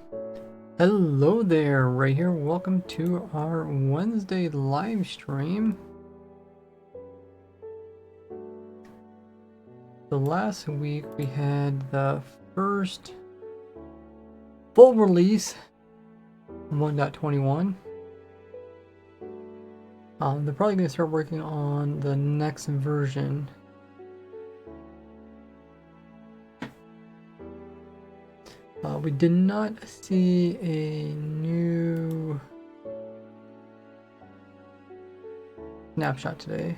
Hello there, right here. Welcome to our Wednesday live stream. The last week we had the first full release 1.21. They're probably going to start working on the next version. We did not see a new snapshot today.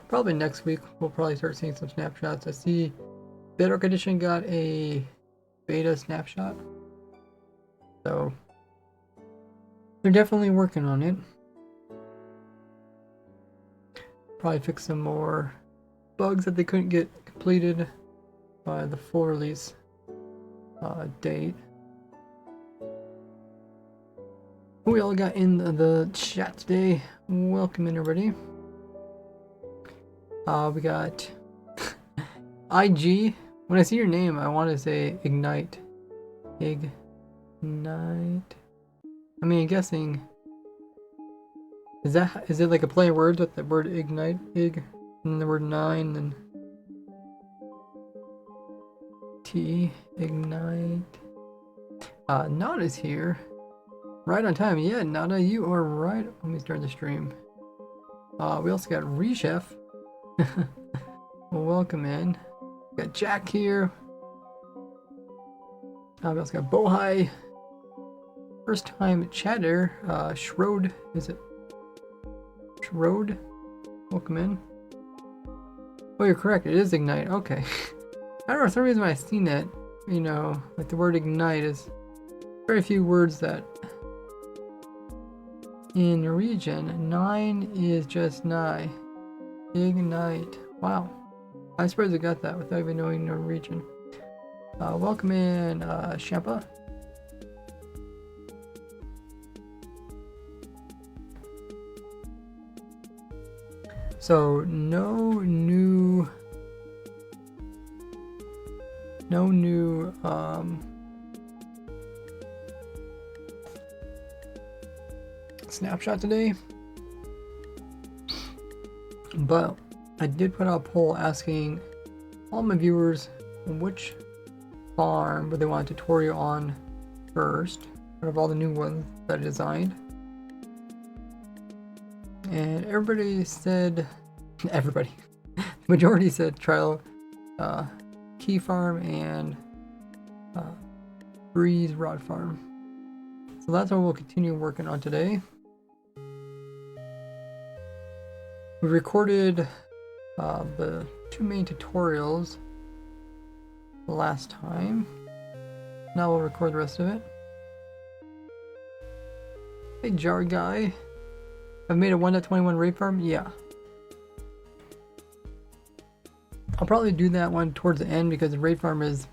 Probably next week we'll probably start seeing some snapshots. I see Bedrock Edition got a beta snapshot, so they're definitely working on it. Probably fix some more bugs that they couldn't get completed by the full release date. Who we all got in the chat today? Welcome in, everybody. We got IG. When I see your name, I want to say Ignite. Ignite. I mean, I'm guessing. Is it like a play of words with the word ignite, and then the word 9, and T, ignite. Nada's here. Right on time. Yeah, Nada, you are right. Let me start the stream. We also got Rechef. Well, welcome in. We got Jack here. We also got Bohai. First time chatter. Shrode. Is it Shrode? Welcome in. Oh, you're correct. It is Ignite. Okay. I don't know, for some reason when I've seen it, you know, like the word Ignite is very few words that in Norwegian. 9 is just nigh. Ignite. Wow. I'm surprised I got that without even knowing Norwegian. Welcome in, Shampa. So no new snapshot today, but I did put out a poll asking all my viewers which farm would they want a tutorial on first out of all the new ones that I designed. And everybody said, the majority said trial key farm and breeze rod farm. So that's what we'll continue working on today. We recorded the 2 main tutorials last time. Now we'll record the rest of it. Hey Jar Guy. I've made a 1.21 raid farm? Yeah. I'll probably do that one towards the end because the raid farm is,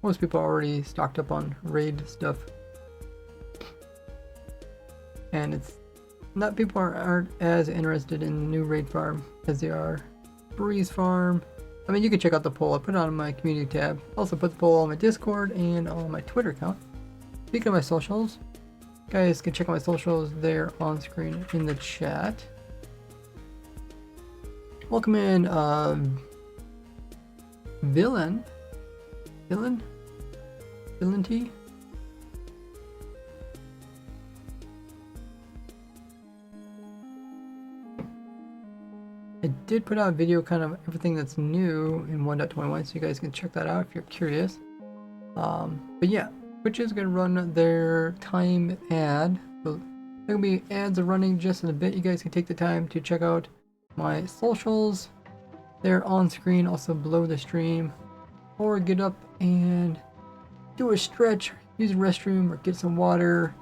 most people are already stocked up on raid stuff. And it's not, people aren't as interested in the new raid farm as they are breeze farm. I mean, you can check out the poll. I put it on my community tab. Also put the poll on my Discord and on my Twitter account. Speaking of my socials, guys can check out my socials there on screen in the chat. Welcome in, Villain T. I did put out a video kind of everything that's new in 1.21, so you guys can check that out if you're curious. But yeah, Twitch is going to run their time ad. So there will be ads are running just in a bit. You guys can take the time to check out my socials. They're on screen, also below the stream. Or get up and do a stretch, use a restroom, or get some water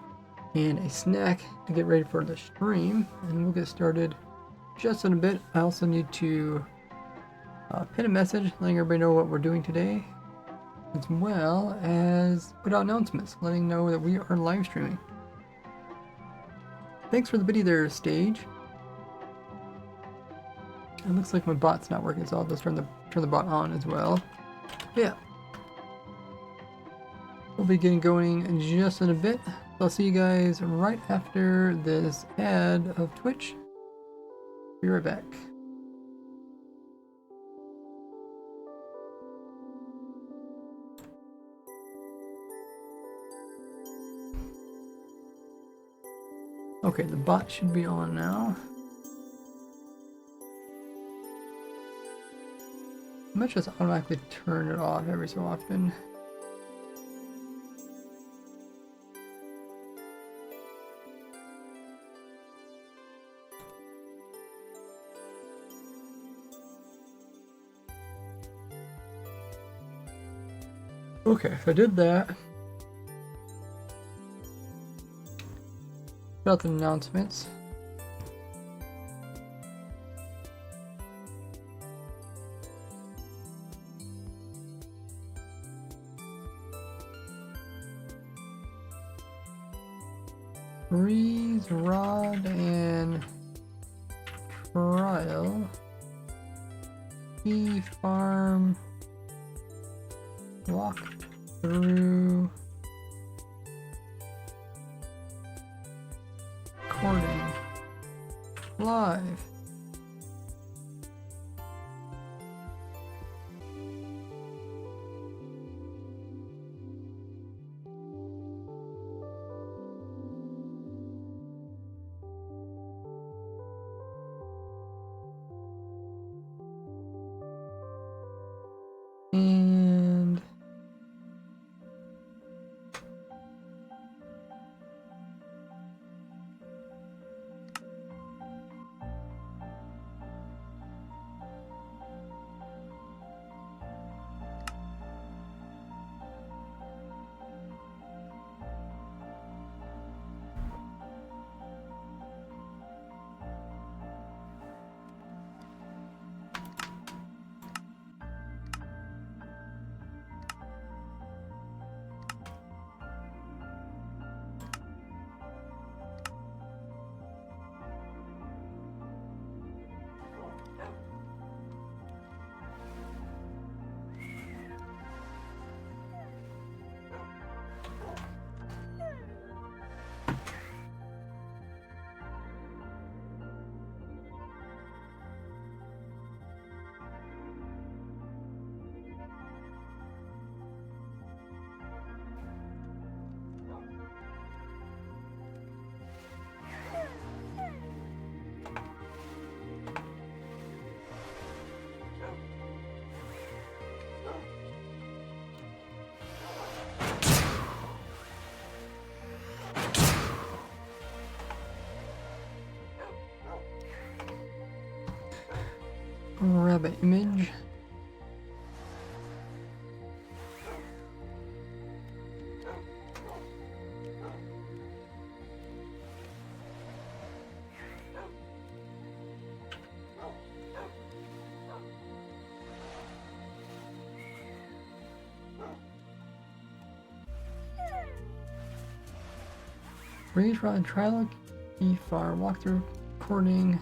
and a snack to get ready for the stream. And we'll get started just in a bit. I also need to pin a message letting everybody know what we're doing today. as well as put out announcements letting know that we are live streaming. Thanks for the biddy there, Stage. It looks like my bot's not working, so I'll just turn the bot on as well. Yeah. We'll be getting going in just in a bit. I'll see you guys right after this ad of Twitch. Be right back. Okay, the bot should be on now. I might just automatically turn it off every so often. Okay, if I did that, got the announcements. Freeze, rod, and trial. Bee farm. Walk through. Recording. Live. And grab an image. Freeze, rod, trial, bee farm, walkthrough, recording.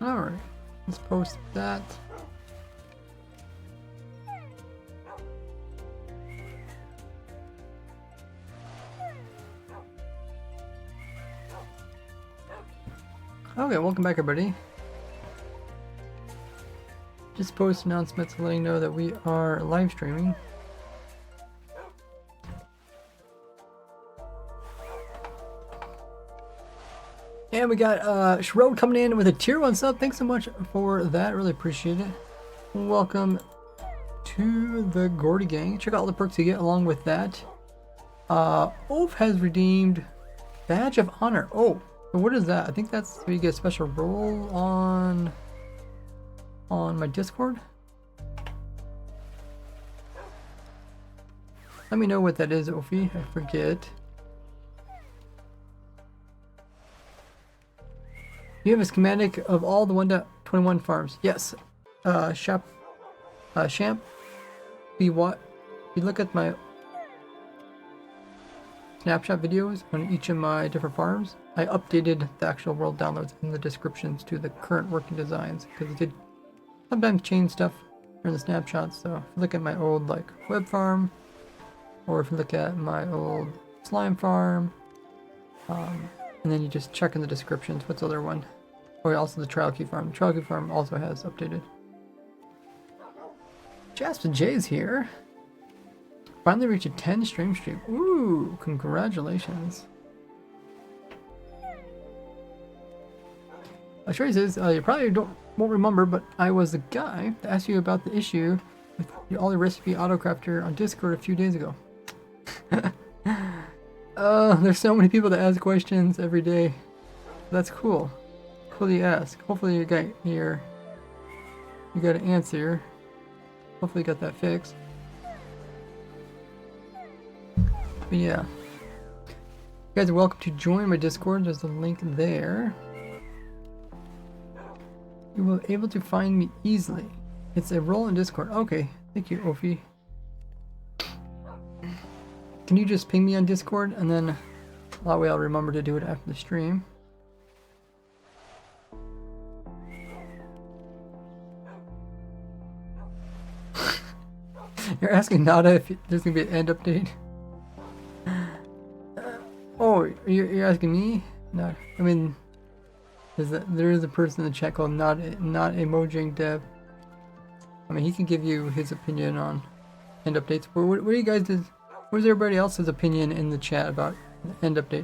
Alright, let's post that. Okay, welcome back everybody. Just post announcements letting know that we are live streaming. And we got Shrode coming in with a tier 1 sub. Thanks so much for that. Really appreciate it. Welcome to the Gordy gang. Check out all the perks you get along with that. Wolf has redeemed Badge of Honor. Oh, what is that? I think that's where you get a special role on my Discord. Let me know what that is, Ophi. I forget. You have a schematic of all the 1.21 farms. Yes. Champ. If you look at my snapshot videos on each of my different farms, I updated the actual world downloads in the descriptions to the current working designs because it did sometimes change stuff during the snapshots. So if you look at my old like web farm, or if you look at my old slime farm, and then you just check in the descriptions. What's the other one? Oh, yeah, also the trial key farm. The trial key farm also has updated. Jasper J's here. Finally reached a 10 stream streak. Ooh, congratulations. Sherry says, you probably won't remember, but I was the guy that asked you about the issue with all the recipe autocrafter on Discord a few days ago. There's so many people that ask questions every day. That's cool. Cool you ask. Hopefully you got an answer. Hopefully you got that fixed. But yeah. You guys are welcome to join my Discord. There's a link there. You will be able to find me easily. It's a role in Discord. Okay. Thank you, Ophi. Can you just ping me on Discord and then that way I'll remember to do it after the stream. You're asking Nada if there's gonna be an end update. Oh, you're asking me? No, I mean, there is a person in the chat called not Emojing Dev. I mean, he can give you his opinion on end updates. What do you guys do? What's everybody else's opinion in the chat about the end update?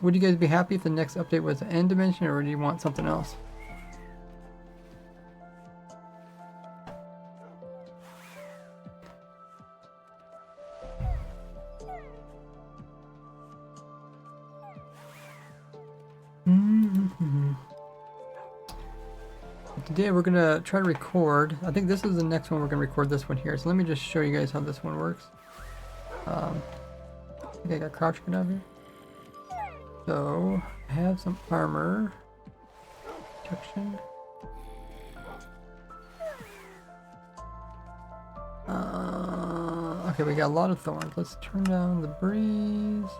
Would you guys be happy if the next update was an end dimension, or do you want something else? Today we're gonna try to record. I think this is the next one we're gonna record, this one here. So let me just show you guys how this one works. I think I got crouch good out here. So I have some armor protection. Okay, we got a lot of thorns. Let's turn down the breeze.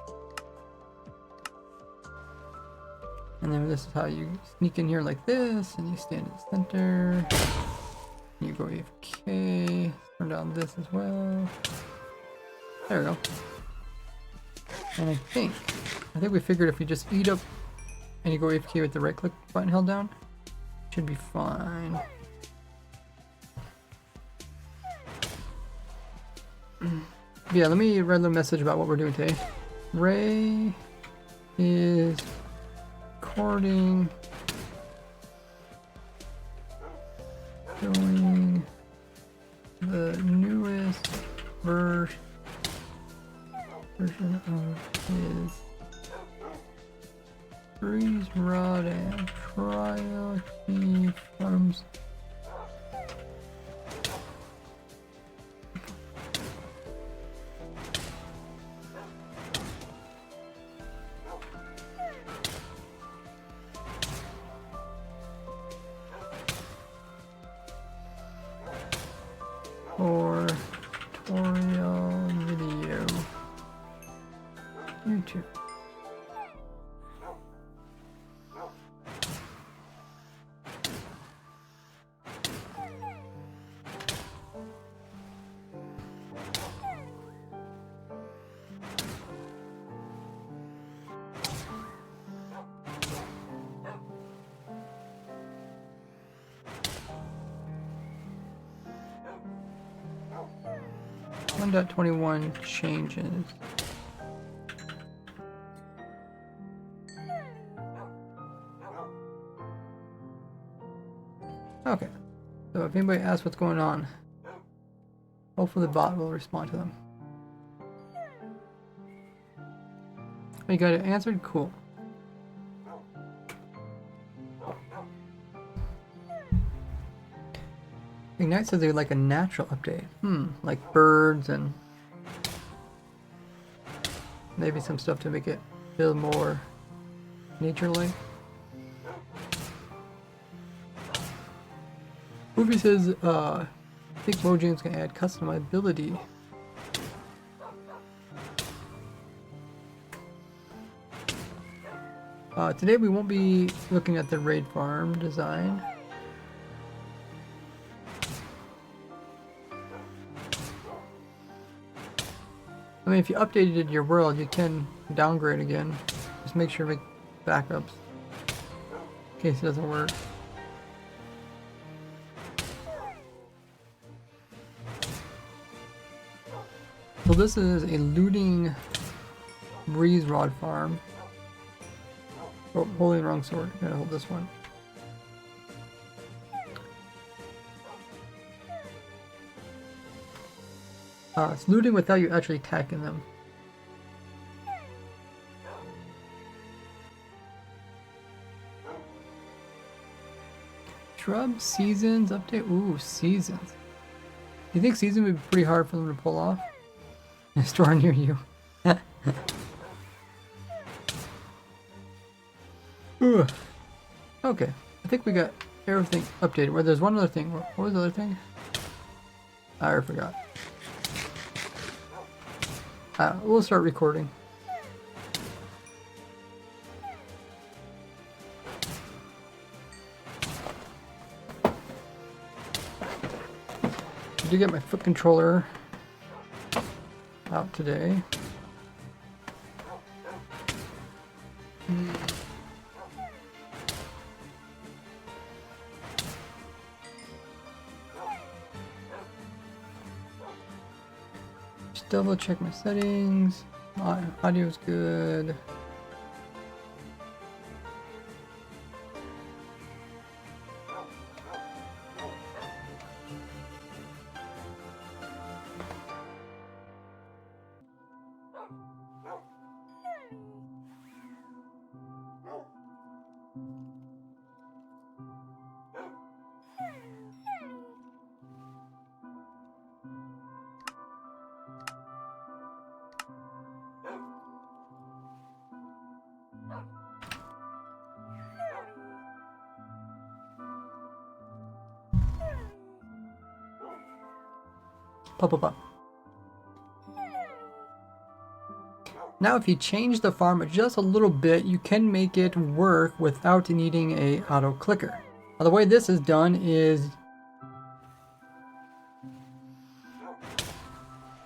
And then this is how you sneak in here like this, and you stand in the center. You go AFK. Turn down this as well. There we go. And I think we figured if you just eat up and you go AFK with the right click button held down, should be fine. Yeah, let me write a message about what we're doing today. Ray is recording, showing the newest version of his freeze rod and trial key farms. Tutorial video. YouTube. .21 changes. Okay, so if anybody asks what's going on, hopefully the bot will respond to them. You got it answered? Cool. Ignite says they would like a natural update. Like birds and maybe some stuff to make it feel more nature-like. Movie says, I think Mojang's gonna add customizability. Today we won't be looking at the raid farm design. I mean, if you updated your world, you can downgrade again. Just make sure to make backups in case it doesn't work. So this is a looting breeze rod farm. Oh, holding the wrong sword. Gotta hold this one. It's looting without you actually attacking them. Shrub seasons update. Ooh, seasons. You think season would be pretty hard for them to pull off? A store near you. Ooh. Okay, I think we got everything updated. Well, there's one other thing. What was the other thing? I already forgot. We'll start recording. I did get my foot controller out today. Just double check my settings. My audio's good. Pop, pop, pop. Now if you change the farm just a little bit, you can make it work without needing a auto clicker. Now the way this is done is,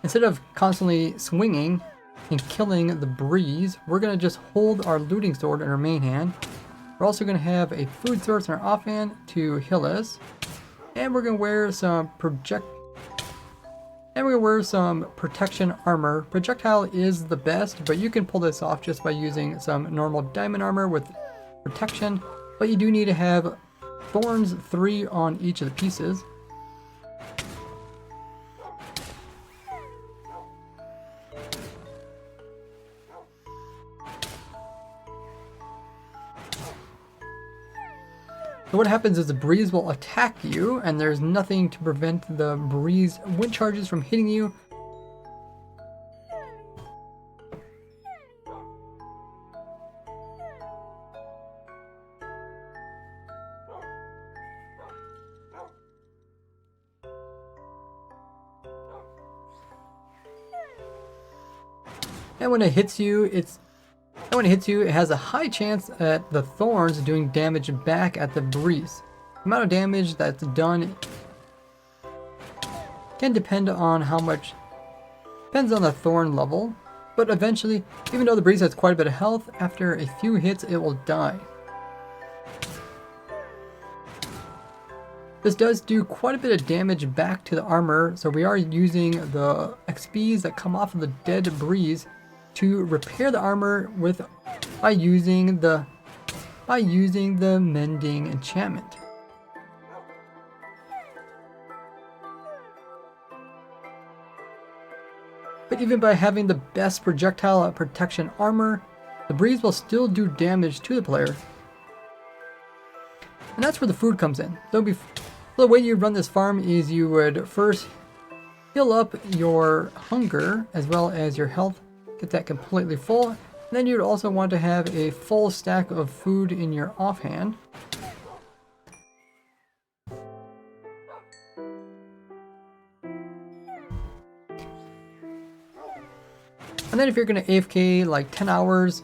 instead of constantly swinging and killing the breeze, we're going to just hold our looting sword in our main hand. We're also going to have a food source in our offhand to heal us. And we're going to wear some protection armor. Projectile is the best, but you can pull this off just by using some normal diamond armor with protection. But you do need to have thorns 3 on each of the pieces. So what happens is the breeze will attack you, and there's nothing to prevent the breeze wind charges from hitting you. And when it hits you, it has a high chance at the thorns doing damage back at the breeze. The amount of damage that's done can depend on how much, depends on the thorn level, but eventually, even though the breeze has quite a bit of health, after a few hits it will die. This does do quite a bit of damage back to the armor, so we are using the XPs that come off of the dead breeze to repair the armor by using the mending enchantment. But even by having the best projectile protection armor, the breeze will still do damage to the player. And that's where the food comes in. So the way you run this farm is you would first heal up your hunger as well as your health. Get that completely full, Then you'd also want to have a full stack of food in your offhand. And then if you're going to AFK like 10 hours,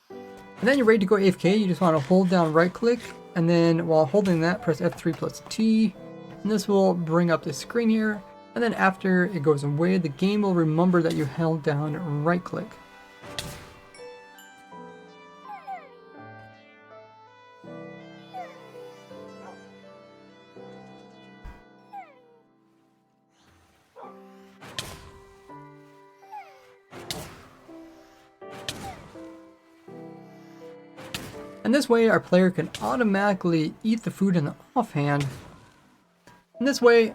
and then you're ready to go AFK, you just want to hold down right click, and then while holding that, press F3 plus T, and this will bring up the screen here. And then after it goes away, the game will remember that you held down right click. And this way our player can automatically eat the food in the offhand. And this way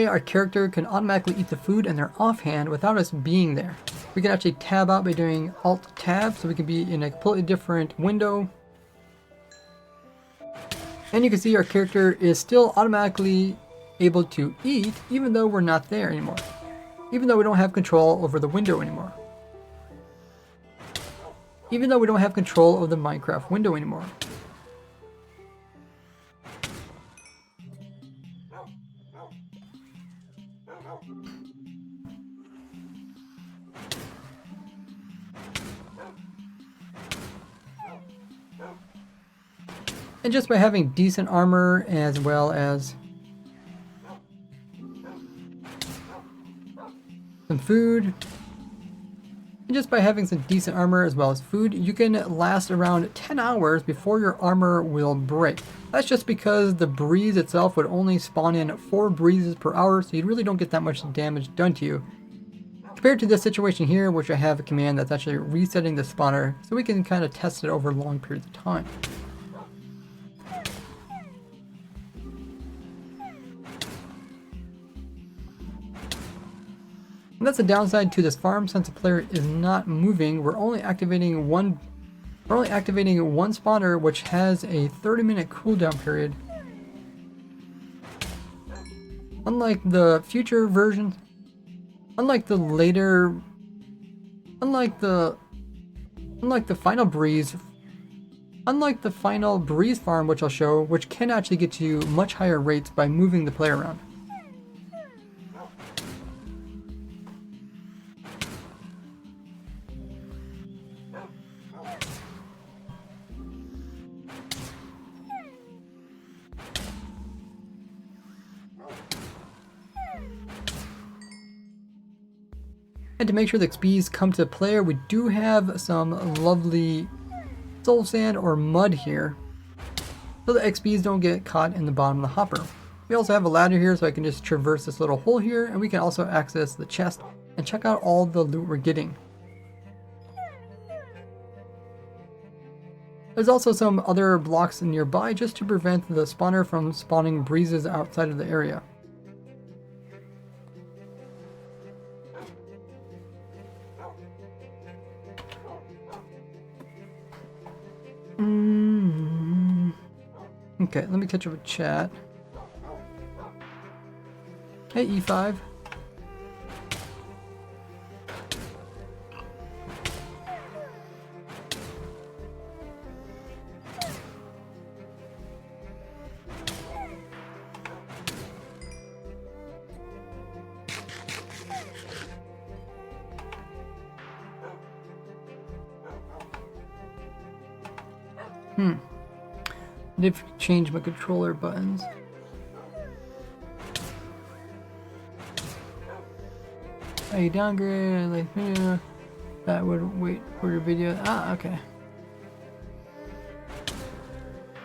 our character can automatically eat the food in their offhand without us being there. We can actually tab out by doing Alt Tab, so we can be in a completely different window. And you can see our character is still automatically able to eat even though we're not there anymore. Even though we don't have control over the window anymore. Even though we don't have control of the Minecraft window anymore. And just by having decent armor as well as some food, and just by having some decent armor as well as food, you can last around 10 hours before your armor will break. That's just because the breeze itself would only spawn in 4 breezes per hour, so you really don't get that much damage done to you. Compared to this situation here, which I have a command that's actually resetting the spawner, so we can kind of test it over long periods of time. And that's the downside to this farm. Since the player is not moving, we're only activating one spawner, which has a 30-minute cooldown period. Unlike the future versions, unlike the final breeze farm, which I'll show, which can actually get you much higher rates by moving the player around. And to make sure the XPs come to the player, we do have some lovely soul sand or mud here, so the XPs don't get caught in the bottom of the hopper. We also have a ladder here, so I can just traverse this little hole here, and we can also access the chest and check out all the loot we're getting. There's also some other blocks nearby just to prevent the spawner from spawning breezes outside of the area. Okay, let me catch up with chat. Hey, E5. I did change my controller buttons. I downgrade, like, that would wait for your video. Ah, okay.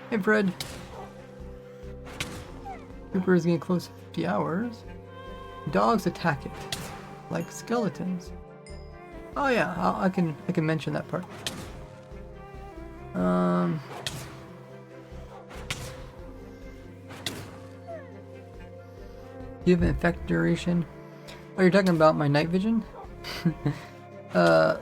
Hey, Fred. Creeper is getting close to 50 hours. Dogs attack it, like skeletons. Oh yeah, I can mention that part. Give infect duration. Oh, you're talking about my night vision? The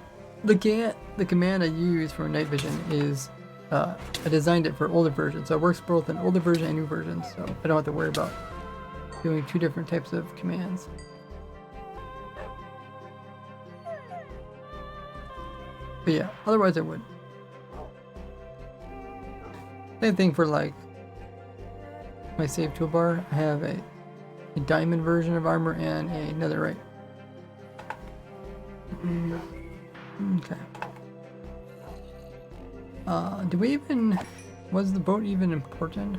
command I use for night vision is I designed it for older versions, so it works both in older version and new versions, so I don't have to worry about doing 2 different types of commands. But yeah, otherwise I would. Same thing for like my save toolbar. I have a diamond version of armor and a netherite. Okay. Do we even... Was the boat even important?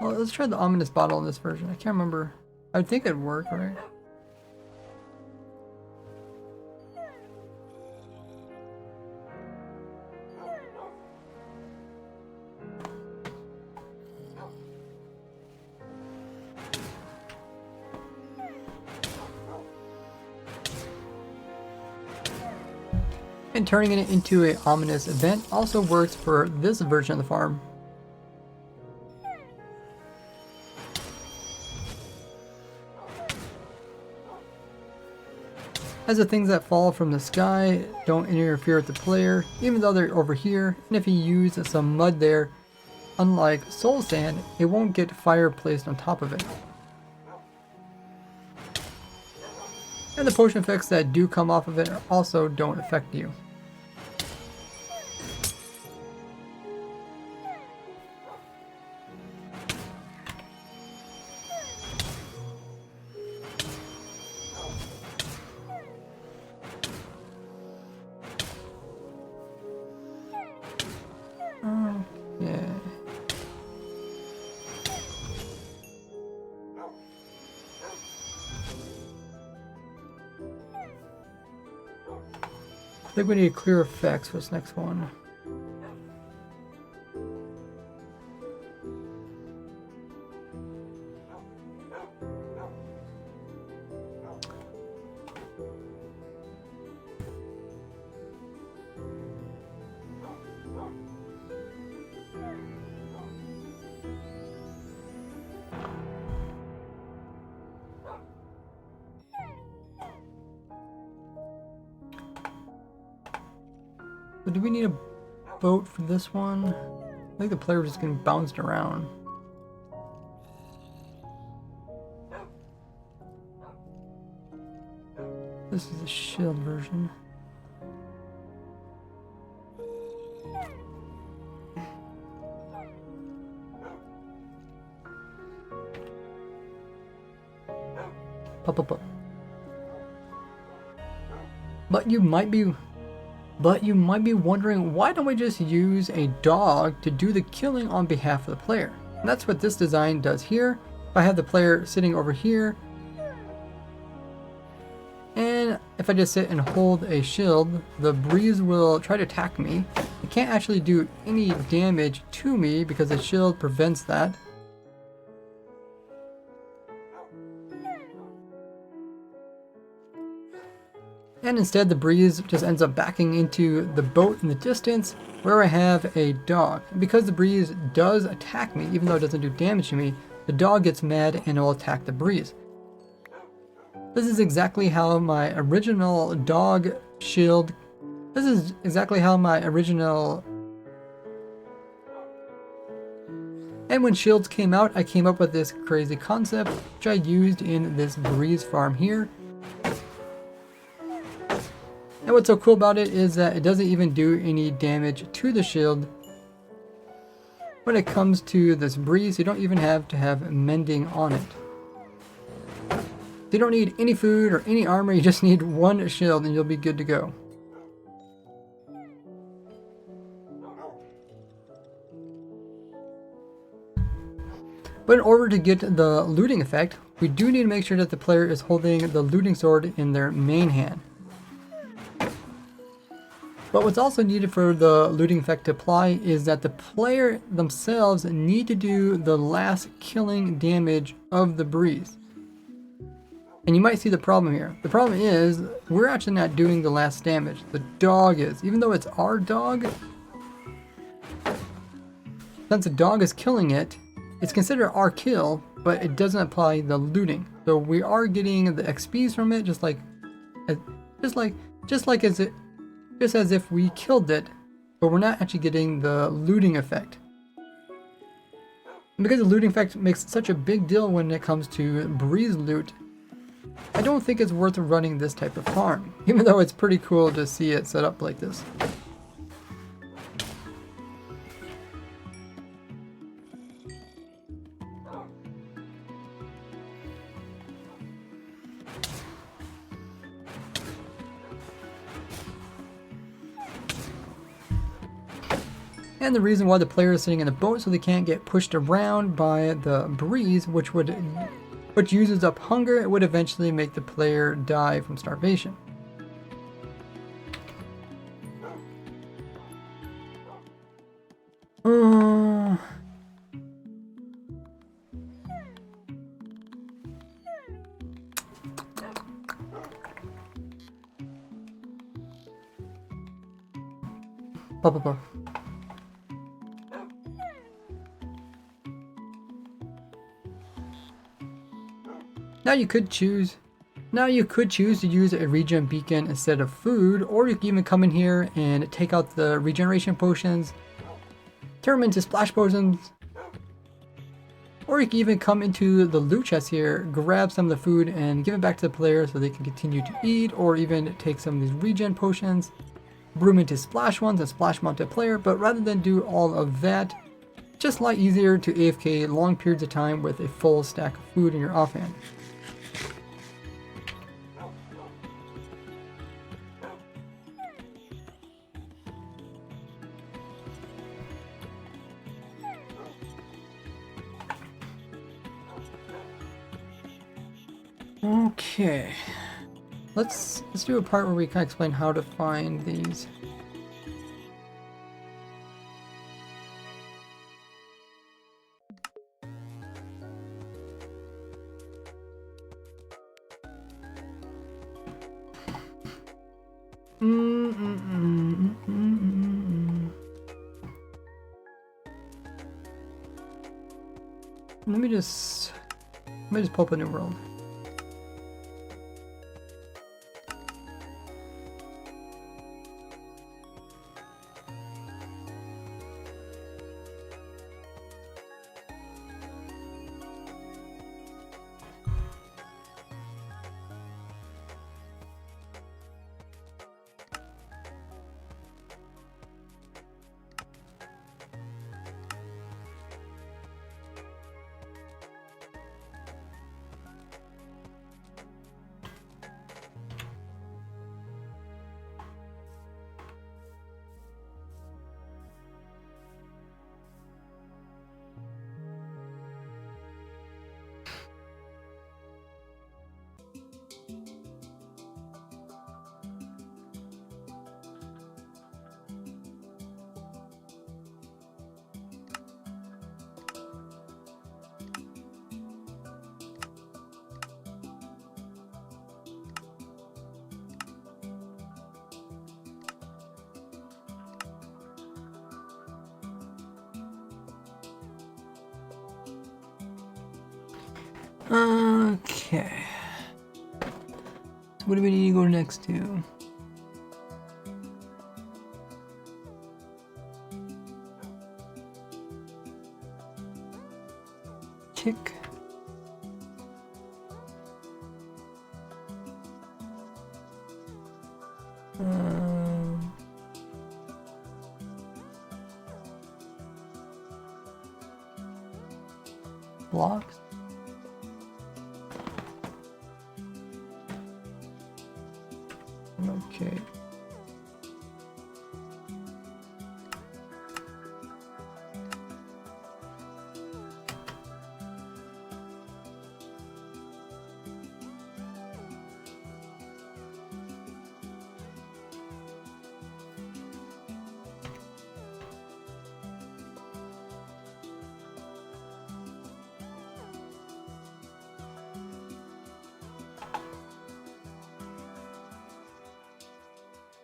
Well, let's try the ominous bottle in this version. I can't remember. I would think it'd work, right? And turning it into an ominous event also works for this version of the farm. As the things that fall from the sky don't interfere with the player, even though they're over here, and if you use some mud there, unlike soul sand, it won't get fire placed on top of it. And the potion effects that do come off of it also don't affect you. Okay. I think we need clear effects for this next one. But do we need a boat for this one? I think the player was just getting bounced around. This is the shield version. Pop, pop, pop. But you might be wondering, why don't we just use a dog to do the killing on behalf of the player? And that's what this design does here. If I have the player sitting over here, and if I just sit and hold a shield, the breeze will try to attack me. It can't actually do any damage to me because the shield prevents that. And instead the breeze just ends up backing into the boat in the distance where I have a dog. And because the breeze does attack me, even though it doesn't do damage to me, the dog gets mad and it will attack the breeze. This is exactly how my original dog shield... This is exactly how my original... And when shields came out, I came up with this crazy concept, which I used in this breeze farm here. And what's so cool about it is that it doesn't even do any damage to the shield. When it comes to this breeze, you don't even have to have mending on it. You don't need any food or any armor, you just need one shield and you'll be good to go. But in order to get the looting effect, we do need to make sure that the player is holding the looting sword in their main hand. But what's also needed for the looting effect to apply is that the player themselves need to do the last killing damage of the breeze. And you might see the problem here. The problem is, we're actually not doing the last damage. The dog is. Even though it's our dog, since the dog is killing it, it's considered our kill, but it doesn't apply the looting. So we are getting the XPs from it, just as if we killed it, but we're not actually getting the looting effect. And because the looting effect makes such a big deal when it comes to breeze loot, I don't think it's worth running this type of farm, even though it's pretty cool to see it set up like this. And the reason why the player is sitting in the boat so they can't get pushed around by the breeze, which uses up hunger, it would eventually make the player die from starvation. Now you could choose to use a regen beacon instead of food, or you can even come in here and take out the regeneration potions, turn them into splash potions, or you can even come into the loot chest here, grab some of the food and give it back to the player so they can continue to eat, or even take some of these regen potions, brew them into splash ones and splash them onto the player. But rather than do all of that, just a lot easier to AFK long periods of time with a full stack of food in your offhand. Okay, let's do a part where we kind of explain how to find these. Let me just pull up a new world. Okay. So what do we need to go next to? Tick. Blocks. Okay.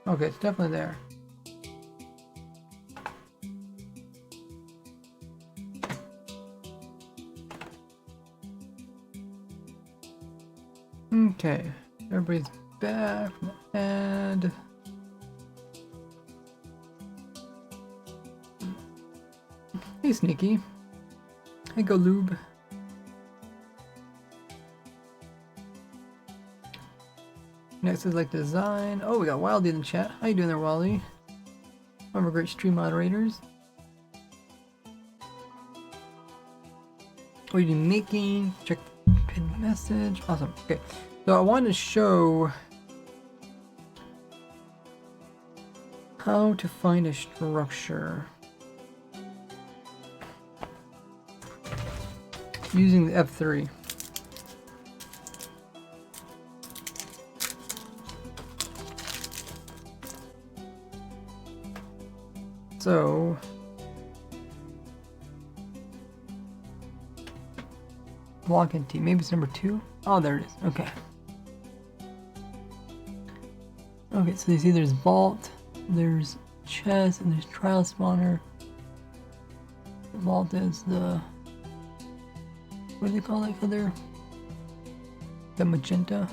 Okay, it's definitely there. Okay, everybody's back and hey Sneaky. Hey, go lube. Next is like design. Oh, we got Wildy in the chat. How you doing there, Wildy? One of our great stream moderators. What are you making? Check the pinned message. Awesome. Okay. So I wanted to show how to find a structure using the F3. So block and T, maybe it's number 2. Oh, there it is. Okay. Okay, so you see there's vault, there's chest, and there's trial spawner. The vault is the, what do they call that color? The magenta.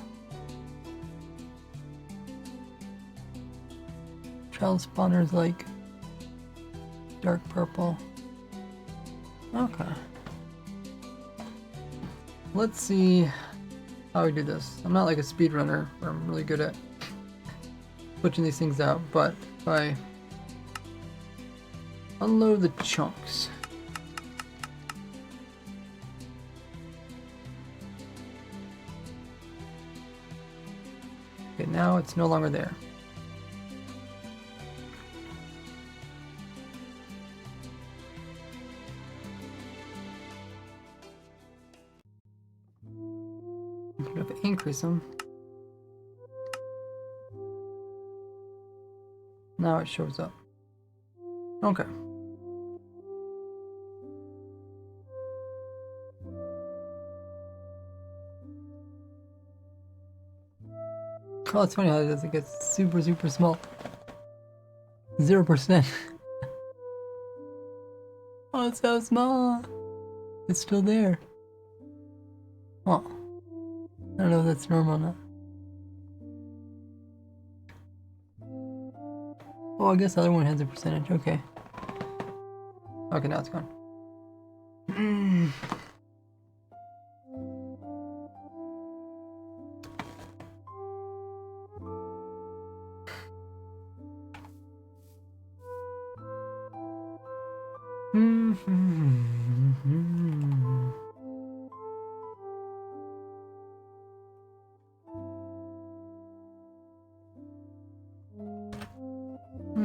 Trial spawner is like dark purple. Okay. Let's see how we do this. I'm not like a speedrunner where I'm really good at switching these things out, but if I unload the chunks. Okay, now it's no longer there. If I increase them, now it shows up. Okay. Oh, it's funny how it does. It gets super, super small. 0%. Oh, it's so small. It's still there. Oh. I don't know if that's normal or not. Oh, I guess the other one has a percentage. Okay. Okay, now it's gone.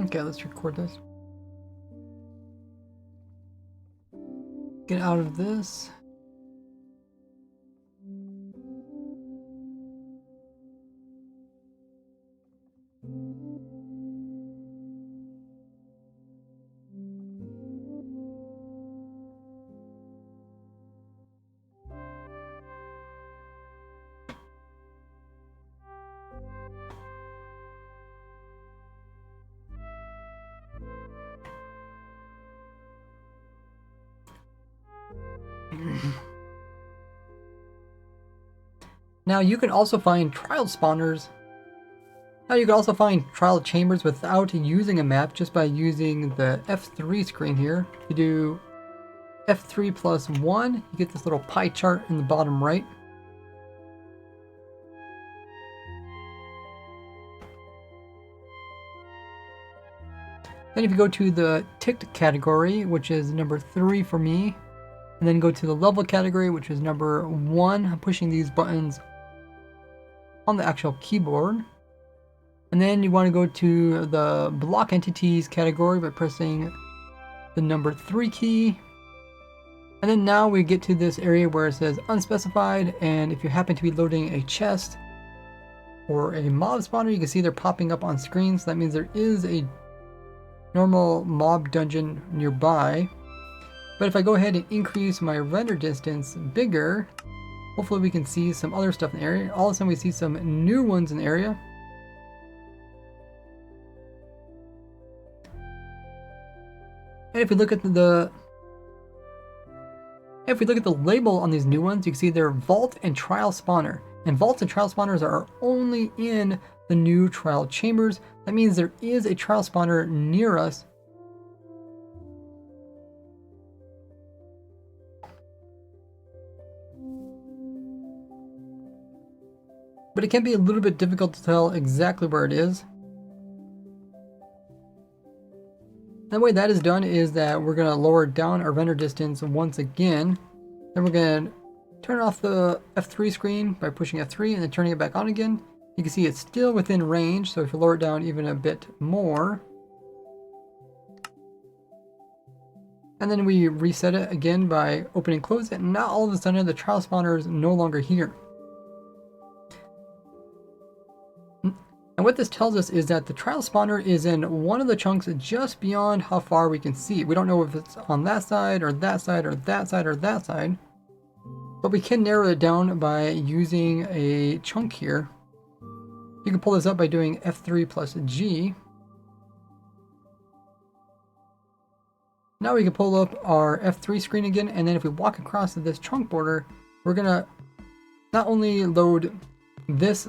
Okay, let's record this. Get out of this. Now you can also find trial spawners. Now you can also find trial chambers without using a map, just by using the F3 screen here. You do F3 plus 1, you get this little pie chart in the bottom right. Then if you go to the ticked category, which is number 3 for me, and then go to the level category, which is number 1, I'm pushing these buttons on the actual keyboard. And then you want to go to the block entities category by pressing the number 3 key. And then now we get to this area where it says unspecified, and if you happen to be loading a chest or a mob spawner, you can see they're popping up on screen, so that means there is a normal mob dungeon nearby. But if I go ahead and increase my render distance bigger, hopefully we can see some other stuff in the area. All of a sudden we see some new ones in the area. And if we look at the label on these new ones, you can see they're Vault and Trial Spawner. And Vaults and Trial Spawners are only in the new Trial Chambers. That means there is a Trial Spawner near us. but it can be a little bit difficult to tell exactly where it is. The way that is done is that we're going to lower down our render distance once again. Then we're going to turn off the F3 screen by pushing F3 and then turning it back on again. You can see it's still within range, so if you lower it down even a bit more, and then we reset it again by opening and close it, and now all of a sudden the trial spawner is no longer here. And what this tells us is that the trial spawner is in one of the chunks just beyond how far we can see. We don't know if it's on that side or that side or that side or that side, but we can narrow it down by using a chunk here. You can pull this up by doing F3 plus G. Now we can pull up our F3 screen again, and then if we walk across to this chunk border, we're gonna not only load this,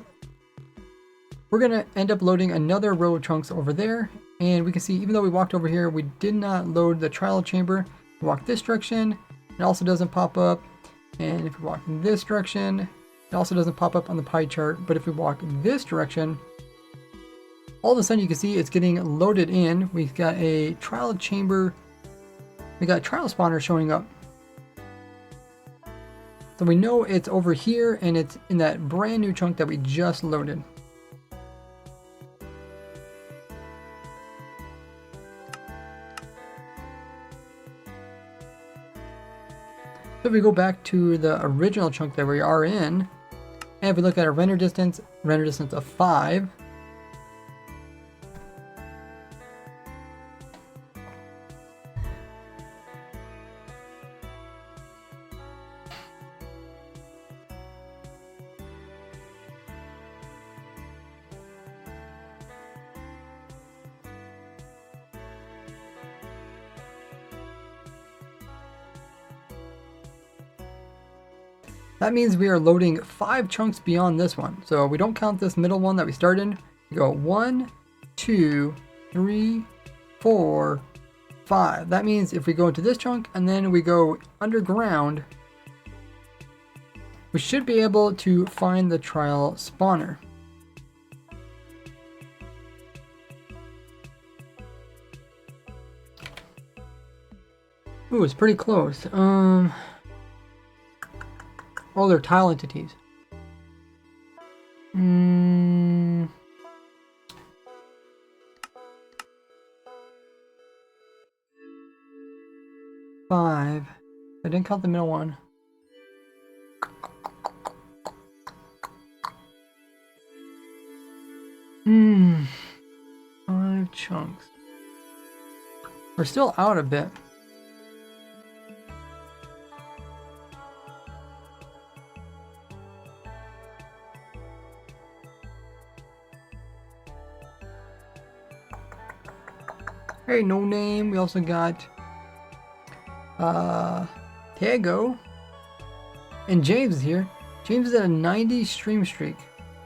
we're gonna end up loading another row of chunks over there, and we can see even though we walked over here, we did not load the trial chamber. We walk this direction, it also doesn't pop up, and if we walk in this direction, it also doesn't pop up on the pie chart, but if we walk this direction, all of a sudden you can see it's getting loaded in. We've got a trial chamber, we got a trial spawner showing up. So we know it's over here and it's in that brand new chunk that we just loaded. So if we go back to the original chunk that we are in, and if we look at our render distance of 5, that means we are loading 5 chunks beyond this one. So we don't count this middle one that we started. We go 1, 2, 3, 4, 5. That means if we go into this chunk and then we go underground, we should be able to find the trial spawner. Ooh, it's pretty close. Oh, they're tile entities. 5. I didn't count the middle one. Hmm. 5 chunks. We're still out a bit. Hey, no name. We also got Tego. And James is here. James is at a 90 stream streak.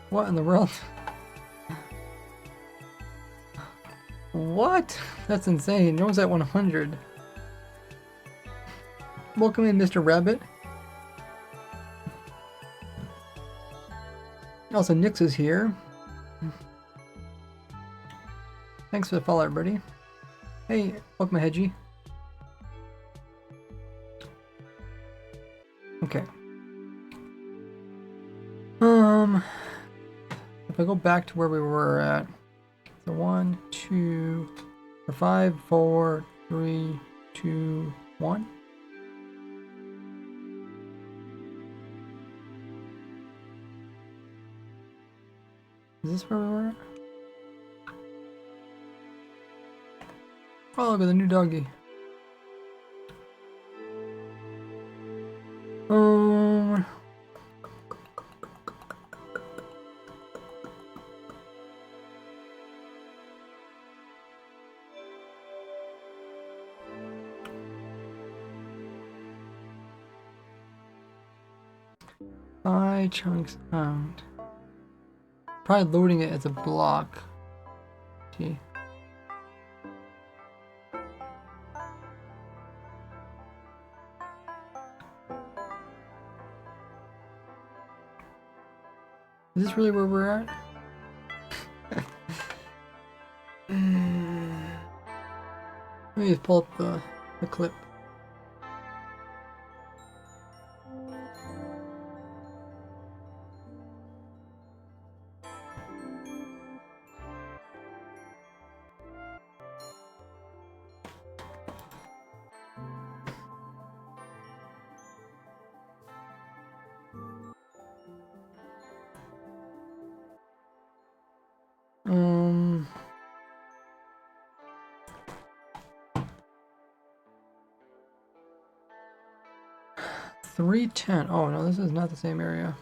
What in the world? What? That's insane. No one's at 100. Welcome in, Mr. Rabbit. Also, Nix is here. Thanks for the follow, everybody. Hey, welcome, Hedgie. Okay. If I go back to where we were at, so 1, 2, 5, 4, 3, 2, 1. Is this where we were at? Oh, look at the new doggy. 5 chunks out. Probably loading it as a block. See. Is this really where we're at? Let me just pull up the clip. Um, 310. Oh no, this is not the same area.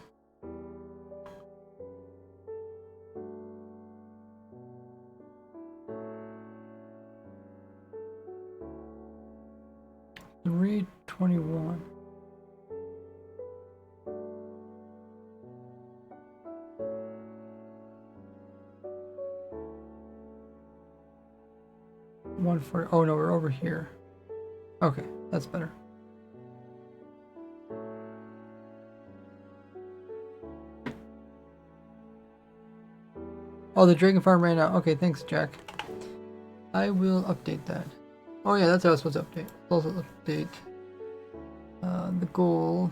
$321. $140. Oh no, we're over here. Okay, that's better. Oh, the Dragon Farm ran out. Okay, thanks, Jack. I will update that. Oh yeah, that's how I was supposed to update. Also update the goal.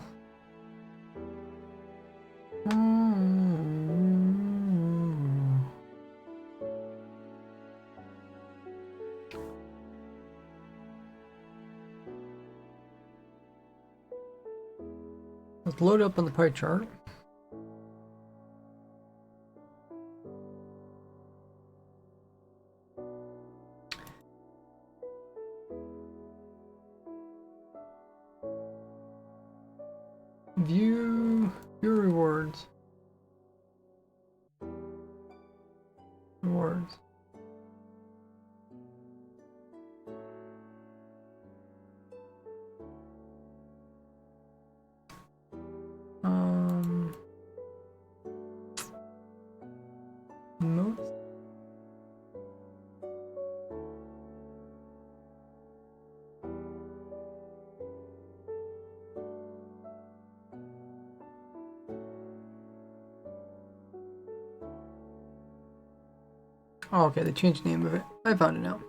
Let's load up on the pie chart. View your rewards. Rewards. Most. Oh, okay, they changed the name of it. I found it now.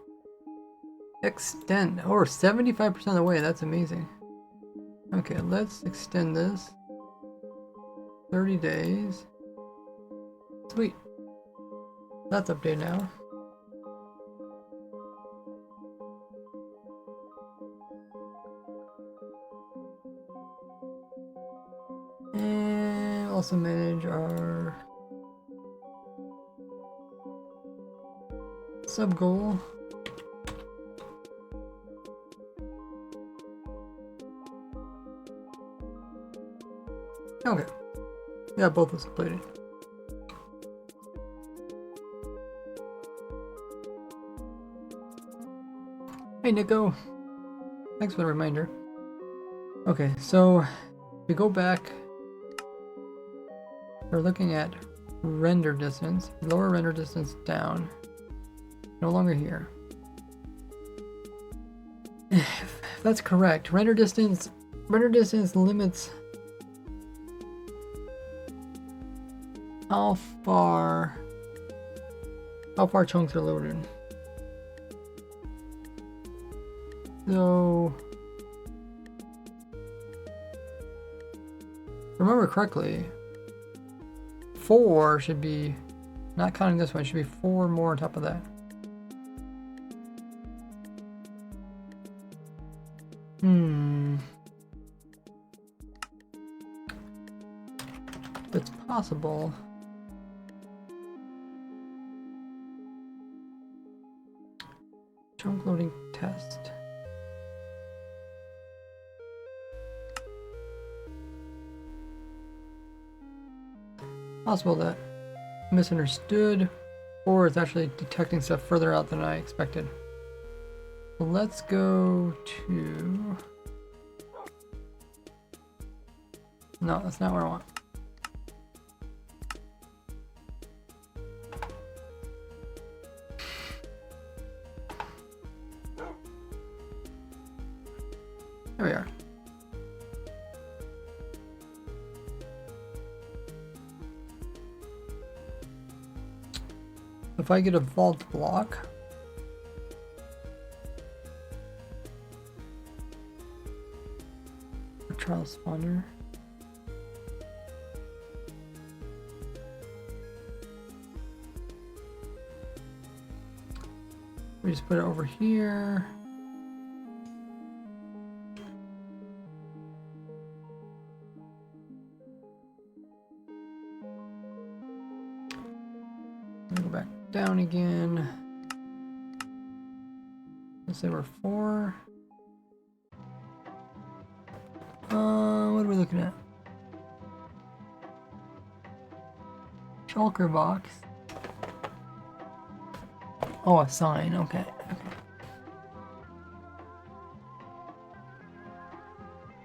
Extend. Or 75% of the way. That's amazing. Okay, let's extend this. 30 days. Sweet. That's updated now. And also manage our sub goal. Okay. Yeah, both was completed. Hey Nico. Thanks for the reminder. Okay, so we go back. We're looking at render distance. Lower render distance down. No longer here. If that's correct. Render distance limits how far chunks are loaded. So remember correctly, 4 should be, not counting this one, should be 4 more on top of that. It's possible. Chunk loading test. Possible that misunderstood, or it's actually detecting stuff further out than I expected. So let's go to... No, that's not what I want. There we are. If I get a vault block, a trial spawner. We just put it over here. Go back down again. Let's say we're 4. What are we looking at? Shulker box. Oh, a sign. Okay.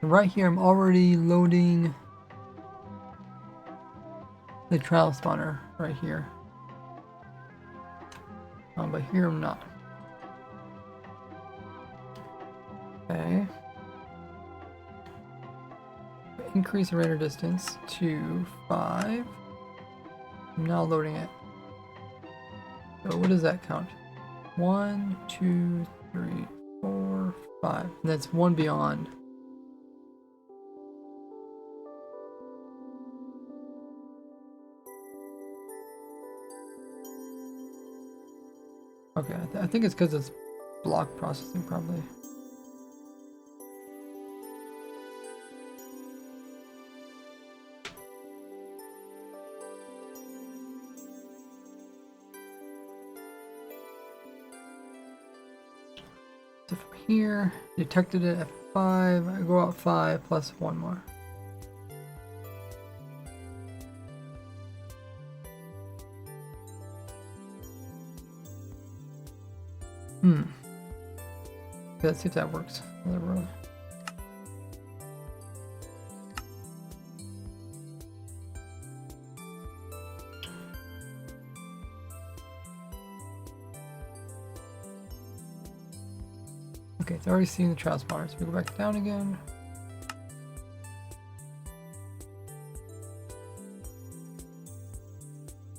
Right here, I'm already loading the trial spawner right here. But here I'm not. Okay. Increase the render distance to 5. I'm now loading it. So what does that count? 1, 2, 3, 4, 5. And that's one beyond. Okay, I think it's because it's block processing probably. So from here, detected it at 5, I go out 5 plus 1 more. Okay, let's see if that works. Okay, it's already seen the trial spawner, so we go back down again.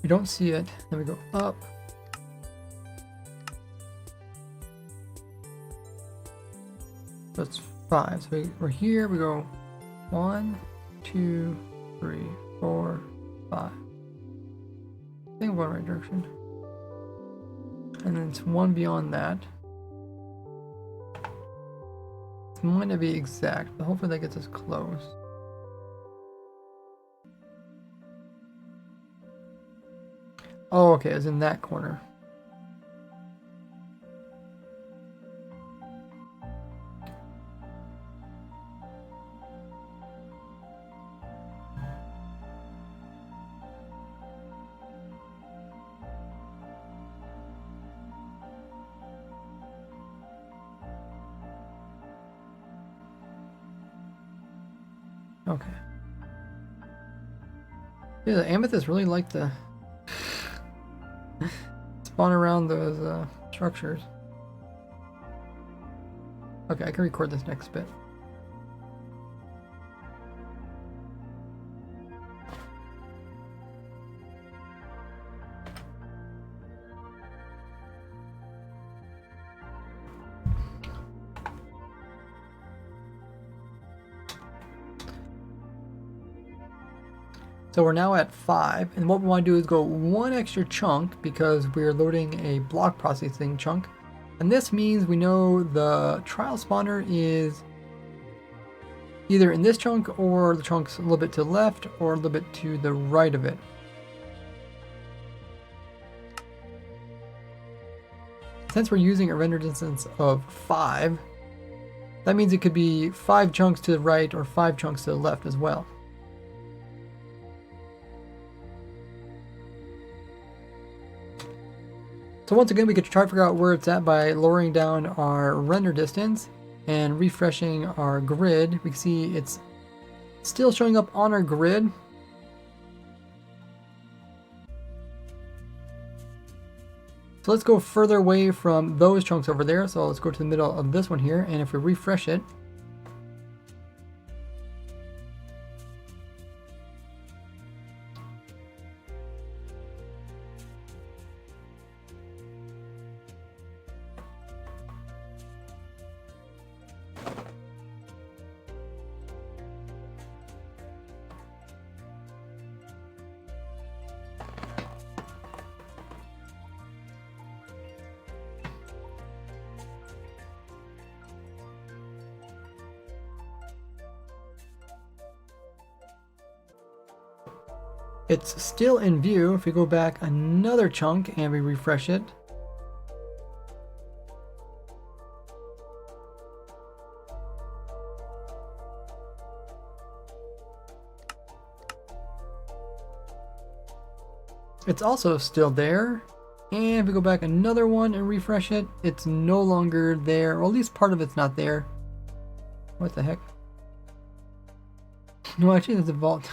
We don't see it, then we go up. So it's 5. So we're here, we go 1, 2, 3, 4, 5. I think I'm going the right direction. And then it's 1 beyond that. It might not be exact, but hopefully that gets us close. Oh, okay, it's in that corner. Okay. Yeah, the amethyst really like to spawn around those structures. Okay, I can record this next bit. So we're now at 5, and what we want to do is go 1 extra chunk because we're loading a block processing chunk. And this means we know the trial spawner is either in this chunk or the chunk's a little bit to the left or a little bit to the right of it. Since we're using a render distance of 5, that means it could be 5 chunks to the right or 5 chunks to the left as well. So once again, we could try to figure out where it's at by lowering down our render distance and refreshing our grid. We can see it's still showing up on our grid. So let's go further away from those chunks over there. So let's go to the middle of this one here, and if we refresh it, it's still in view. If we go back another chunk and we refresh it, it's also still there. And if we go back another one and refresh it, it's no longer there, or at least part of it's not there. What the heck? No, actually there's a vault.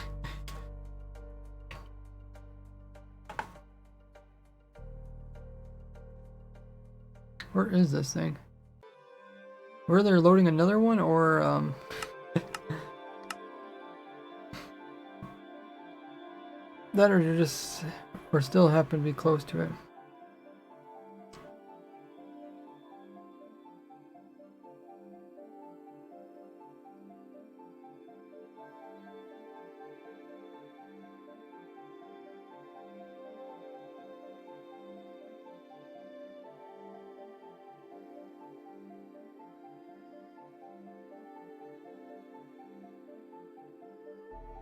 Where is this thing? Were they loading another one, or that, or just, or still happen to be close to it?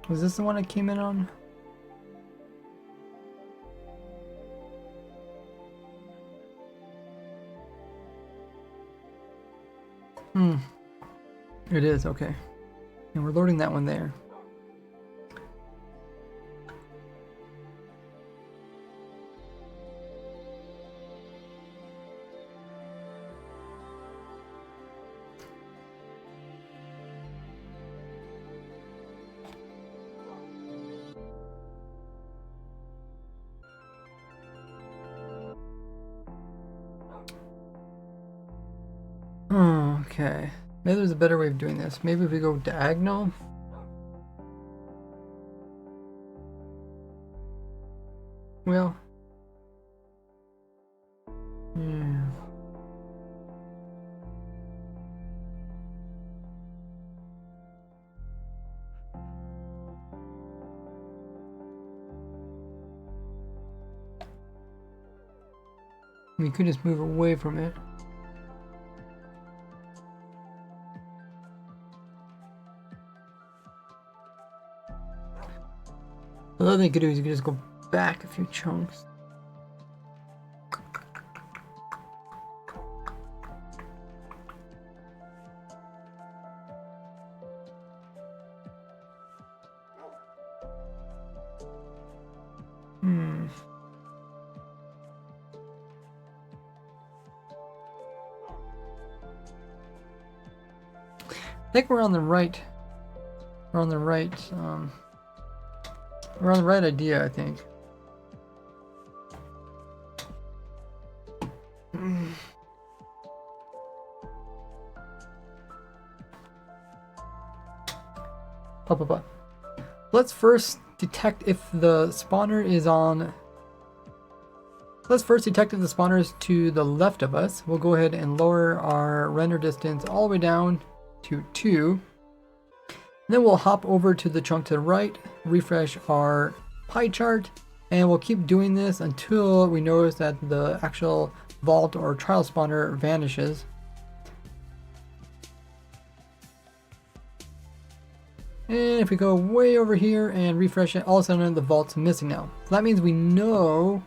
Was this the one I came in on? It is, okay. And we're loading that one there. Okay. Maybe there's a better way of doing this. Maybe if we go diagonal. Well. Yeah. We could just move away from it. The other thing you could do is you could just go back a few chunks. I think we're on the right. We're on the right. We're on the right idea, I think. Let's first detect if the spawner is on. Let's first detect if the spawner is to the left of us. We'll go ahead and lower our render distance all the way down to 2. Then we'll hop over to the chunk to the right, refresh our pie chart, and we'll keep doing this until we notice that the actual vault or trial spawner vanishes. And if we go way over here and refresh it, all of a sudden the vault's missing now. So that means we know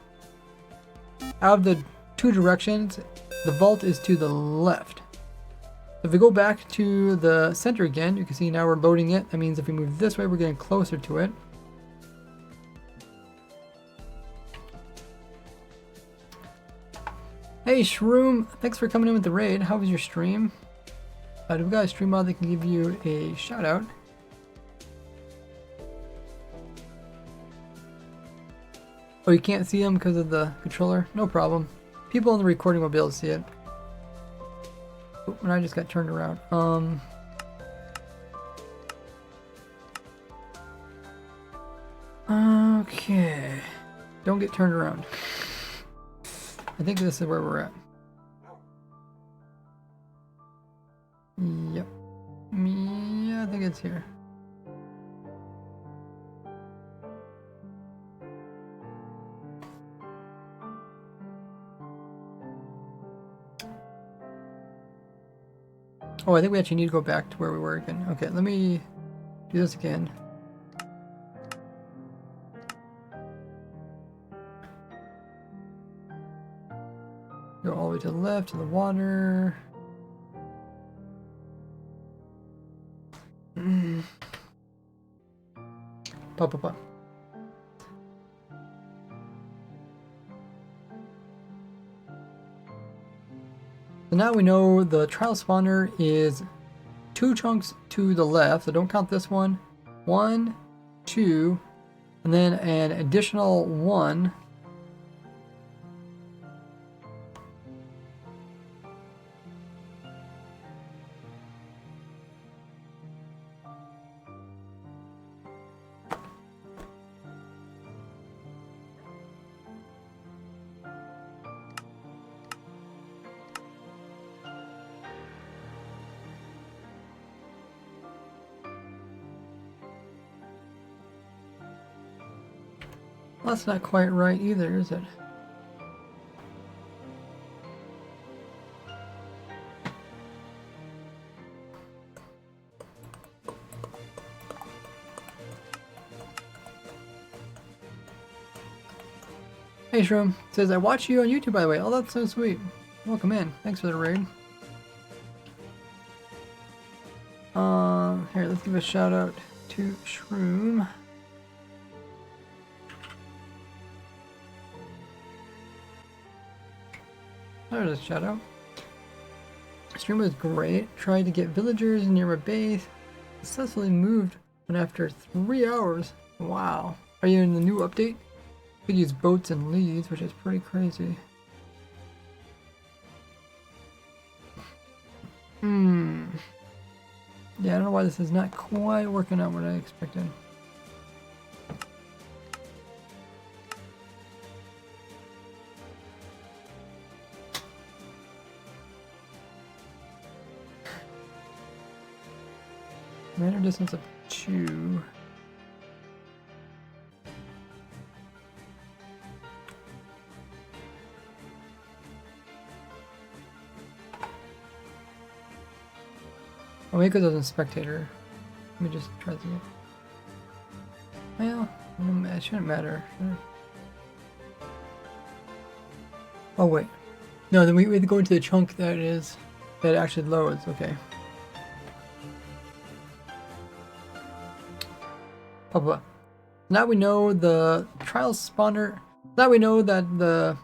out of the 2 directions, the vault is to the left. If we go back to the center again, you can see now we're loading it. That means if we move this way, we're getting closer to it. Hey Shroom, thanks for coming in with the raid. How was your stream? Do we got a stream mod that can give you a shout out? Oh, you can't see them because of the controller? No problem. People in the recording will be able to see it. Oh, and I just got turned around. Okay. Don't get turned around. I think this is where we're at. Yep. Yeah, I think it's here. Oh, I think we actually need to go back to where we were again. Okay, let me do this again. Go all the way to the left to the water. Pop, pop, pop. So now we know the trial spawner is 2 chunks to the left, so don't count this one. 1, 2, and then an additional 1. Well, that's not quite right either, is it? Hey Shroom, says I watch you on YouTube by the way. Oh, that's so sweet. Welcome in. Thanks for the raid. Here, let's give a shout out to Shroom. There's a shout out. Stream was great. Tried to get villagers near my base. Successfully moved when after 3 hours. Wow. Are you in the new update? Could use boats and leads, which is pretty crazy. Yeah, I don't know why this is not quite working out what I expected. Render distance of 2. Oh, maybe because I was a spectator. Let me just try this again. Well, it shouldn't matter. Oh wait. No, then we have to go into the chunk that actually loads. Okay. Papa. Now we know the trial spawner. Now we know that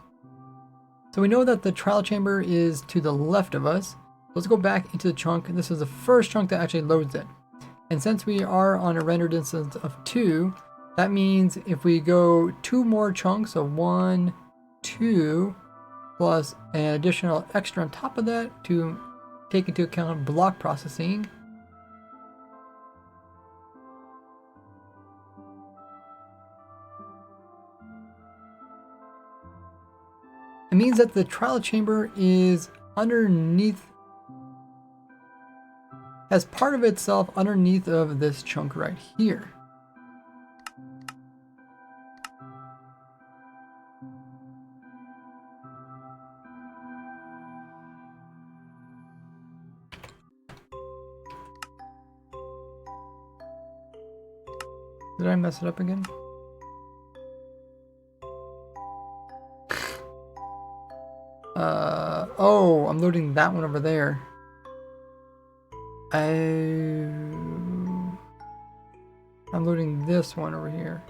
so we know that the trial chamber is to the left of us. Let's go back into the chunk. This is the first chunk that actually loads it. And since we are on a render distance of 2, that means if we go 2 more chunks, so 1, 2, plus an additional extra on top of that to take into account block processing. It means that the trial chamber is underneath, as part of itself underneath of this chunk right here. Did I mess it up again? Oh, I'm loading that one over there. I'm loading this one over here.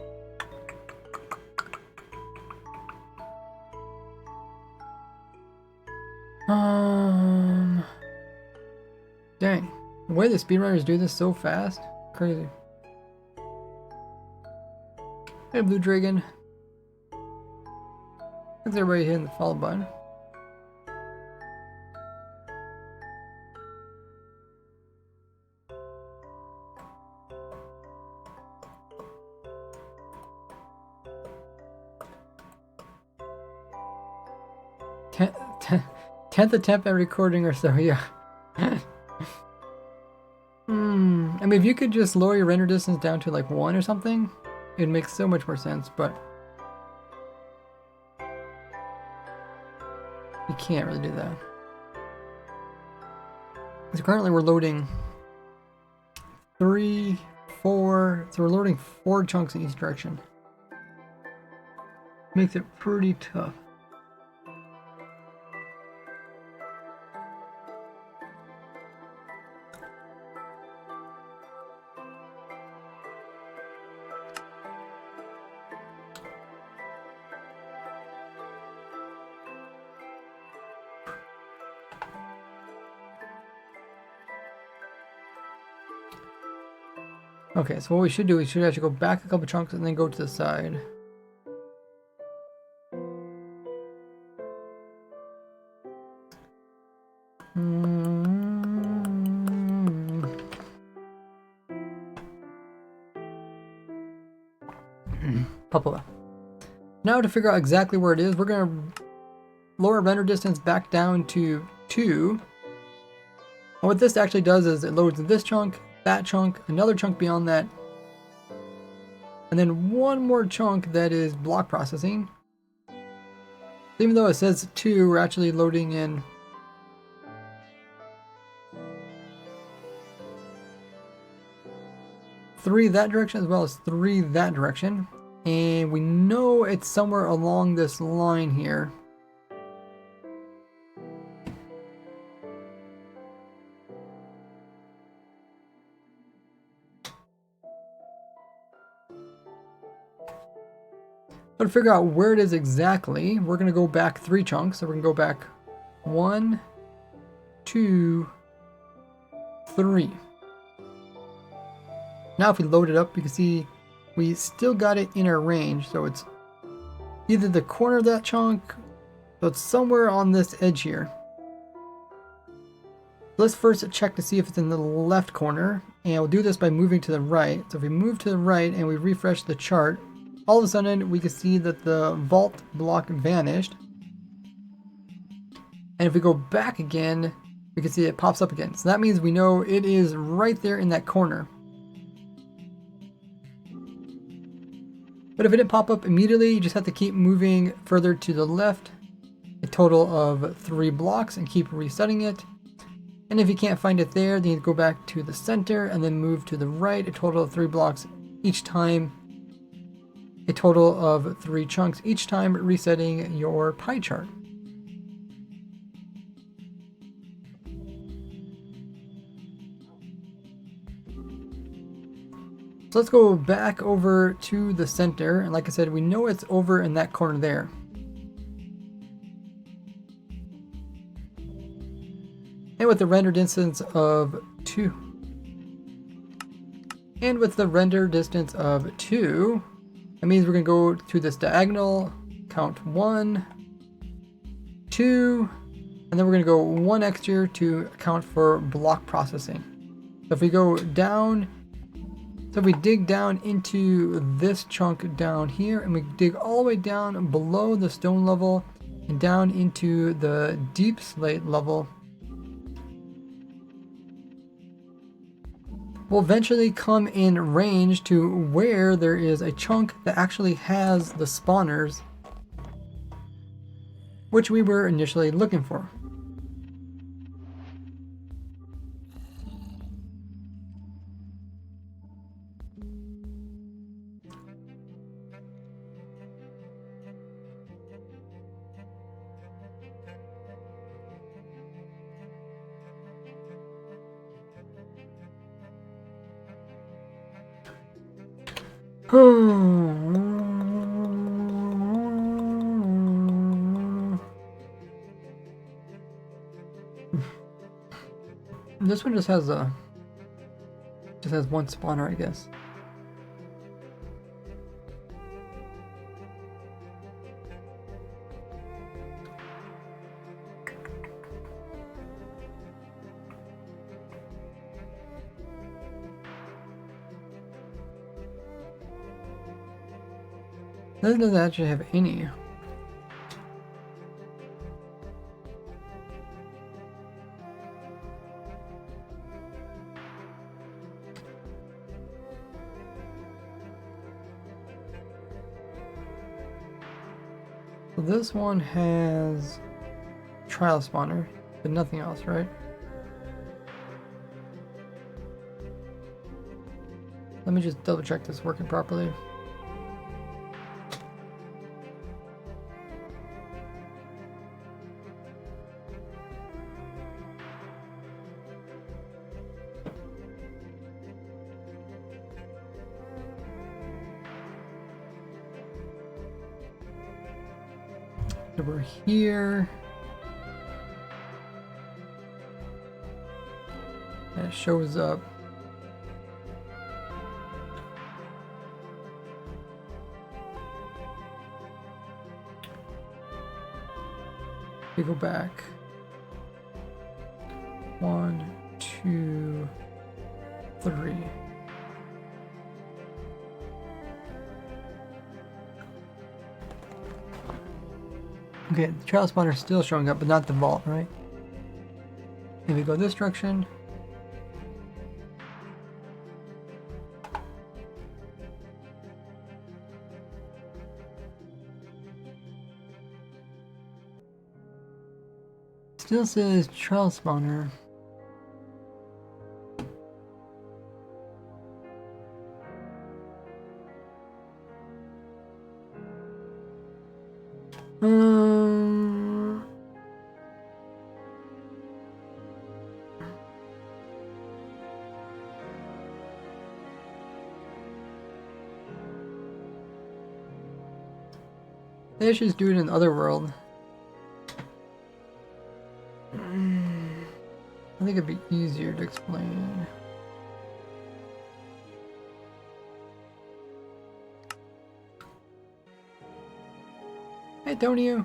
Dang. The way the speedrunners do this so fast. Crazy. Hey, Blue Dragon. Thanks everybody hitting the follow button. Tenth attempt at recording or so, yeah. I mean, if you could just lower your render distance down to like 1 or something, it makes so much more sense, but you can't really do that. So currently we're loading 3, 4, so we're loading 4 chunks in each direction. Makes it pretty tough. Okay, so what we should do, we should actually go back a couple chunks and then go to the side. Papa. Now to figure out exactly where it is, we're going to lower render distance back down to 2. And what this actually does is it loads this chunk, that chunk, another chunk beyond that, and then one more chunk that is block processing. Even though it says 2, we're actually loading in three that direction as well as 3 that direction. And we know it's somewhere along this line here. But to figure out where it is exactly, we're going to go back 3 chunks. So we're going to go back 1, 2, 3. Now if we load it up, you can see we still got it in our range. So it's either the corner of that chunk, so it's somewhere on this edge here. Let's first check to see if it's in the left corner, and we'll do this by moving to the right. So if we move to the right and we refresh the chart, all of a sudden we can see that the vault block vanished. And if we go back again, we can see it pops up again. So that means we know it is right there in that corner. But if it didn't pop up immediately, you just have to keep moving further to the left, a total of 3 blocks, and keep resetting it. And if you can't find it there, then you go back to the center and then move to the right, a total of 3 blocks each time, a total of 3 chunks each time, resetting your pie chart. So let's go back over to the center, and like I said, we know it's over in that corner there. And with the render distance of 2. And with the render distance of 2, that means we're going to go to this diagonal, count 1, 2, and then we're going to go 1 extra to account for block processing. So if we go down, so if we dig down into this chunk down here, and we dig all the way down below the stone level and down into the deep slate level, we'll eventually come in range to where there is a chunk that actually has the spawners, which we were initially looking for. This one just has one spawner, I guess. This doesn't actually have any. So this one has trial spawner, but nothing else, right? Let me just double check this working properly. Over here, and it shows up We go back 1, 2, 3. Okay, the trial spawner is still showing up, but not the vault, right? If we go this direction, still says trial spawner. They should just do it in the other world. I think it'd be easier to explain. Hey, don't you?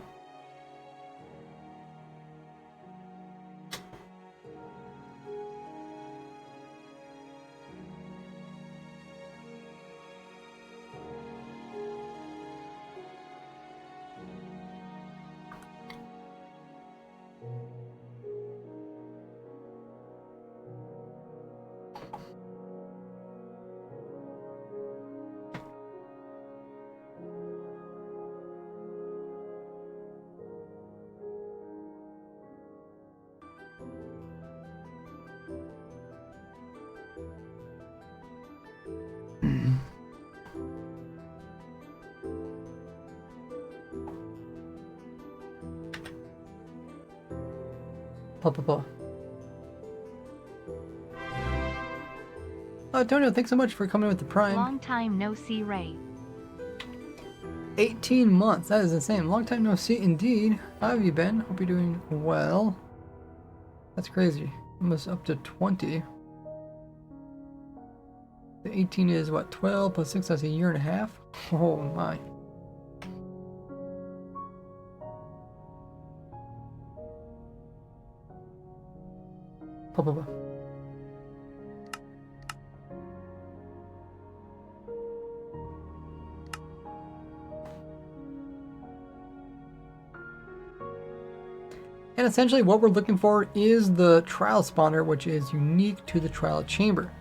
Oh, Antonio, thanks so much for coming with the Prime. Long time no see, Ray. 18 months. That is insane. Long time no see indeed. How have you been? Hope you're doing well. That's crazy. Almost up to 20. The 18 is what? 12 plus 6. That's a year and a half. Oh my. Papa. And essentially what we're looking for is the trial spawner, which is unique to the trial chamber.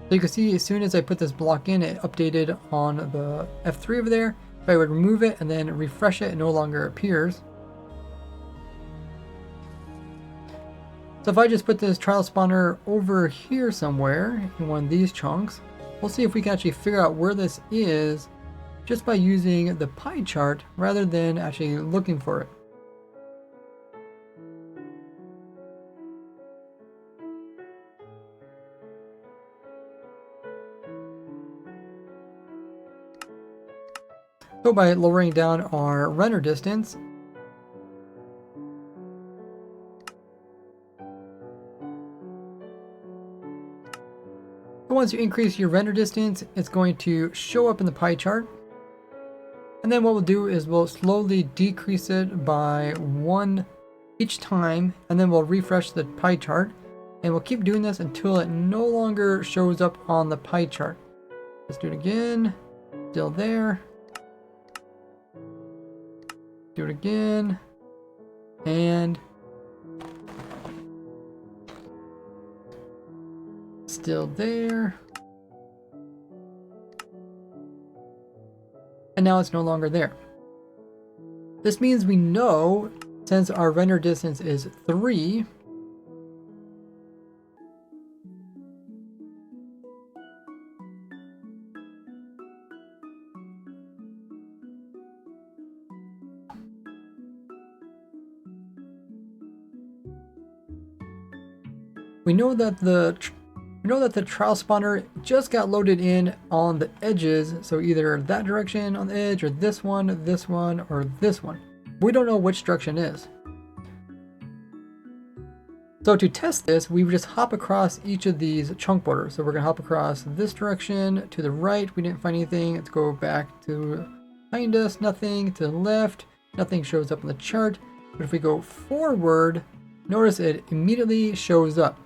So you can see as soon as I put this block in, it updated on the F3 over there. If I would remove it and then refresh it, it no longer appears. So if I just put this trial spawner over here somewhere in one of these chunks, we'll see if we can actually figure out where this is just by using the pie chart rather than actually looking for it. So by lowering down our render distance, once you increase your render distance, it's going to show up in the pie chart. And then what we'll do is we'll slowly decrease it by 1 each time, and then we'll refresh the pie chart. And we'll keep doing this until it no longer shows up on the pie chart. Let's do it again. Still there. Do it again. And still there. And now it's no longer there. This means we know, since our render distance is 3, we know that the trial spawner just got loaded in on the edges, so either that direction on the edge, or this one, or this one. We don't know which direction is. So to test this, we would just hop across each of these chunk borders. So we're going to hop across this direction, to the right, we didn't find anything. Let's go back to behind us, nothing. To the left, nothing shows up on the chart. But if we go forward, notice it immediately shows up.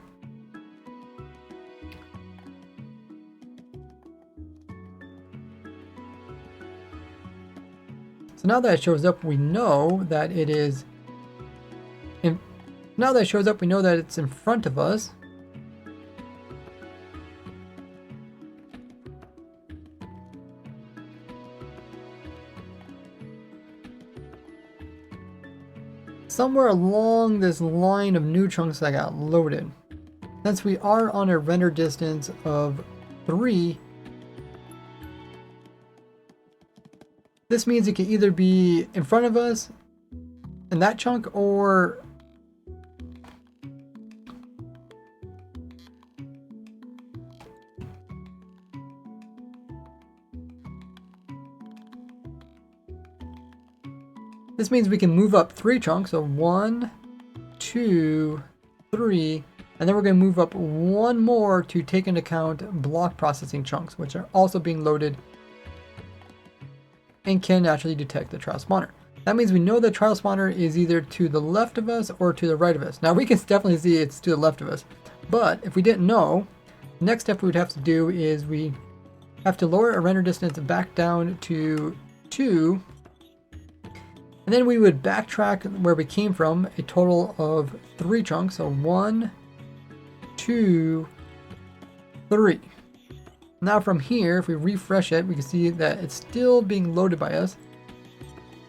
So now that it shows up, we know that it is now that it shows up, we know that it's in front of us. Somewhere along this line of new chunks that got loaded. Since we are on a render distance of 3, this means it can either be in front of us in that chunk, or this means we can move up 3 chunks. So 1, 2, 3, and then we're going to move up 1 more to take into account block processing chunks, which are also being loaded and can naturally detect the trial spawner. That means we know the trial spawner is either to the left of us or to the right of us. Now we can definitely see it's to the left of us, but if we didn't know, the next step we would have to do is we have to lower our render distance back down to 2, and then we would backtrack where we came from a total of 3 chunks. So 1, 2, 3. Now from here, if we refresh it, we can see that it's still being loaded by us.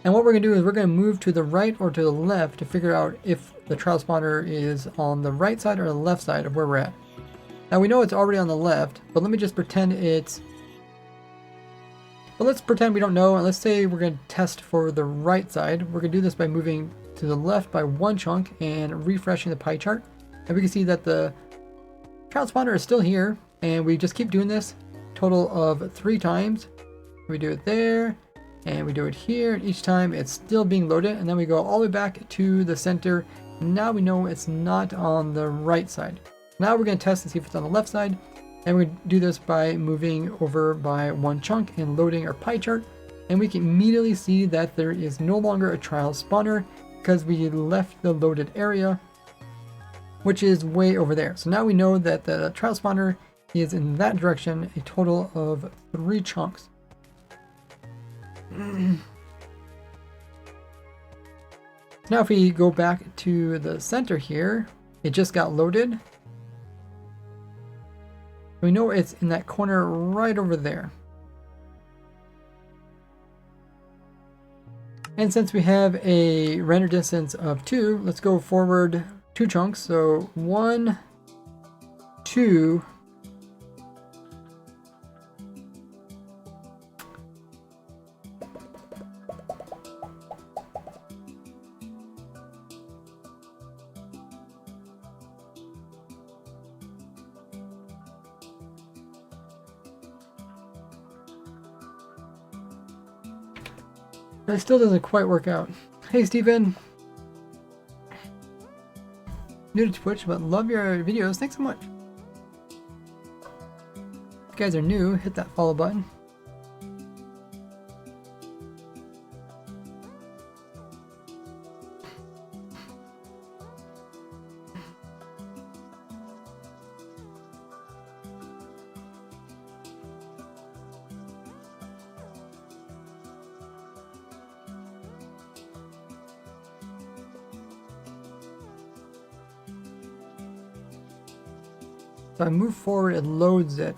And what we're going to do is we're going to move to the right or to the left to figure out if the trial spawner is on the right side or the left side of where we're at. Now we know it's already on the left, but let me just pretend it's... But let's pretend we don't know, and let's say we're going to test for the right side. We're going to do this by moving to the left by 1 chunk and refreshing the pie chart. And we can see that the trial spawner is still here, and we just keep doing this total of 3 times. We do it there, and we do it here, and each time it's still being loaded, and then we go all the way back to the center. Now we know it's not on the right side. Now we're going to test to see if it's on the left side, and we do this by moving over by 1 chunk and loading our pie chart, and we can immediately see that there is no longer a trial spawner because we left the loaded area, which is way over there. So now we know that the trial spawner is in that direction, a total of 3 chunks. Now if we go back to the center here, it just got loaded. We know it's in that corner right over there. And since we have a render distance of 2, let's go forward 2 chunks. So 1, 2, that still doesn't quite work out. Hey Steven! New to Twitch, but love your videos. Thanks so much. If you guys are new, hit that follow button. If I move forward, it loads it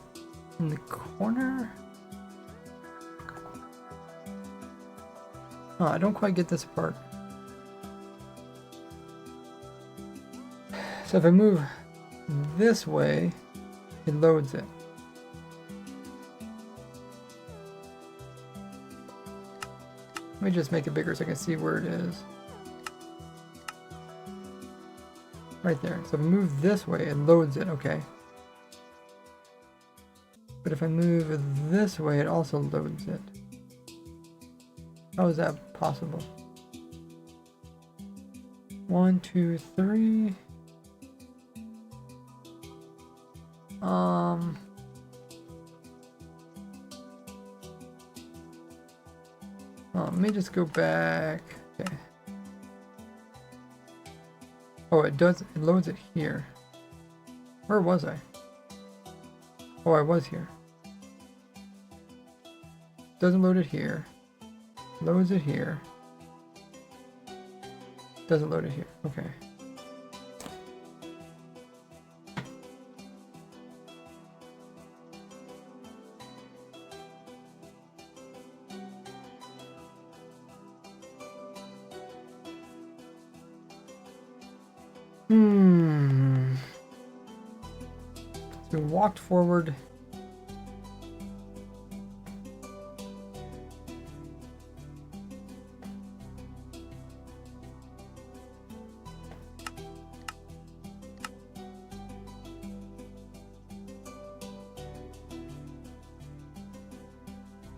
in the corner. Oh, I don't quite get this part. So if I move this way, it loads it. Let me just make it bigger so I can see where it is. Right there. So if I move this way, it loads it. Okay. But if I move this way, it also loads it. How is that possible? 1, 2, 3. Let me just go back. Okay. Oh, it does. It loads it here. Where was I? Oh, I was here. Doesn't load it here. Loads it here. Doesn't load it here. Okay. So we walked forward.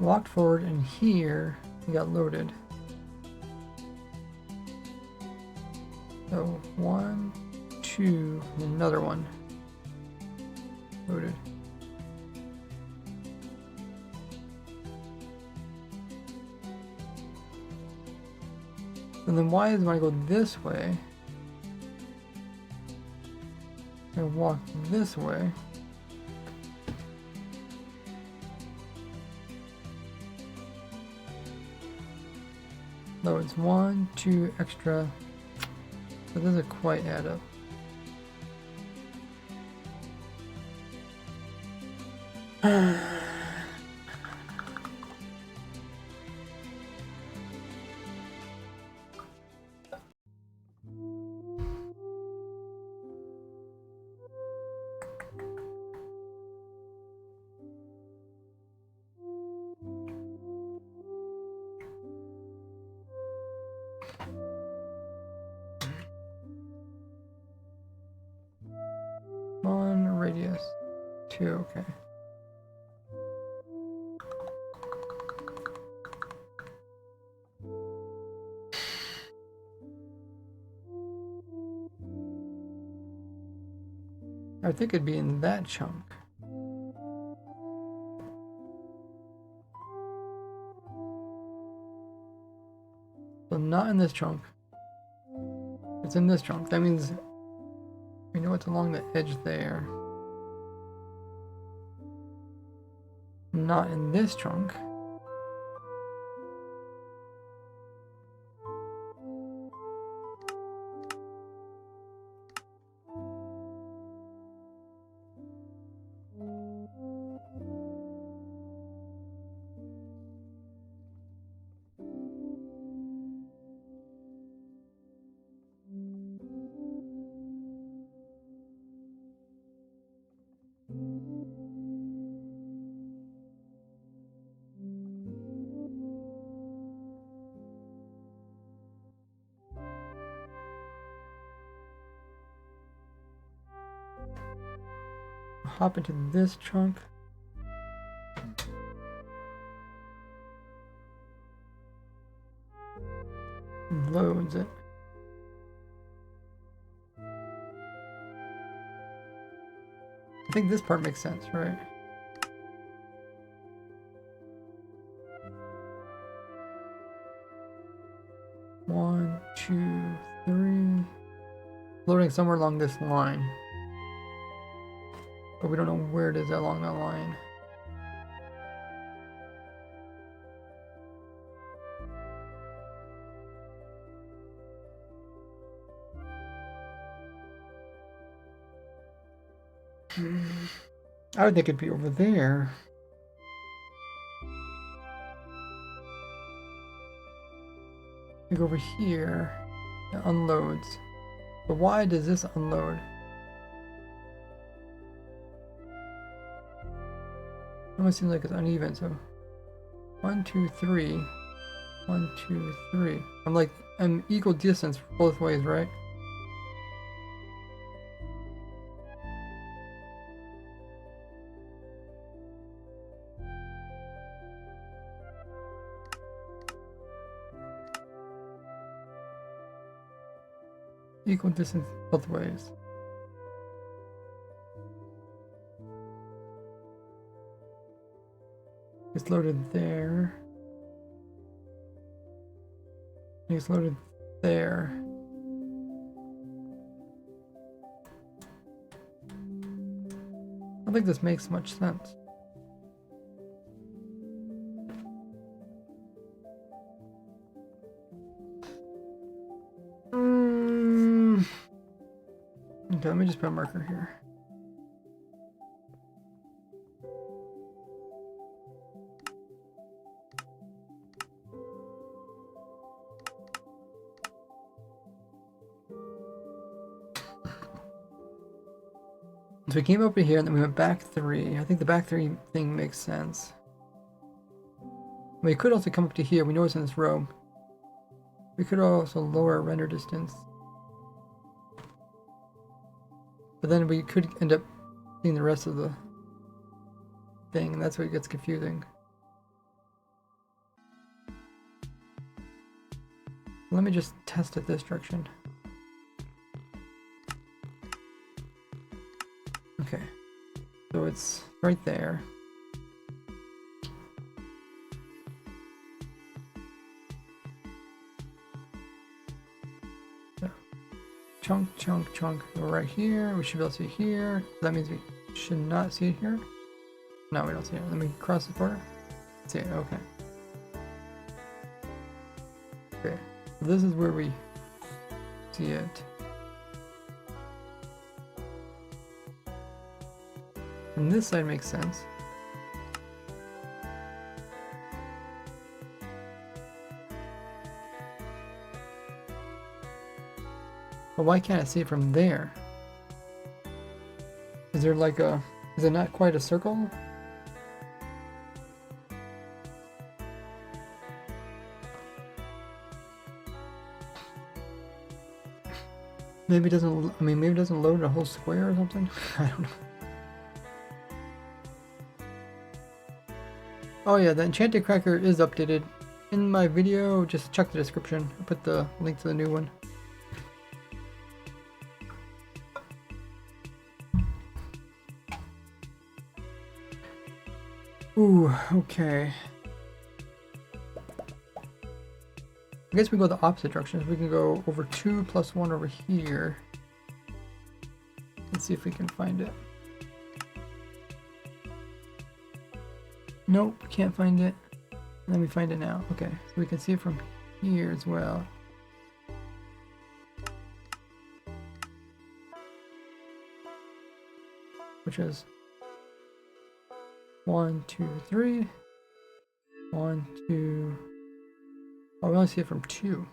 Walked forward, and here we got loaded. So 1, 2, and another one. Loaded. And then why is when I go this way? I walk this way. Loads 1, 2 extra. That doesn't quite add up. On radius 2, okay. I think it'd be in that chunk. So not in this chunk. It's in this chunk. That means we know it's along the edge there. Not in this chunk. Hop into this chunk. Loads it. I think this part makes sense, right? One, two, three. Loading somewhere along this line. But we don't know where it is along that line. I would think it'd be over there. We go over here. It unloads. But why does this unload? It almost seems like it's uneven, so 1, 2, 3. 1, 2, 3. I'm equal distance both ways, right? Equal distance both ways. It's loaded there. It's loaded there. don't think this makes much sense. Okay, let me just put a marker here. So we came over here and then we went back 3. I think the back 3 thing makes sense. We could also come up to here. We know it's in this row. We could also lower our render distance. But then we could end up seeing the rest of the thing, and that's where it gets confusing. Let me just test it this direction. Okay, so it's right there. So, chunk, chunk, chunk. We're right here. We should be able to see here. That means we should not see it here. No, we don't see it. Let me cross the border. See it. Okay. Okay. So this is where we see it. And this side makes sense. But why can't I see it from there? Is there like a... Is it not quite a circle? Maybe it doesn't... I mean, maybe it doesn't load a whole square or something? I don't know. Oh yeah, the enchanted cracker is updated. In my video, just check the description. I put the link to the new one. Ooh, okay. I guess we go the opposite directions. We can go over 2 plus 1 over here. Let's see if we can find it. Nope, can't find it. Let me find it now. Okay, so we can see it from here as well. Which is 1, 2, 3. 1, 2. Oh, we only see it from 2.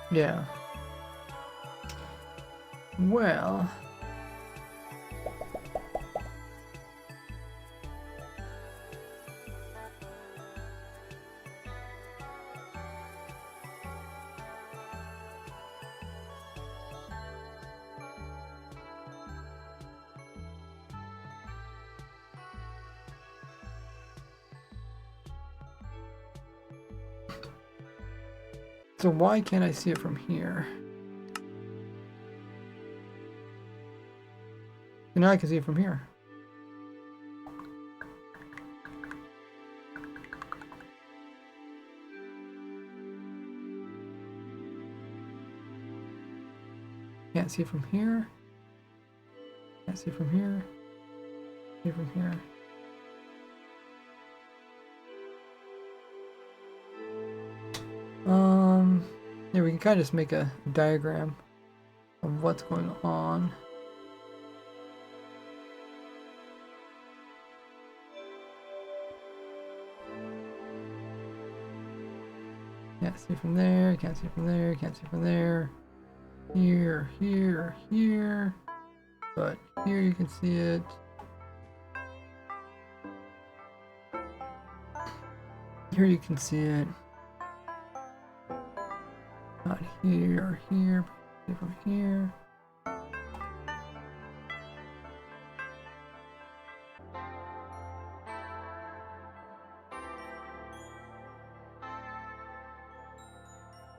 Yeah. Well. So why can't I see it from here? And now I can see it from here. Can't see it from here. Can't see it from here. See it from here. Yeah, we can kind of just make a diagram of what's going on. Can't see from there, can't see from there, can't see from there. Here, here, here. But here you can see it. Here you can see it. Not here or here, from here.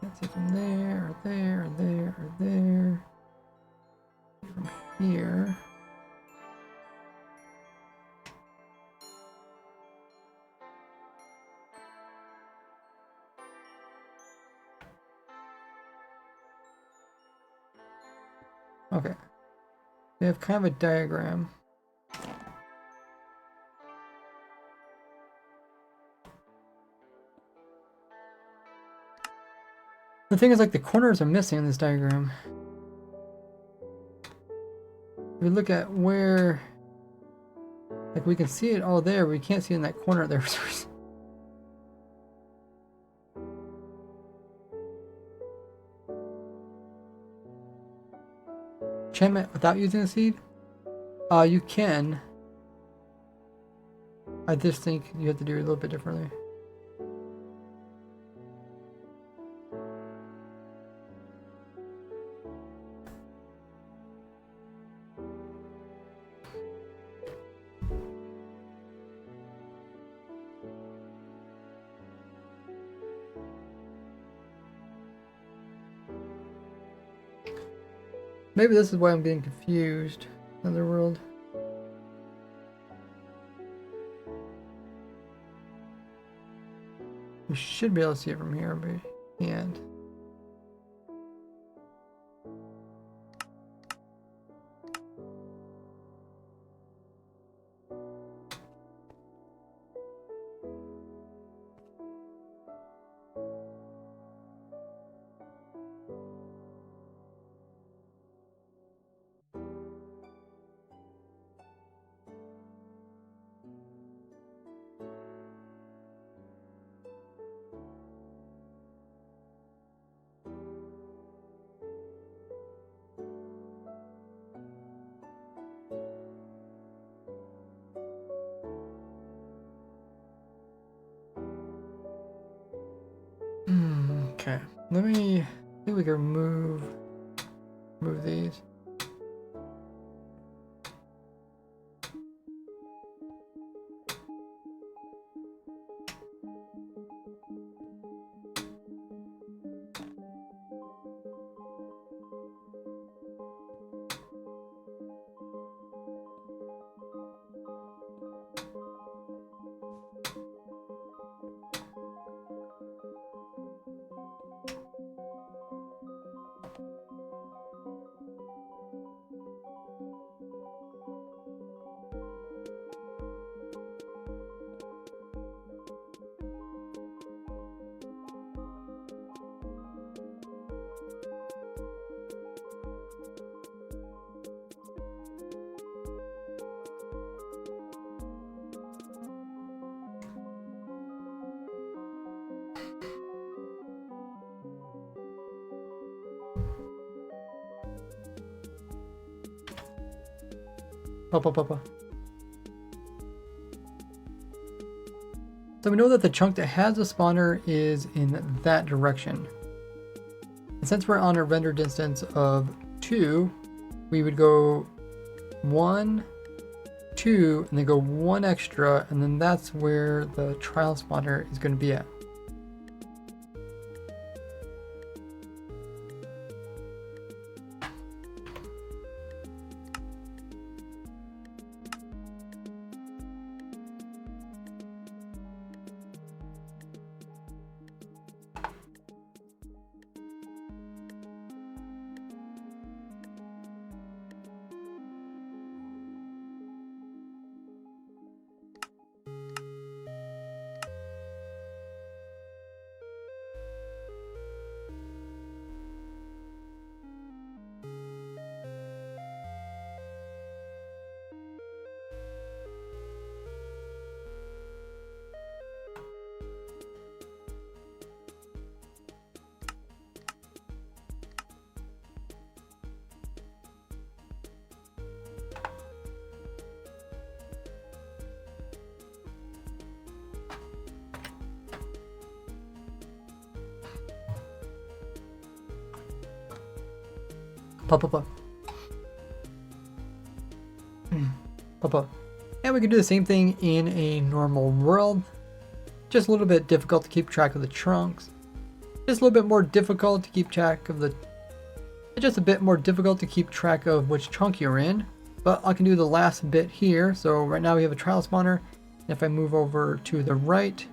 Can't see from there, or there, or there, or there. From here. Okay. They have kind of a diagram. The thing is, like, the corners are missing in this diagram. If we look at where, like, we can see it all there, but we can't see it in that corner there. Enchantment without using a seed? You can. I just think you have to do it a little bit differently. Maybe this is why I'm getting confused. Another world. We should be able to see it from here, but we can't. Okay, let me see if we can remove these. Papa. So we know that the chunk that has a spawner is in that direction. And since we're on a rendered instance of 2, we would go 1, 2, and then go 1 extra, and then that's where the trial spawner is going to be at. Papa. And we can do the same thing in a normal world. Just a little bit difficult to keep track of the trunks. Just a little bit more difficult to keep track of the... It's just a bit more difficult to keep track of which chunk you're in. But I can do the last bit here. So right now we have a trial spawner. And if I move over to the right,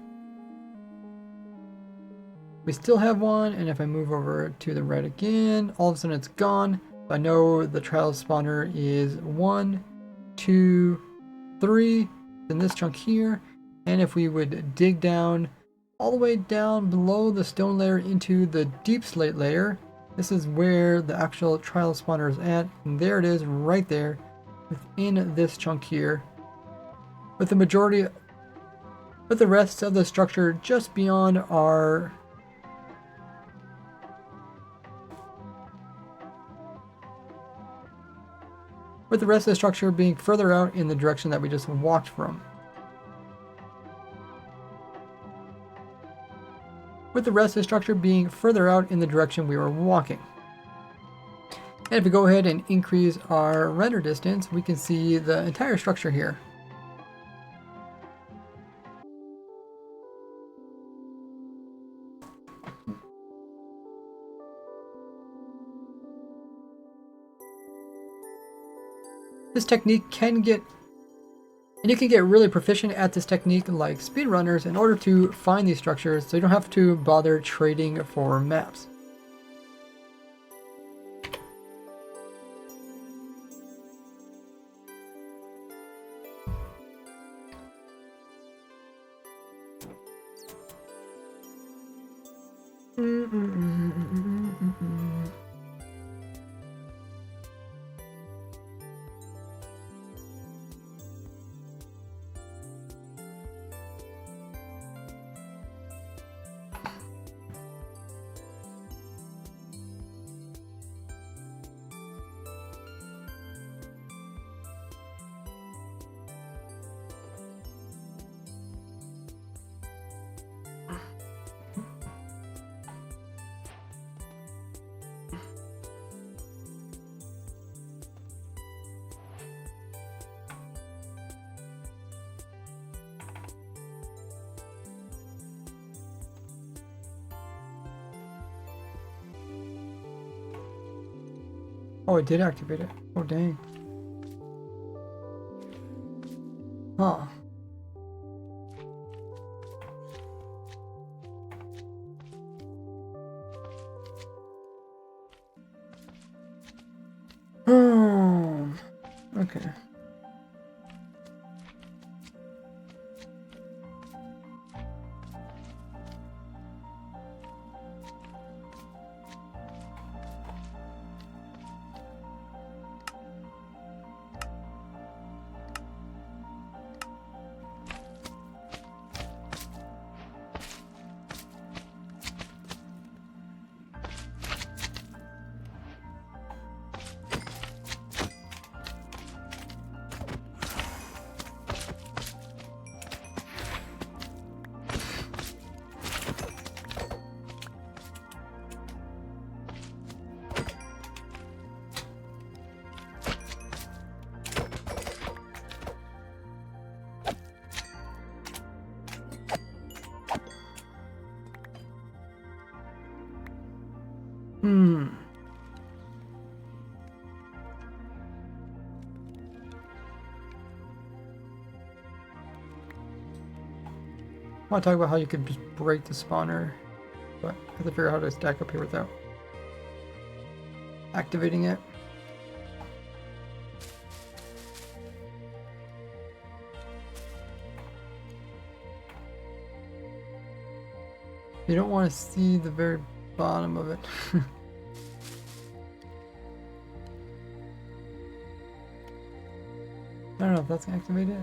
we still have one. And if I move over to the right again, all of a sudden it's gone. I know the trial spawner is 1, 2, 3 in this chunk here. And if we would dig down all the way down below the stone layer into the deep slate layer, this is where the actual trial spawner is at. And there it is right there within this chunk here, with the rest of the structure just beyond our with the rest of the structure being further out in the direction that we just walked from. With the rest of the structure being further out in the direction we were walking. And if we go ahead and increase our render distance, we can see the entire structure here. This technique can get, and you can get really proficient at this technique like speedrunners in order to find these structures, so you don't have to bother trading for maps. Oh, it did activate it. Oh, dang. Huh. Okay. I want to talk about how you could just break the spawner, but I have to figure out how to stack up here without activating it. You don't want to see the very bottom of it. I don't know if that's gonna activate it.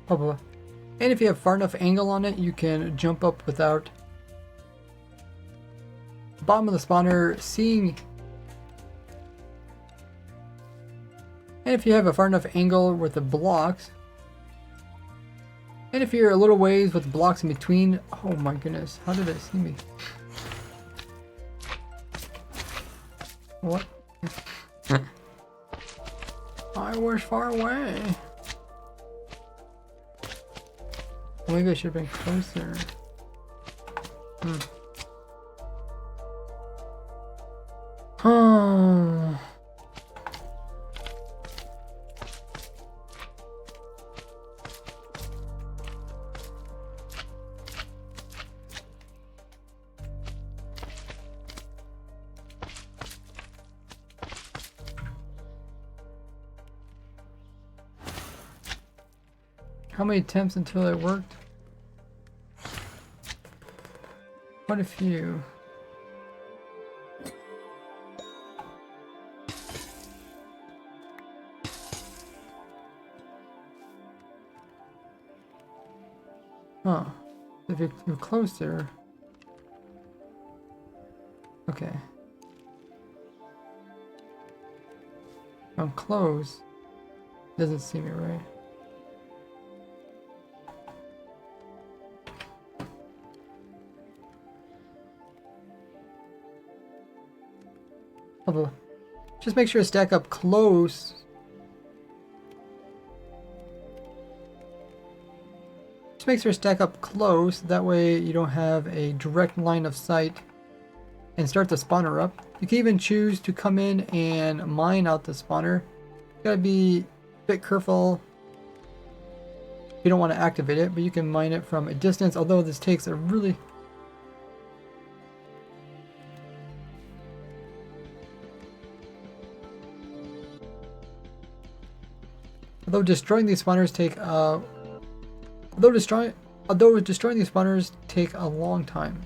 Probably. And if you have far enough angle on it, you can jump up without bottom of the spawner, seeing. And if you have a far enough angle with the blocks, and if you're a little ways with blocks in between, oh my goodness, how did it see me? What? I was far away. Maybe I should have been closer. Oh. How many attempts until it worked? Quite a few. Huh. If you're closer. Okay. If I'm close. Doesn't see me right. Just make sure to stack up close. Just make sure to stack up close. That way you don't have a direct line of sight and start the spawner up. You can even choose to come in and mine out the spawner. You gotta be a bit careful. You don't want to activate it, but you can mine it from a distance, although this takes a really... Although destroying these spawners take destroying these spawners take a long time.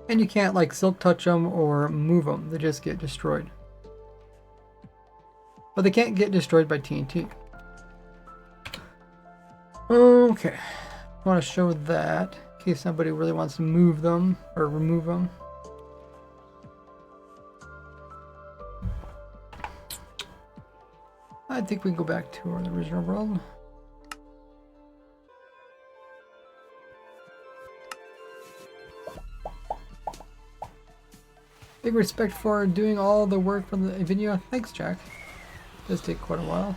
And you can't like silk touch them or move them, they just get destroyed. But they can't get destroyed by TNT. Okay, I want to show that in case somebody really wants to move them or remove them. I think we can go back to the original world. Big respect for doing all the work for the video. Thanks, Jack. Does take quite a while.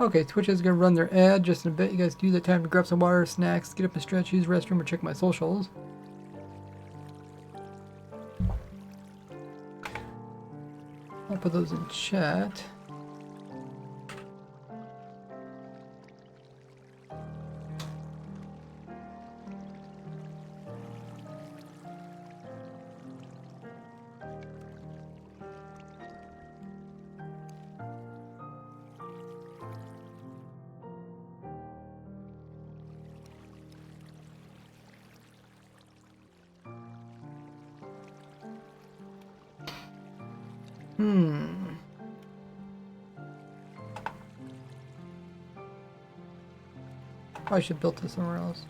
Okay, Twitch is going to run their ad just in a bit. You guys do that time to grab some water, snacks, get up and stretch, use the restroom, or check my socials. I'll put those in chat. Probably should build this somewhere else.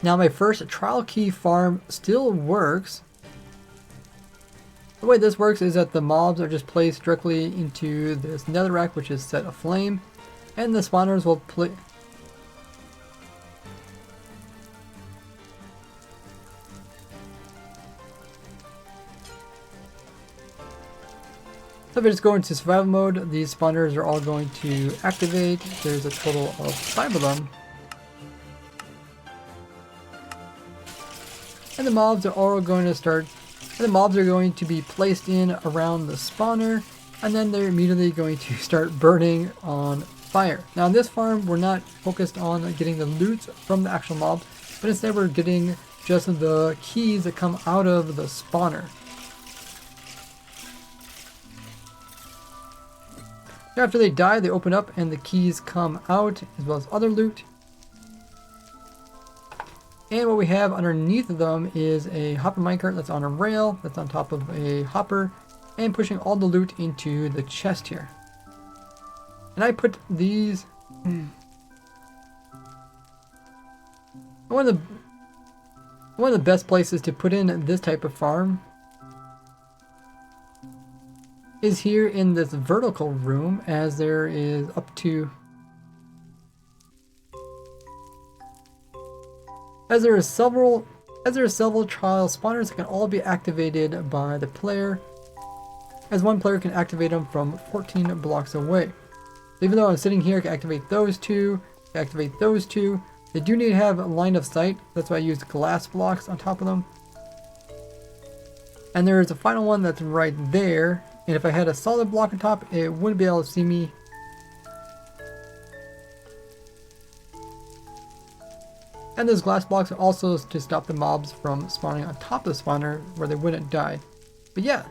Now my first trial key farm still works. The way this works is that the mobs are just placed directly into this netherrack, which is set aflame, and the spawners will play. So if I just go into survival mode, these spawners are all going to activate. There's a total of 5 of them. And the mobs are all going to start, and the mobs are going to be placed in around the spawner, and then they're immediately going to start burning on fire. Now in this farm, we're not focused on getting the loot from the actual mobs, but instead we're getting just the keys that come out of the spawner. After they die, they open up and the keys come out, as well as other loot. And what we have underneath of them is a hopper minecart that's on a rail, that's on top of a hopper, and pushing all the loot into the chest here. And I put these... One of the best places to put in this type of farm is here in this vertical room, as there is up to... As there are several trial spawners that can all be activated by the player, as one player can activate them from 14 blocks away. So even though I'm sitting here, I can activate those two, activate those two. They do need to have a line of sight, that's why I used glass blocks on top of them. And there is a final one that's right there, and if I had a solid block on top, it wouldn't be able to see me. And those glass blocks are also to stop the mobs from spawning on top of the spawner where they wouldn't die. But yeah.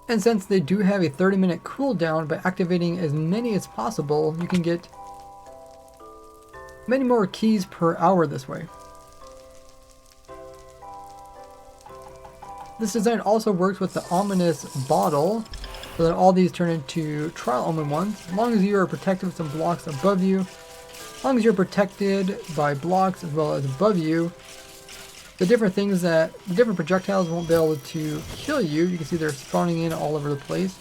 And since they do have a 30-minute cooldown, by activating as many as possible, you can get many more keys per hour this way. This design also works with the ominous bottle, so that all these turn into trial omen ones. As long as you are protected with some blocks above you, as long as you're protected by blocks as well as above you, the different projectiles won't be able to kill you. You can see they're spawning in all over the place.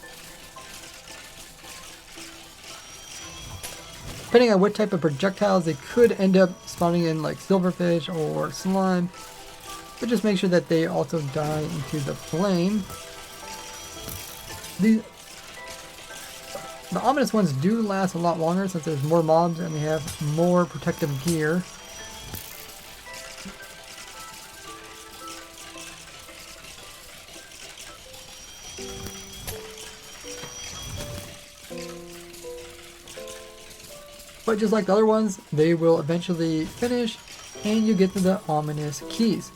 Depending on what type of projectiles, they could end up spawning in like silverfish or slime. But just make sure that they also die into the flame. The ominous ones do last a lot longer since there's more mobs and they have more protective gear. But just like the other ones, they will eventually finish and you get to the ominous keys.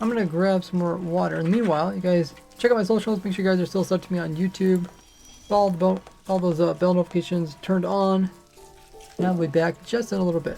I'm gonna grab some more water. And meanwhile, you guys check out my socials. Make sure you guys are still subbed to me on YouTube. All those bell notifications turned on. And I'll be back just in a little bit.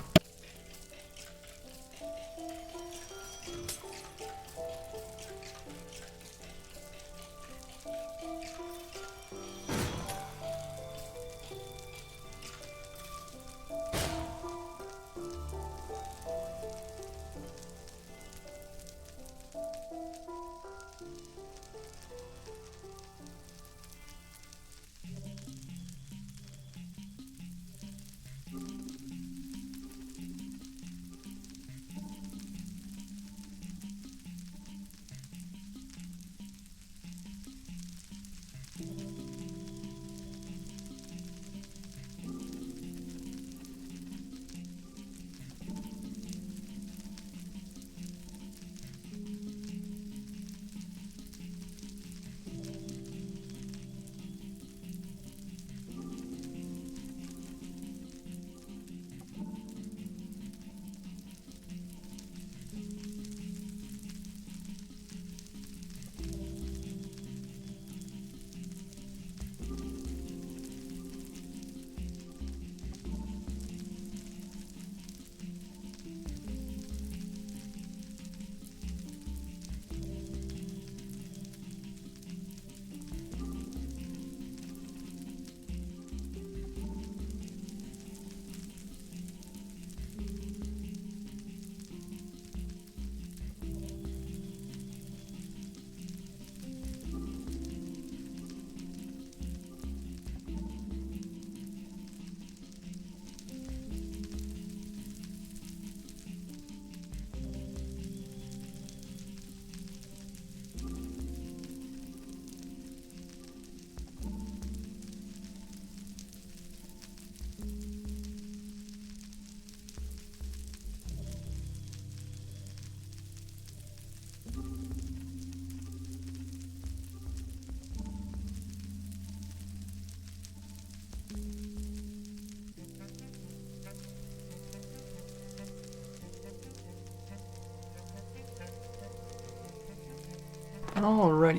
Alrighty.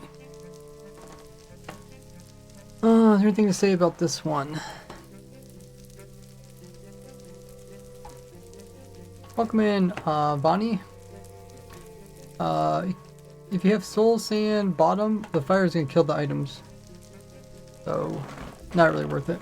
Is there anything to say about this one? Welcome in, Bonnie. If you have soul sand bottom, the fire is gonna kill the items. So, not really worth it.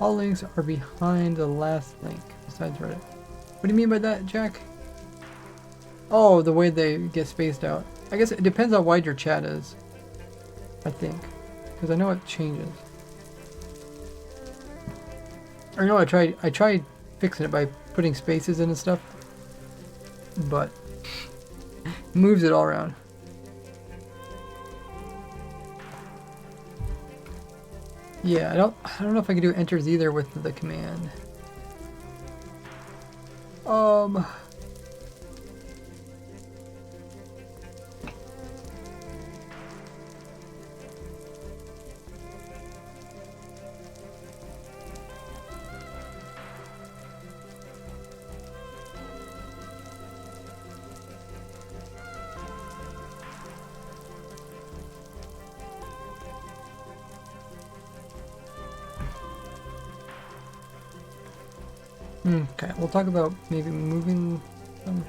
All links are behind the last link. besides Reddit. What do you mean by that, Jack? Oh, the way they get spaced out. I guess it depends how wide your chat is. I think. Because I know it changes. I know I tried fixing it by putting spaces in and stuff. But it moves it all around. Yeah, I don't know if I can do enters either with the command. Okay, we'll talk about maybe moving some.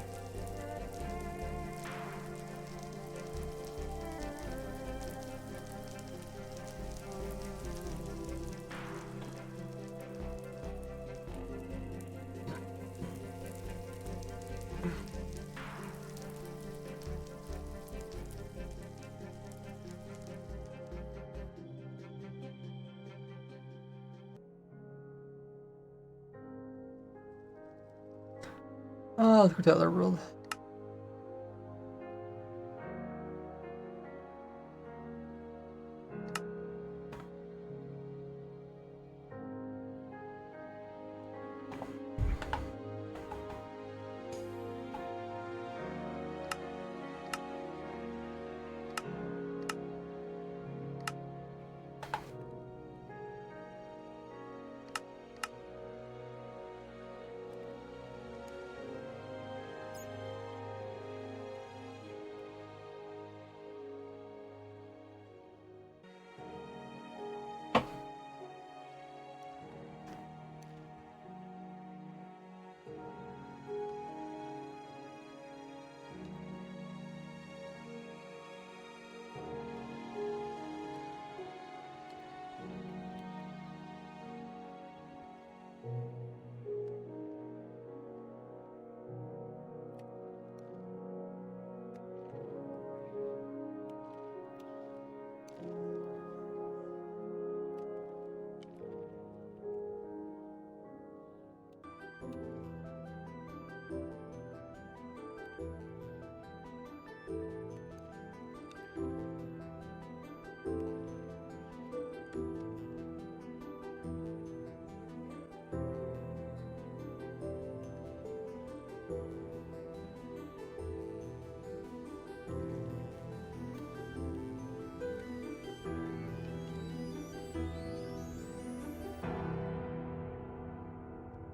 Oh, let's go to the other world.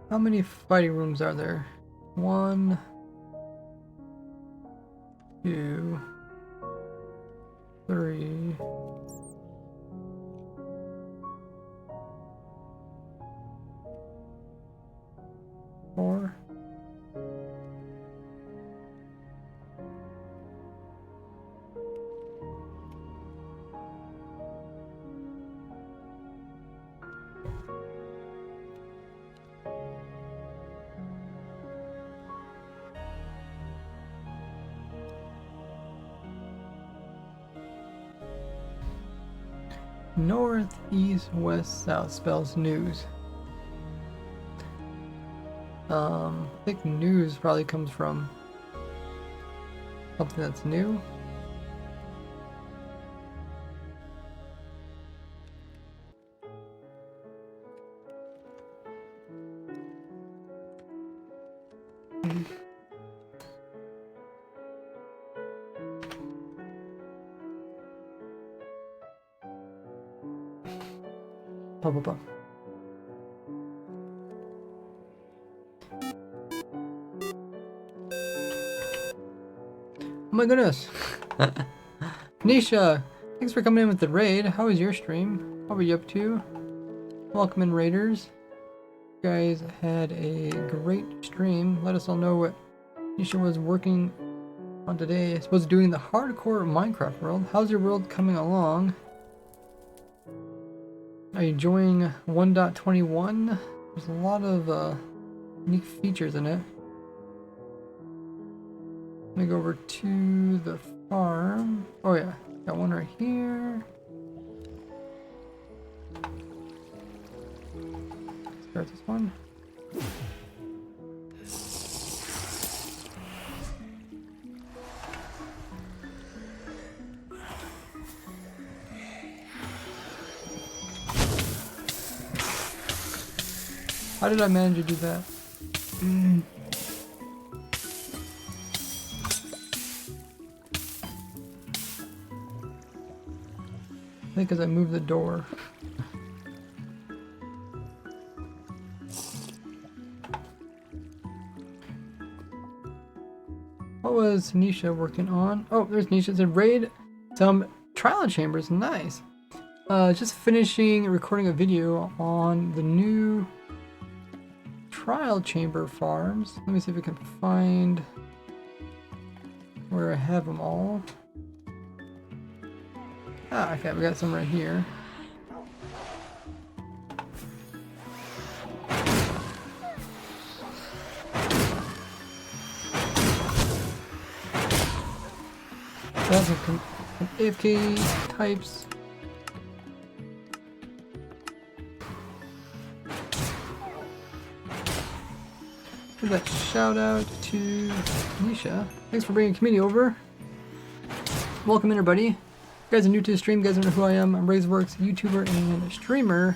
How many fighting rooms are there? 1, 2, 3. 4. North, east, west, south spells news. I think news probably comes from something that's new. Blah, blah, blah. Oh my goodness. Nisha, thanks for coming in with the raid. How was your stream? What were you up to? Welcome in, raiders. You guys had a great stream. Let us all know what Nisha was working on today. I suppose doing the hardcore Minecraft world. How's your world coming along? Are you enjoying 1.21? There's a lot of unique features in it. Let me go over to the farm. Oh yeah, got one right here. Start this one. How did I manage to do that? I think because I moved the door. What was Nisha working on? Oh, there's Nisha. It said raid some trial chambers. Nice. Just finishing recording a video on the new trial chamber farms. Let me see if we can find where I have them all. Ah, okay, we got some right here. That's some AFK types. Give that shout out to Nisha. Thanks for bringing community over. Welcome in, everybody. If you guys are new to the stream, you guys don't know who I am. I'm RaiseWorks, YouTuber and streamer.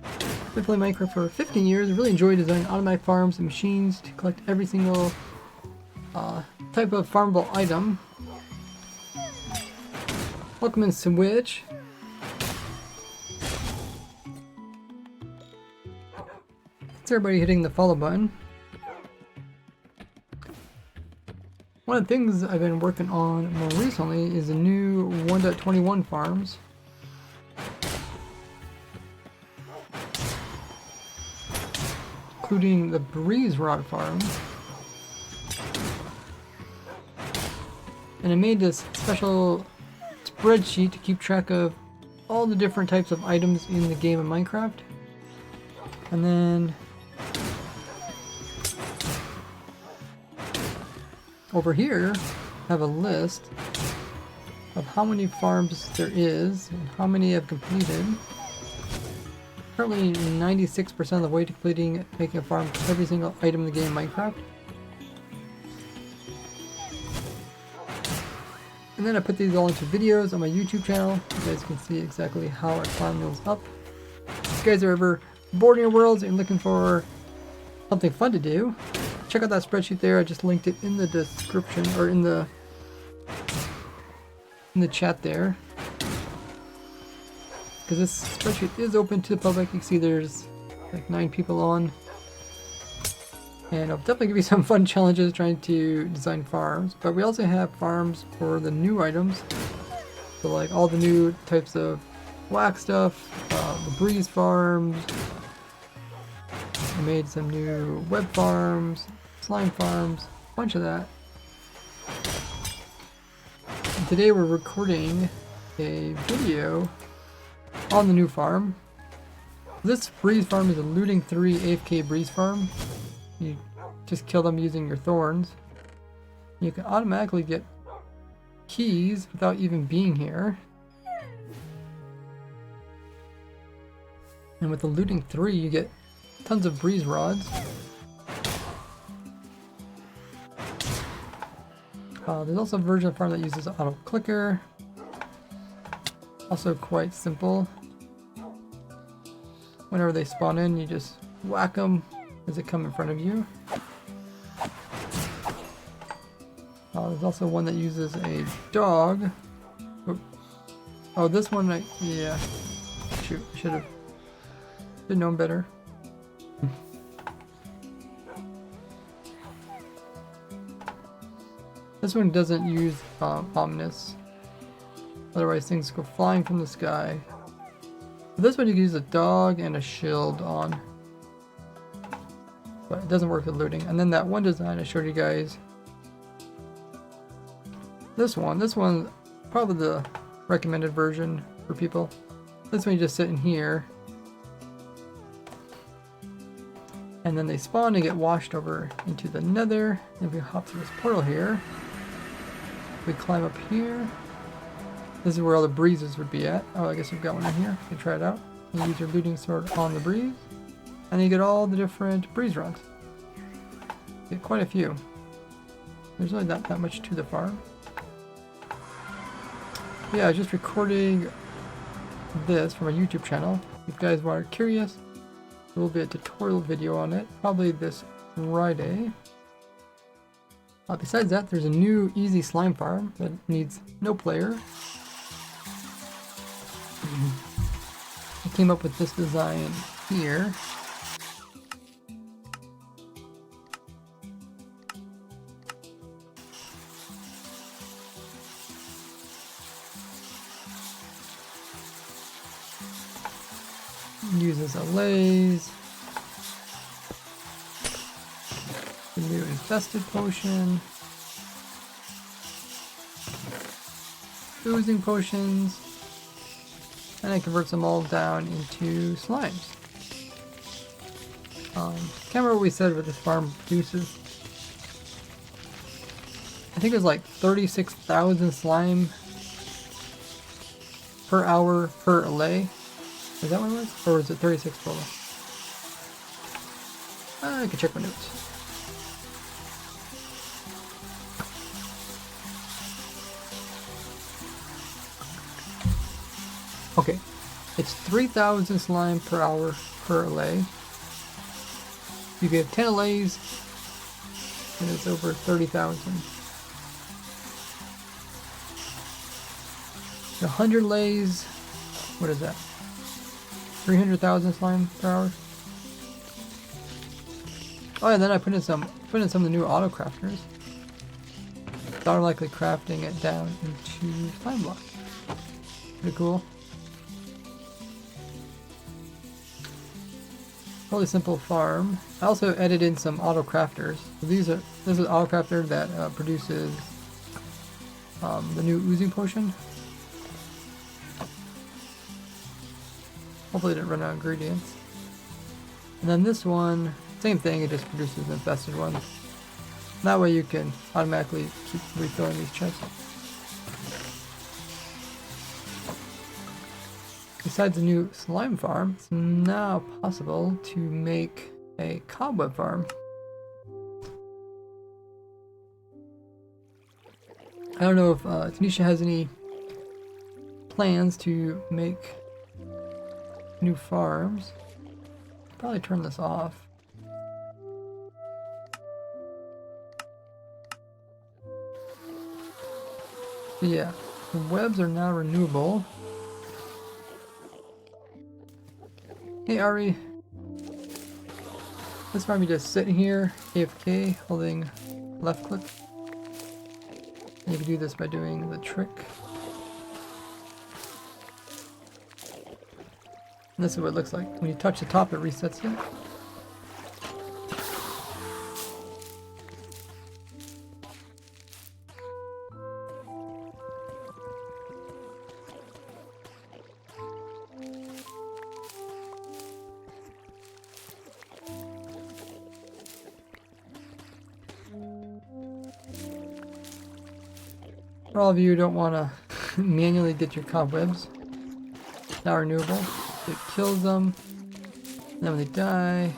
I've been playing Minecraft for 15 years. I really enjoy designing automatic farms and machines to collect every single type of farmable item. Welcome in, Switch. Thanks everybody hitting the follow button. One of the things I've been working on more recently is the new 1.21 farms. Including the breeze rod farm. And I made this special spreadsheet to keep track of all the different types of items in the game of Minecraft. And then over here, I have a list of how many farms there is and how many I've completed. Currently 96% of the way to completing making a farm for every single item in the game Minecraft. And then I put these all into videos on my YouTube channel. You guys can see exactly how I farm those up. If you guys are ever bored in your worlds and looking for something fun to do, check out that spreadsheet there. I just linked it in the description or in the chat there. Because this spreadsheet is open to the public. You can see there's like 9 people on. And I'll definitely give you some fun challenges trying to design farms. But we also have farms for the new items. So like all the new types of wax stuff, the breeze farms. I made some new web farms, slime farms, a bunch of that. And today we're recording a video on the new farm. This breeze farm is a looting 3 AFK breeze farm. You just kill them using your thorns. You can automatically get keys without even being here. And with the looting 3 you get tons of breeze rods. There's also a version of farm that uses auto clicker. Also quite simple. Whenever they spawn in, you just whack them as they come in front of you. There's also one that uses a dog. Oh, this one, yeah. Shoot, should have known better. This one doesn't use ominous. Otherwise things go flying from the sky. But this one you can use a dog and a shield on. But it doesn't work with looting. And then that one design I showed you guys. This one probably the recommended version for people. This one you just sit in here. and then they spawn and get washed over into the nether. If we hop through this portal here, we climb up here. This is where all the breezes would be at. Oh, I guess we've got one in here. You can try it out. You use your looting sword on the breeze, and you get all the different breeze runs. You get quite a few. There's really not that much to the farm. Yeah, I was just recording this from a YouTube channel. If you guys are curious, there will be a tutorial video on it, probably this Friday. Besides that, there's a new easy slime farm that needs no player. I came up with this design here. Uses a laze. The new infested potion. Oozing potions. And it converts them all down into slimes. Can't remember what we said what this farm produces. I think it was like 36,000 slime per hour per allay. Is that what it was? Or was it 36 total? I can check my notes. Okay, it's 3,000 slime per hour per allay. You get 10 allays, and it's over 30,000. 100 allays, what is that? 300,000 slime per hour. Oh, and then I put in some of the new auto crafters. It's automatically crafting it down into slime block. Pretty cool. Really simple farm. I also added in some auto crafters. So this is an auto crafter that produces the new oozing potion. Hopefully it didn't run out of ingredients. And then this one, same thing, it just produces infested ones. That way you can automatically keep refilling these chests. Besides the new slime farm, it's now possible to make a cobweb farm. I don't know if Tanisha has any plans to make new farms. Probably turn this off. But yeah, the webs are now renewable. Hey Ari, this farm you just sitting here, AFK, holding left click. And you can do this by doing the trick. And this is what it looks like. When you touch the top, it resets it. For all of you who don't want to manually get your cobwebs, now renewable. It kills them, and then when they die,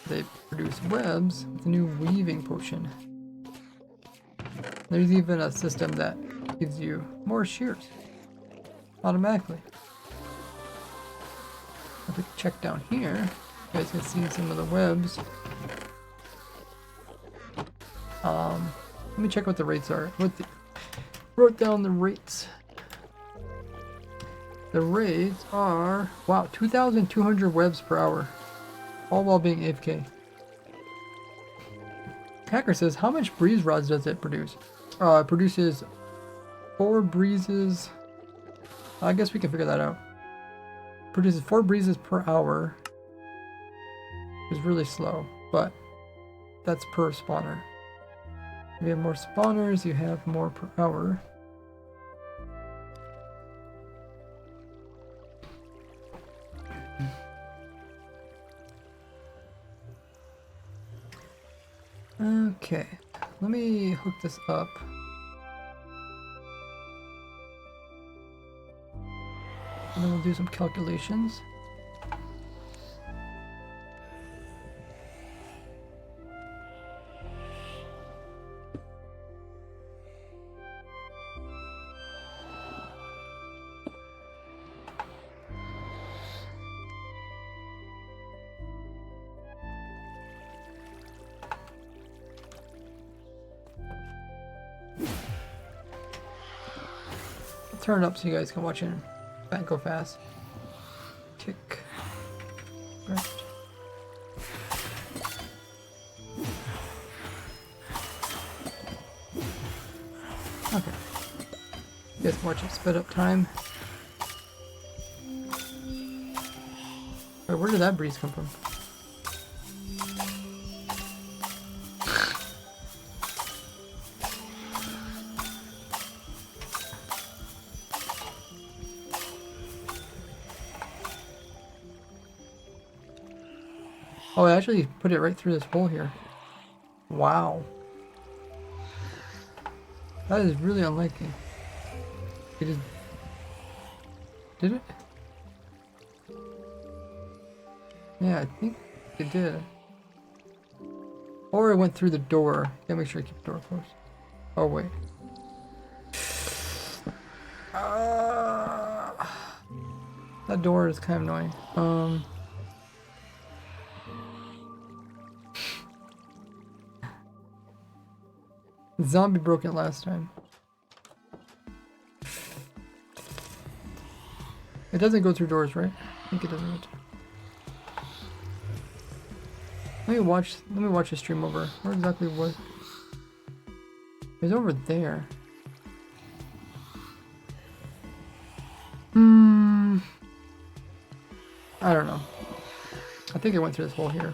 they produce webs with a new weaving potion. There's even a system that gives you more shears automatically. If we check down here, you guys can see some of the webs. Let me check what the rates are. Wrote down the rates. The rates are, wow, 2,200 webs per hour, all while being AFK. Hacker says, how much breeze rods does it produce? It produces 4 breezes. I guess we can figure that out. Produces 4 breezes per hour. It's really slow, but that's per spawner. If you have more spawners, you have more per hour. hook this up. And then we'll do some calculations. Turn it up so you guys can watch it go fast. Kick. Right. Okay. You guys can watch it sped up time. Wait, where did that breeze come from? Oh, I actually put it right through this hole here. Wow. That is really unlikely. It is... Did it? Yeah, I think it did. Or it went through the door. Gotta make sure I keep the door closed. Oh, wait. That door is kind of annoying. Zombie broke it last time. It doesn't go through doors, right? I think it doesn't go through. Let me watch the stream over. Where exactly was it? It's over there. I don't know. I think it went through this hole here.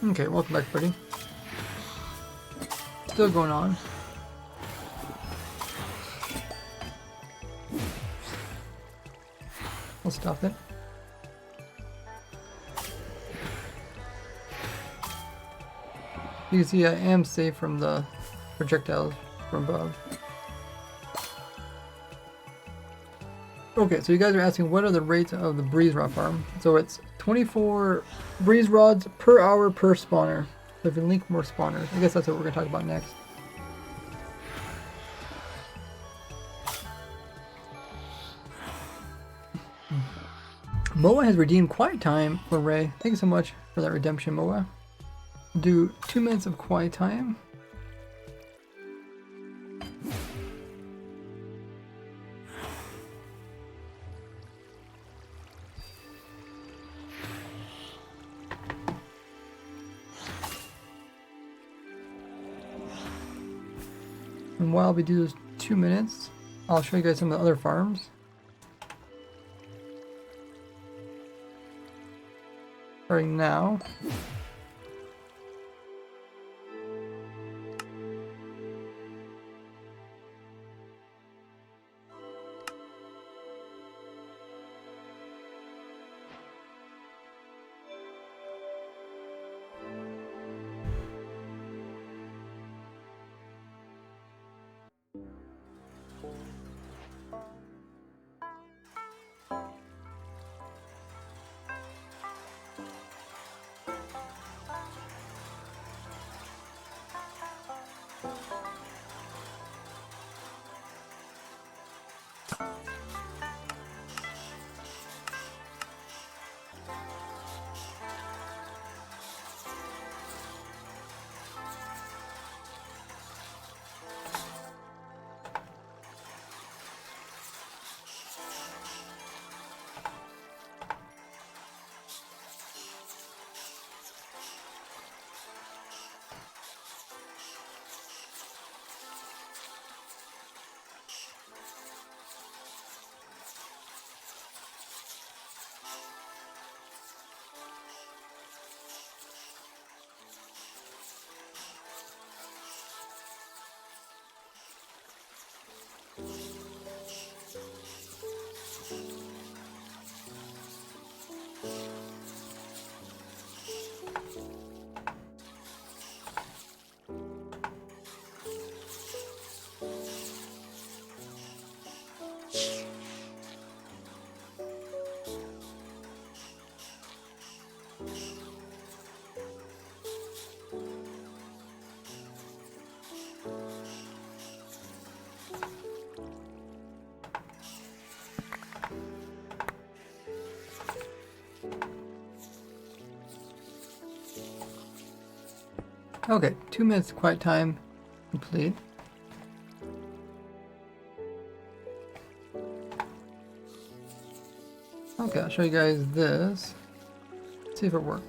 Okay, welcome back, buddy. Still going on. I'll stop it. You can see I am safe from the projectiles from above. Okay, so you guys are asking what are the rates of the breeze rod farm. So it's 24 breeze rods per hour per spawner. So if you link more spawners, I guess that's what we're going to talk about next. Moa has redeemed quiet time for Ray. Thank you so much for that redemption, Moa. Do 2 minutes of quiet time. And while we do those 2 minutes, I'll show you guys some of the other farms. Starting now. Okay, 2 minutes quiet time complete. Okay, I'll show you guys this. See if it works.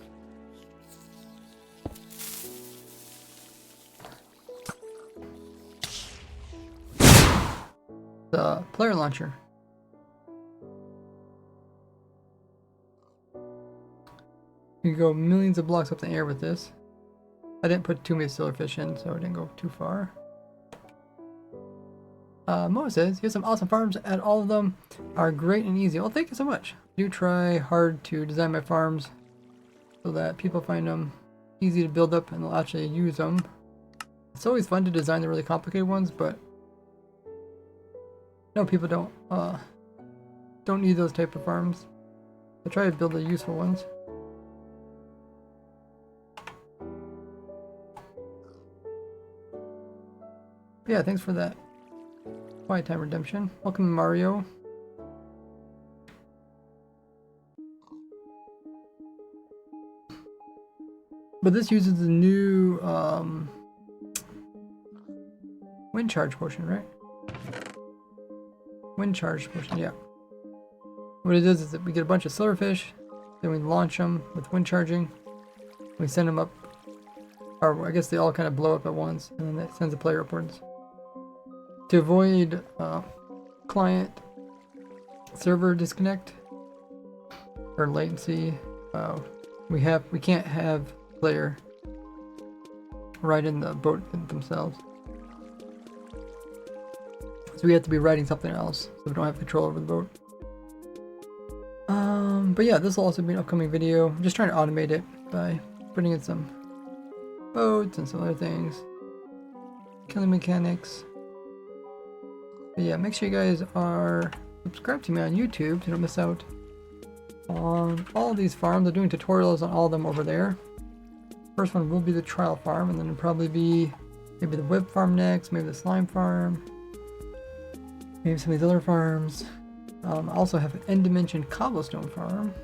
The player launcher. You can go millions of blocks up in the air with this. I didn't put too many silverfish in, so it didn't go too far. Moa says, you have some awesome farms and all of them are great and easy. Well, thank you so much. I do try hard to design my farms so that people find them easy to build up and they'll actually use them. It's always fun to design the really complicated ones, but no, people don't need those type of farms. I try to build the useful ones. But yeah, thanks for that. Quiet time redemption. Welcome, Mario. But this uses the new wind charge potion, right? Wind charge potion, yeah. What it is that we get a bunch of silverfish, then we launch them with wind charging. We send them up, or I guess they all kind of blow up at once, and then that sends the player upwards. To avoid client server disconnect or latency, we can't have player ride in the boat themselves. So we have to be writing something else, so we don't have control over the boat. But yeah, this will also be an upcoming video. I'm just trying to automate it by putting in some boats and some other things. Killing mechanics. But yeah, make sure you guys are subscribed to me on YouTube so you don't miss out on all these farms. I'm doing tutorials on all of them over there. First one will be the trial farm, and then it'll probably be maybe the web farm next, maybe the slime farm, maybe some of these other farms. I also have an end dimension cobblestone farm.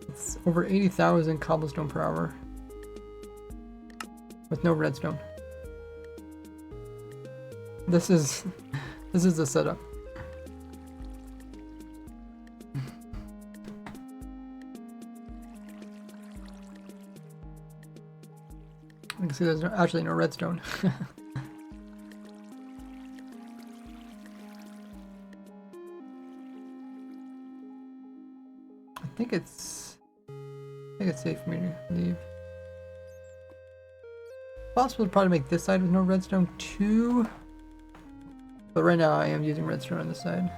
It's over 80,000 cobblestone per hour with no redstone. This is the setup. You can see there's actually no redstone. think it's safe for me to leave. Possible to probably make this side with no redstone too. But right now I am using redstone on this side.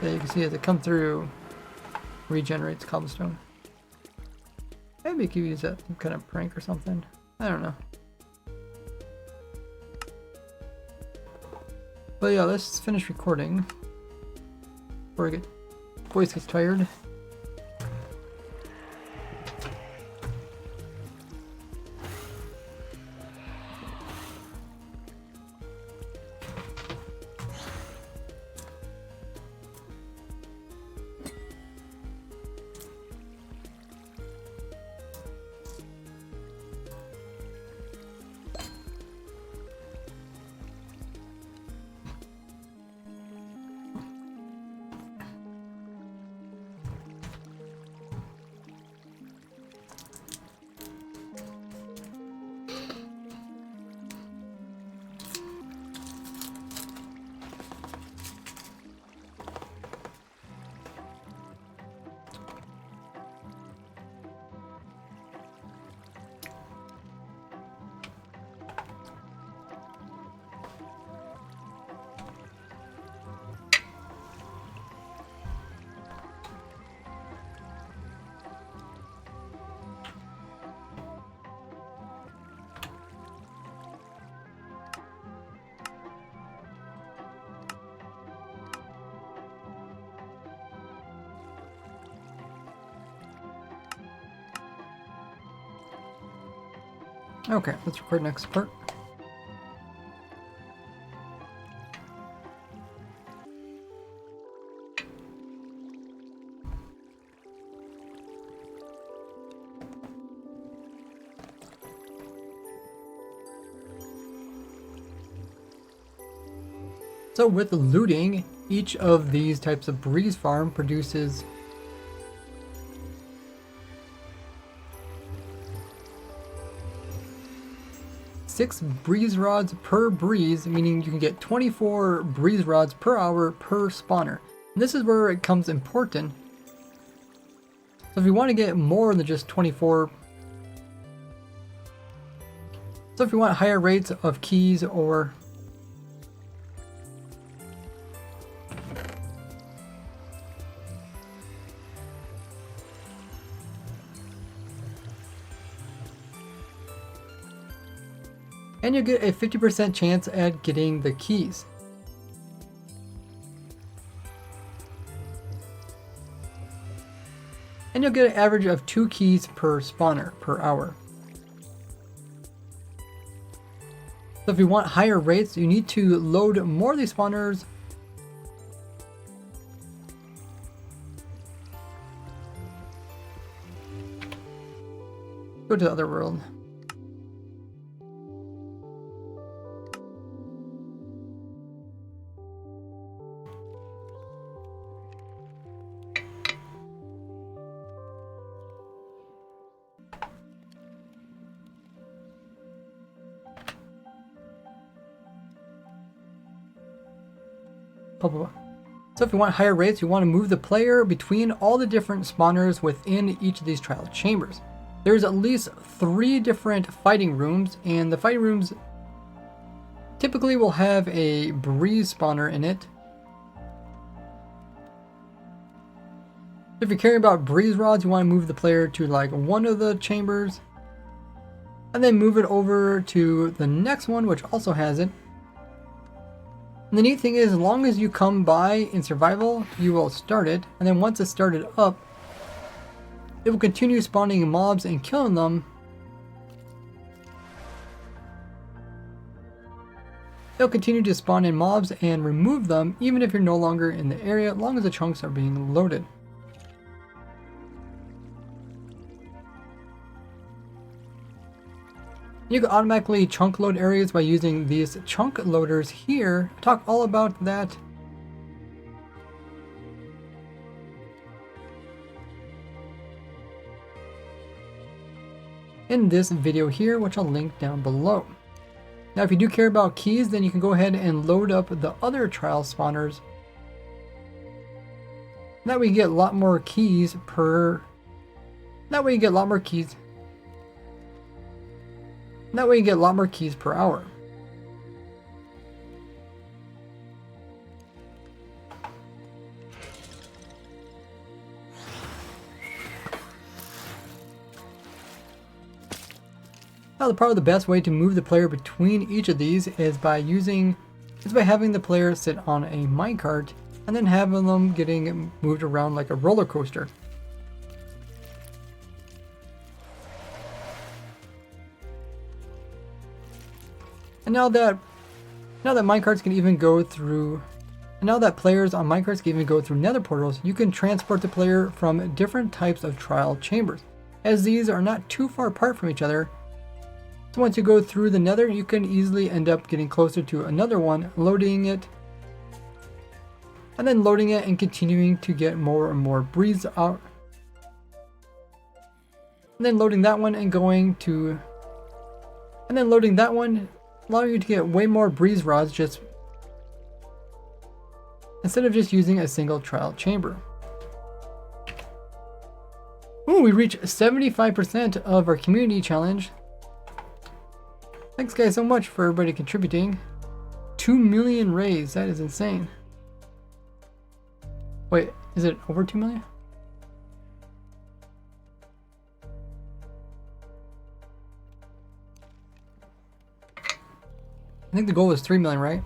Yeah, you can see as it comes through, regenerates cobblestone. Maybe you could use that some kind of prank or something. I don't know. But yeah, let's finish recording before voice gets tired. Okay, let's record next part. So with looting, each of these types of breeze farm produces 6 breeze rods per breeze, meaning you can get 24 breeze rods per hour per spawner. And this is where it becomes important. So if you want to get more than just 24, so if you want higher rates of keys or and you get a 50% chance at getting the keys. And you'll get an average of 2 keys per spawner per hour. So if you want higher rates, you need to load more of these spawners go to the other world. So if you want higher rates, you want to move the player between all the different spawners within each of these trial chambers. There's at least 3 different fighting rooms, and the fighting rooms typically will have a breeze spawner in it. If you're caring about breeze rods, you want to move the player to like one of the chambers, and then move it over to the next one, which also has it. And the neat thing is, as long as you come by in survival, you will start it, and then once it's started up, it will continue spawning mobs and killing them. It'll continue to spawn in mobs and remove them even if you're no longer in the area, as long as the chunks are being loaded. You can automatically chunk load areas by using these chunk loaders here. I'll talk all about that in this video here, which I'll link down below. Now if you do care about keys, then you can go ahead and load up the other trial spawners. That way you get a lot more keys per... That way you get a lot more keys. That way you get a lot more keys per hour. Now probably the best way to move the player between each of these is by having the player sit on a minecart and then having them getting moved around like a roller coaster. And now that minecarts can even go through, and now that players on minecarts can even go through nether portals, you can transport the player from different types of trial chambers, as these are not too far apart from each other. So once you go through the nether, you can easily end up getting closer to another one, loading it, and then loading it and continuing to get more and more breeze out. And then loading that one and going to, and then loading that one, allowing you to get way more breeze rods just instead of just using a single trial chamber. Ooh, we reached 75% of our community challenge. Thanks guys so much for everybody contributing. 2 million rays, that is insane. Wait, is it over 2 million? I think the goal was 3 million, right?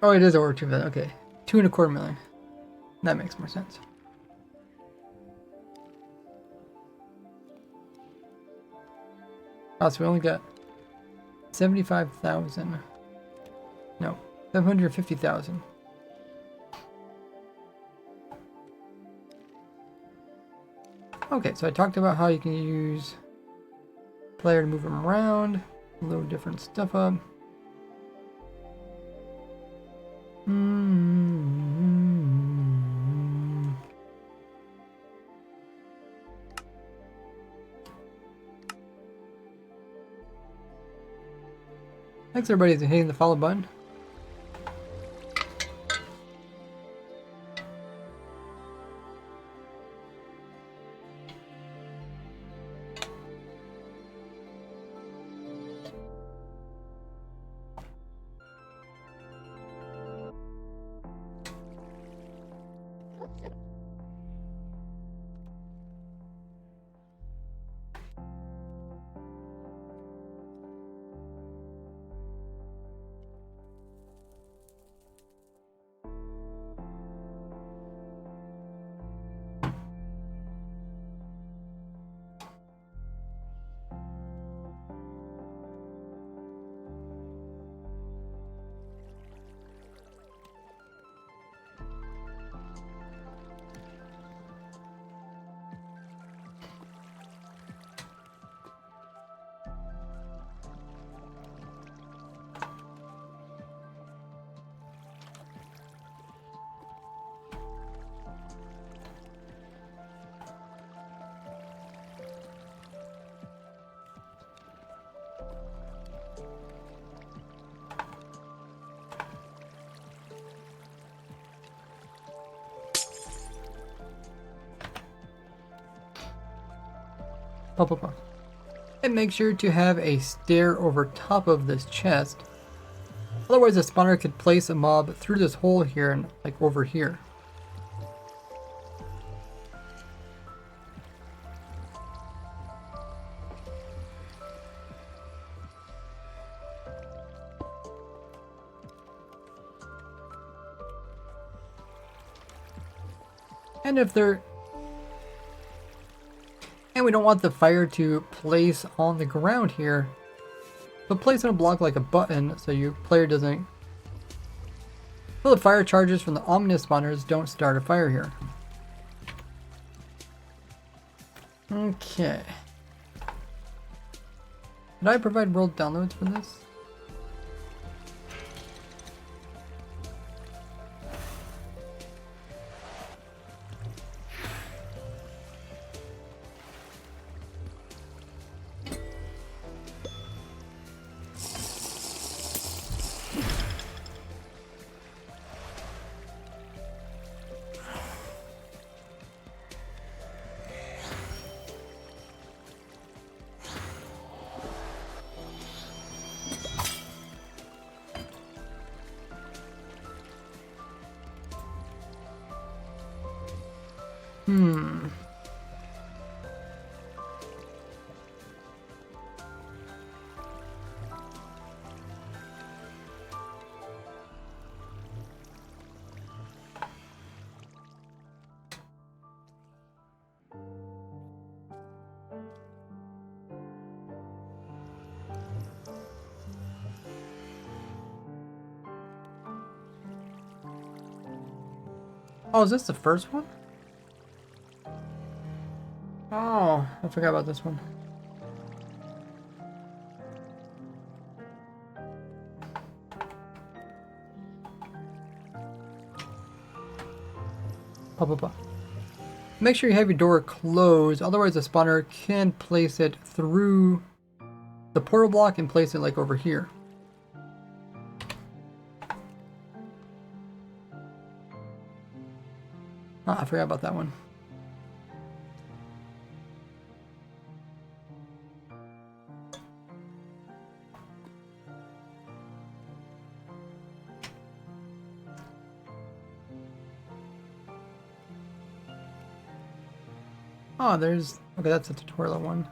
Oh, it is over 2 million. Okay, 2.25 million. That makes more sense. Oh, so we only got 75,000. No, 750,000. Okay, so I talked about how you can use player to move them around, load different stuff up. Thanks everybody for hitting the follow button. Pop, pop, pop. And make sure to have a stair over top of this chest. Otherwise, the spawner could place a mob through this hole here and like over here. And if they're... And we don't want the fire to place on the ground here, but place on a block like a button so your player doesn't... So the fire charges from the ominous spawners don't start a fire here. Okay. Did I provide world downloads for this? Hmm. Oh, is this the first one? Oh, I forgot about this one. Make sure you have your door closed, otherwise the spawner can place it through the portal block and place it like over here. Ah, I forgot about that one. Oh, there's... Okay, that's the tutorial one.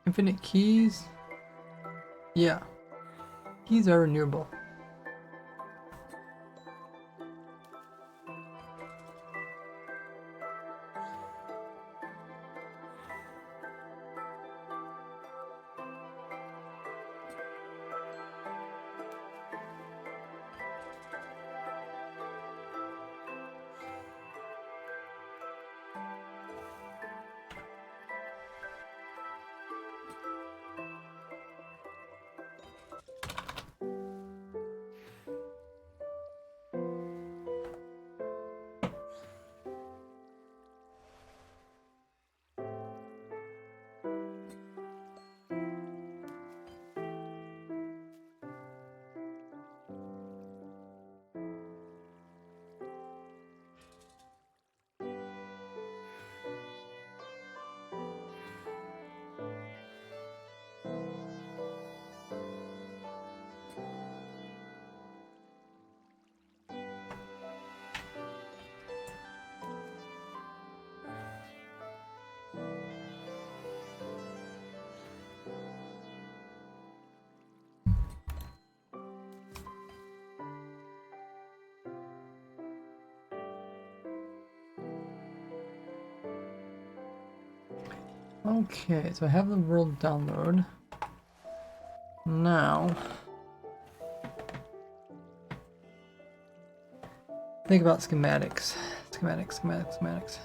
Infinite keys? Yeah. Keys are renewable. Okay, so I have the world download. Now, think about schematics. Schematics.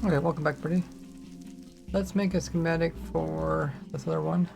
Okay, welcome back, buddy. Let's make a schematic for this other one.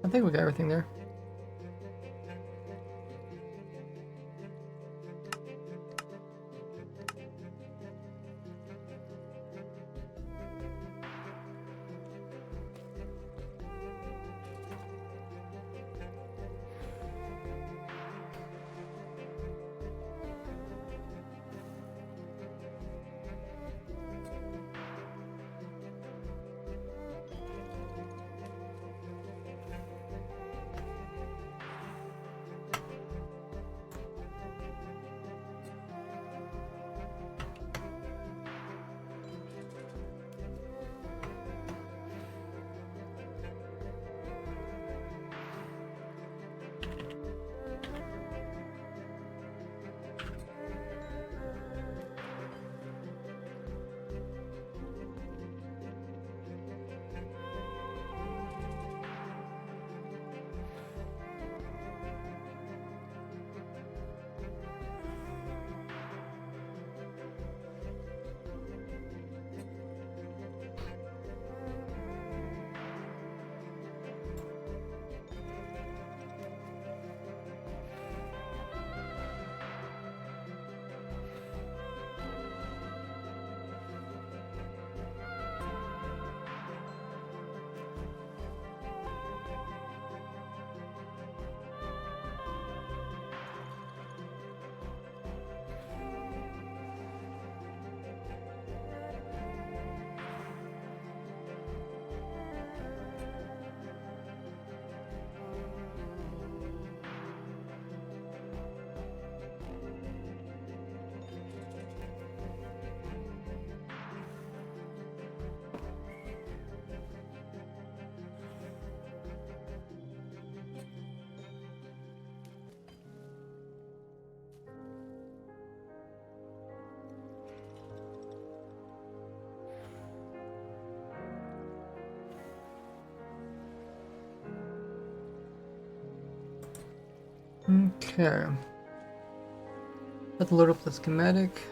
I think we got everything there. Okay. Let's load up the schematic.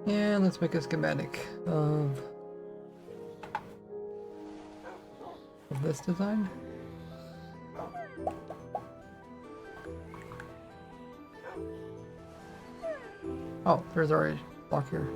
And let's make a schematic of this design. Oh, there's already a block here.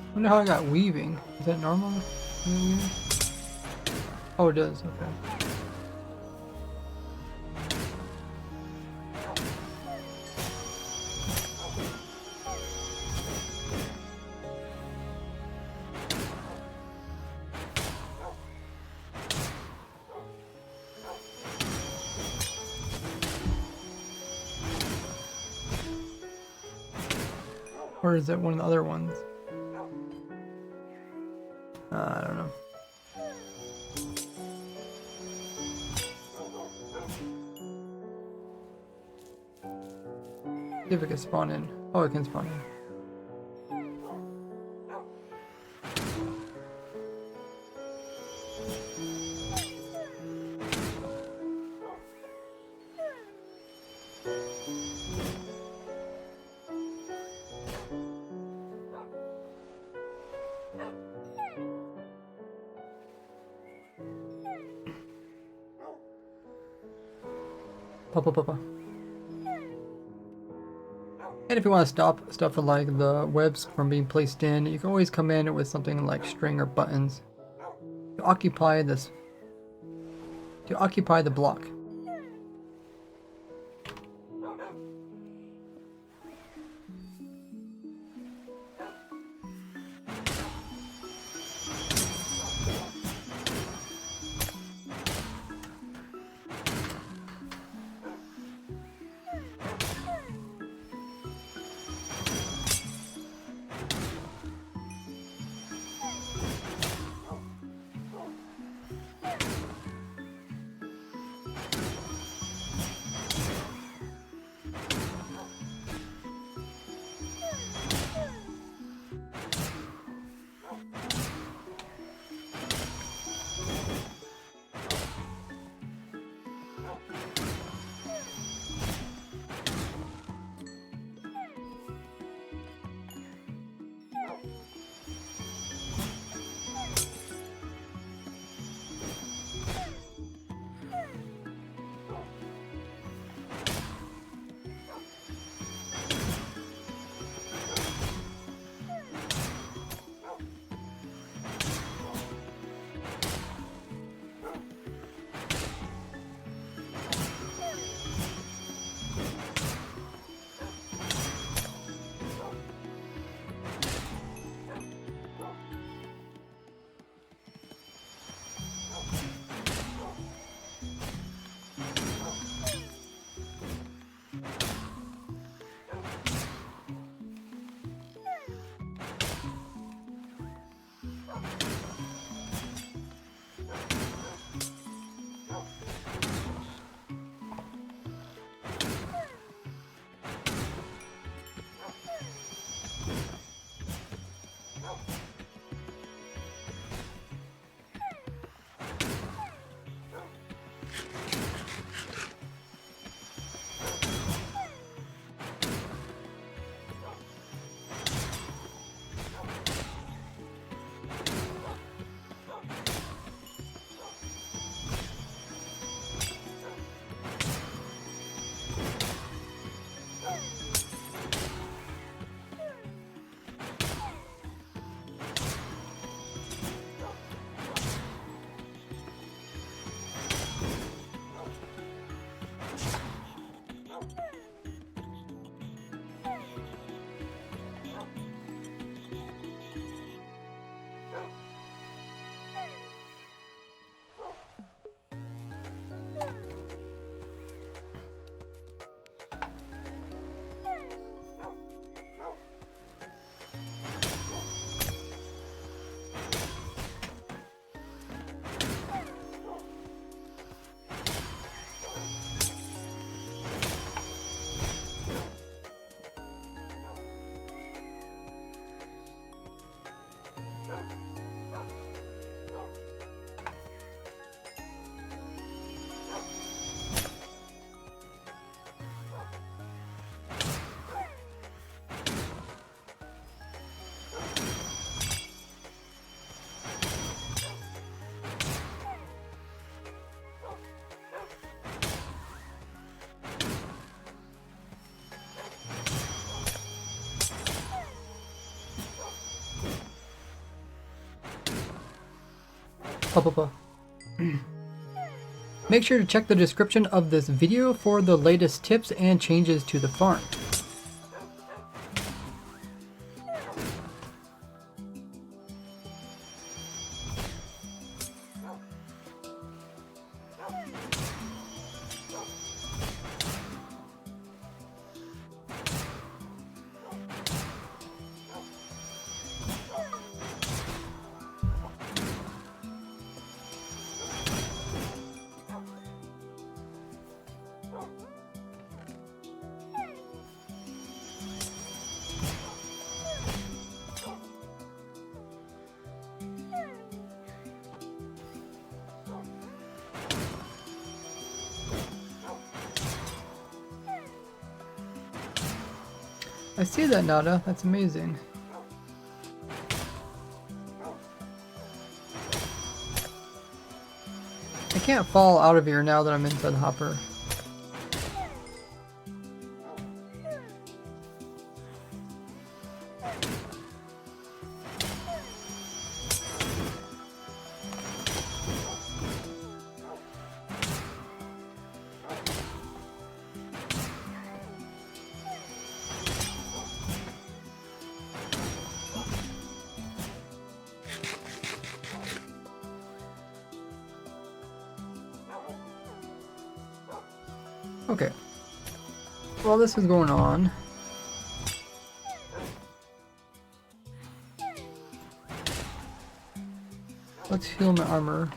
I wonder how I got weaving. Is that normal? Oh, it does. Okay. Or is it one of the other ones? I don't know. See if it can spawn in. Oh, it can spawn in. Papa. And if you want to stop stuff like the webs from being placed in, you can always come in with something like string or buttons to occupy the block. Make sure to check the description of this video for the latest tips and changes to the farm. I see that, Nada. That's amazing. I can't fall out of here now that I'm inside the hopper. Okay. While this is going on, let's heal my armor.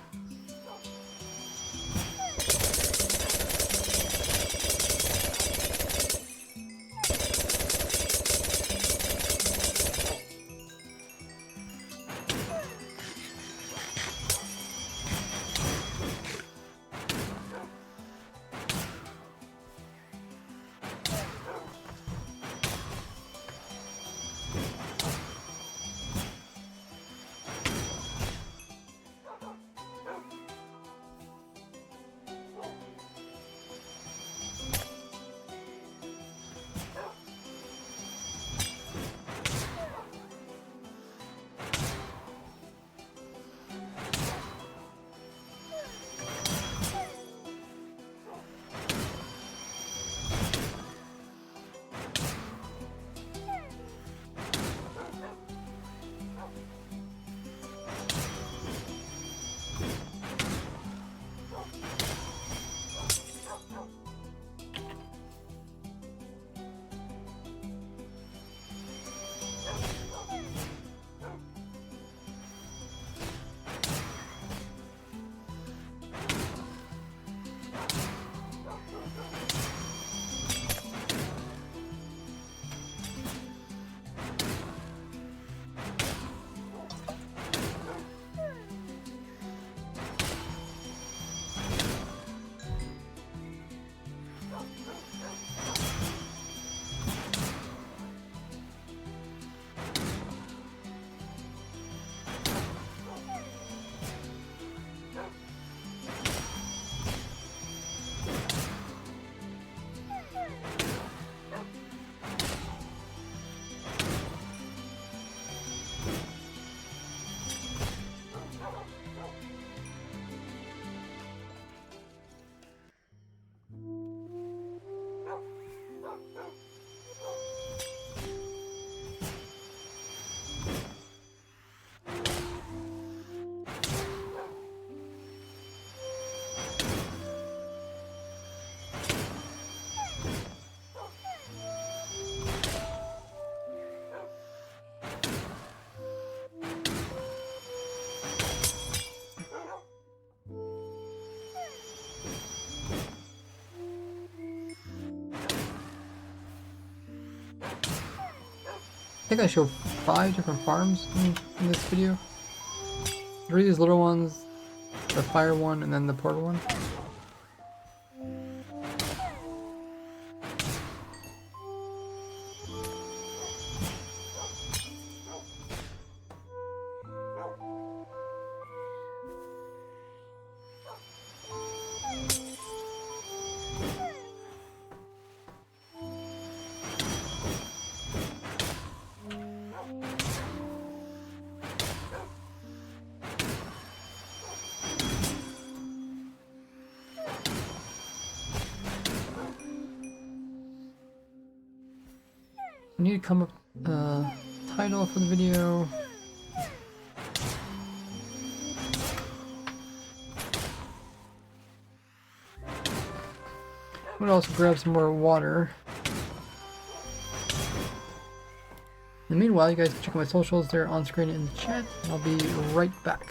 think I showed 5 different farms in this video. 3 of these little ones, the fire one, and then the portal one. I need to come up with a title for the video. I'm gonna also grab some more water. And meanwhile, you guys can check my socials. They're on screen in the chat. I'll be right back.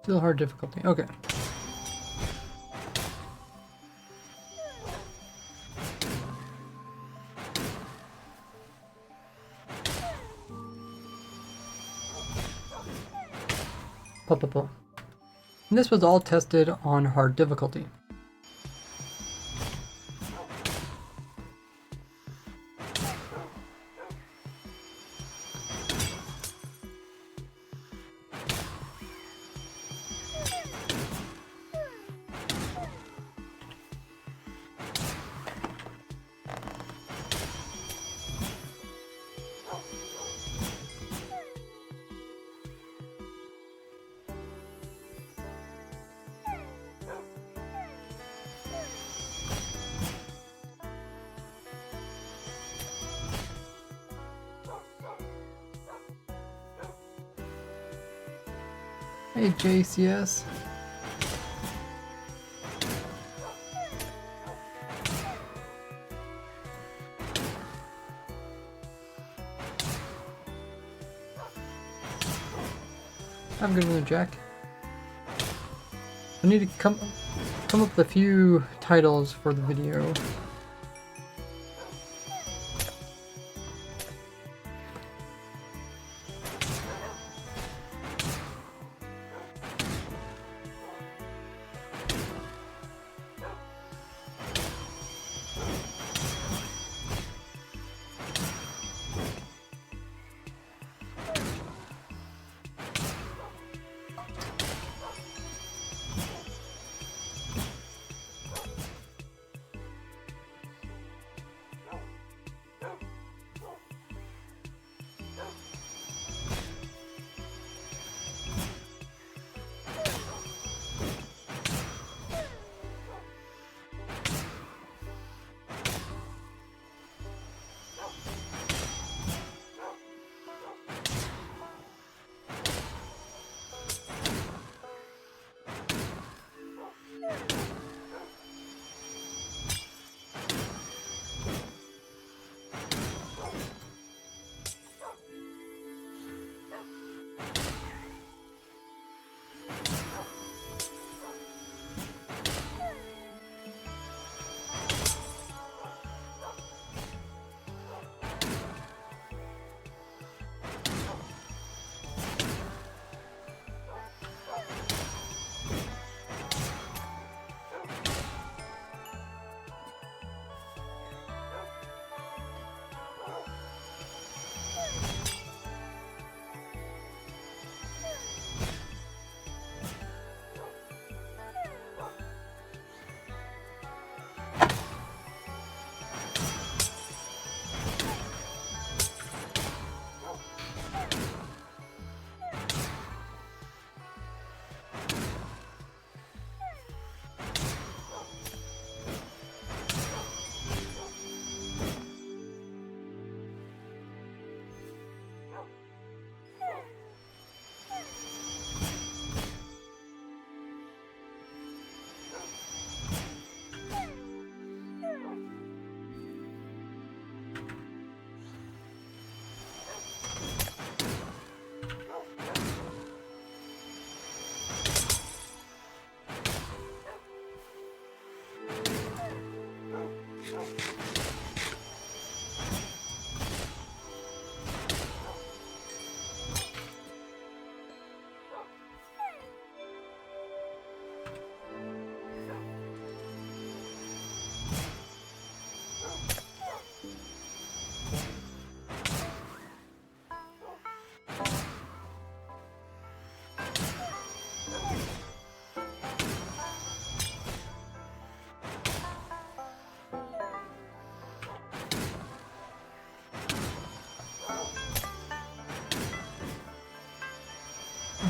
Still hard difficulty. Okay. And this was all tested on hard difficulty. Hey JCS. I'm good with it, Jack. I need to come up with a few titles for the video.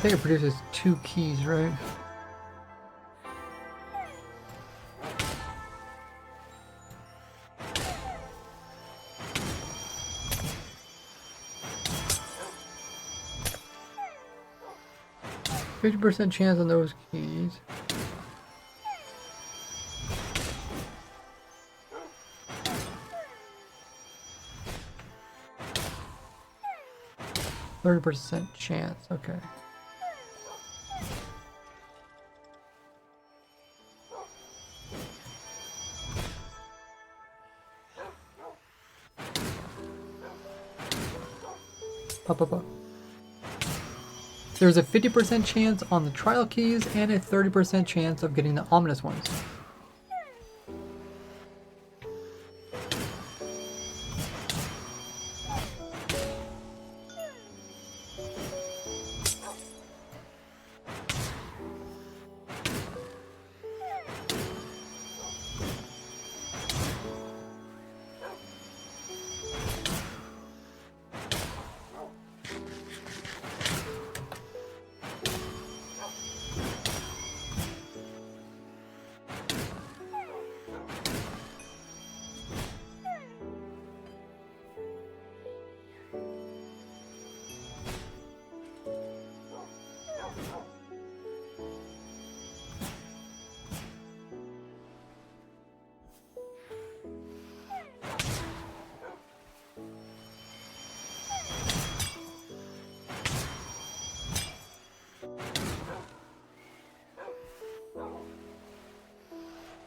think it produces 2 keys, right? %50 chance on those keys. %30 chance, okay. Up. There's a 50% chance on the trial keys and a 30% chance of getting the ominous ones.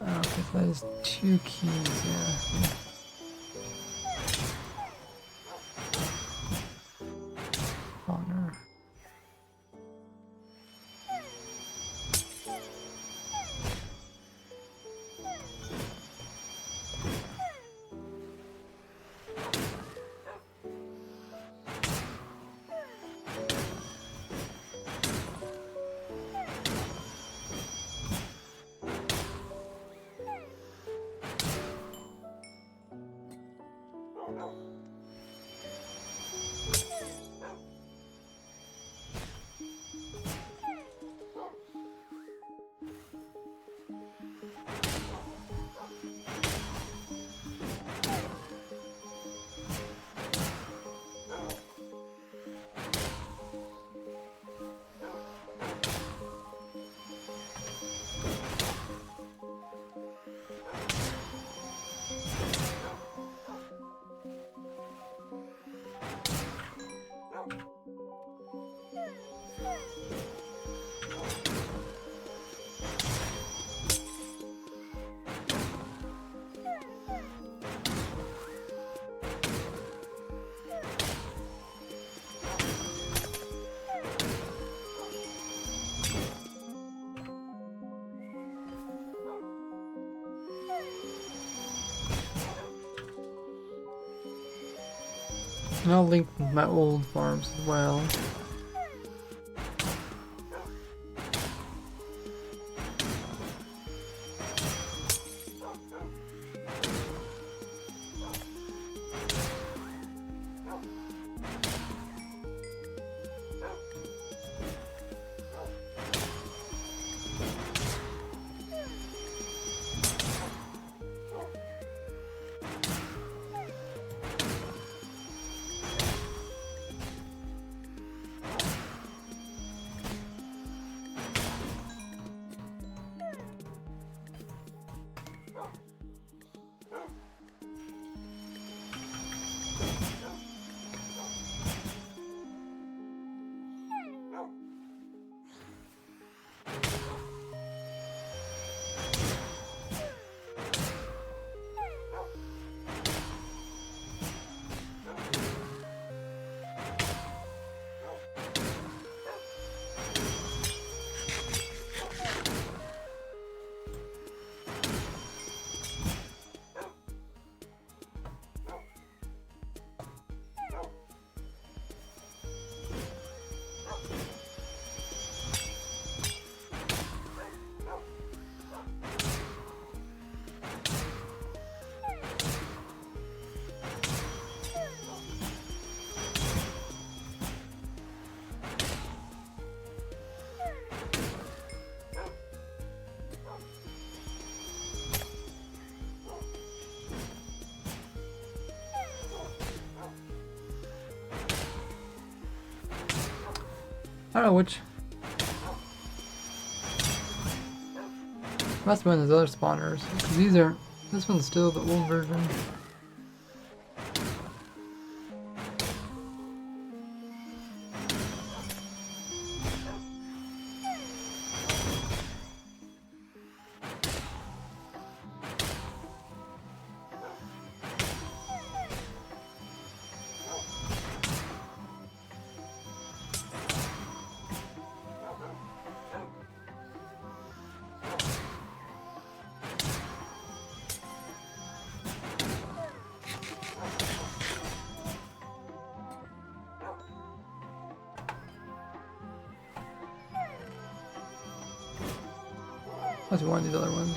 Okay, so that is 2 keys, yeah. Honor. And I'll link my old farms as well. I don't know which. Must have been those other spawners. 'Cause these are. This one's still the old version. Must be one of these other ones.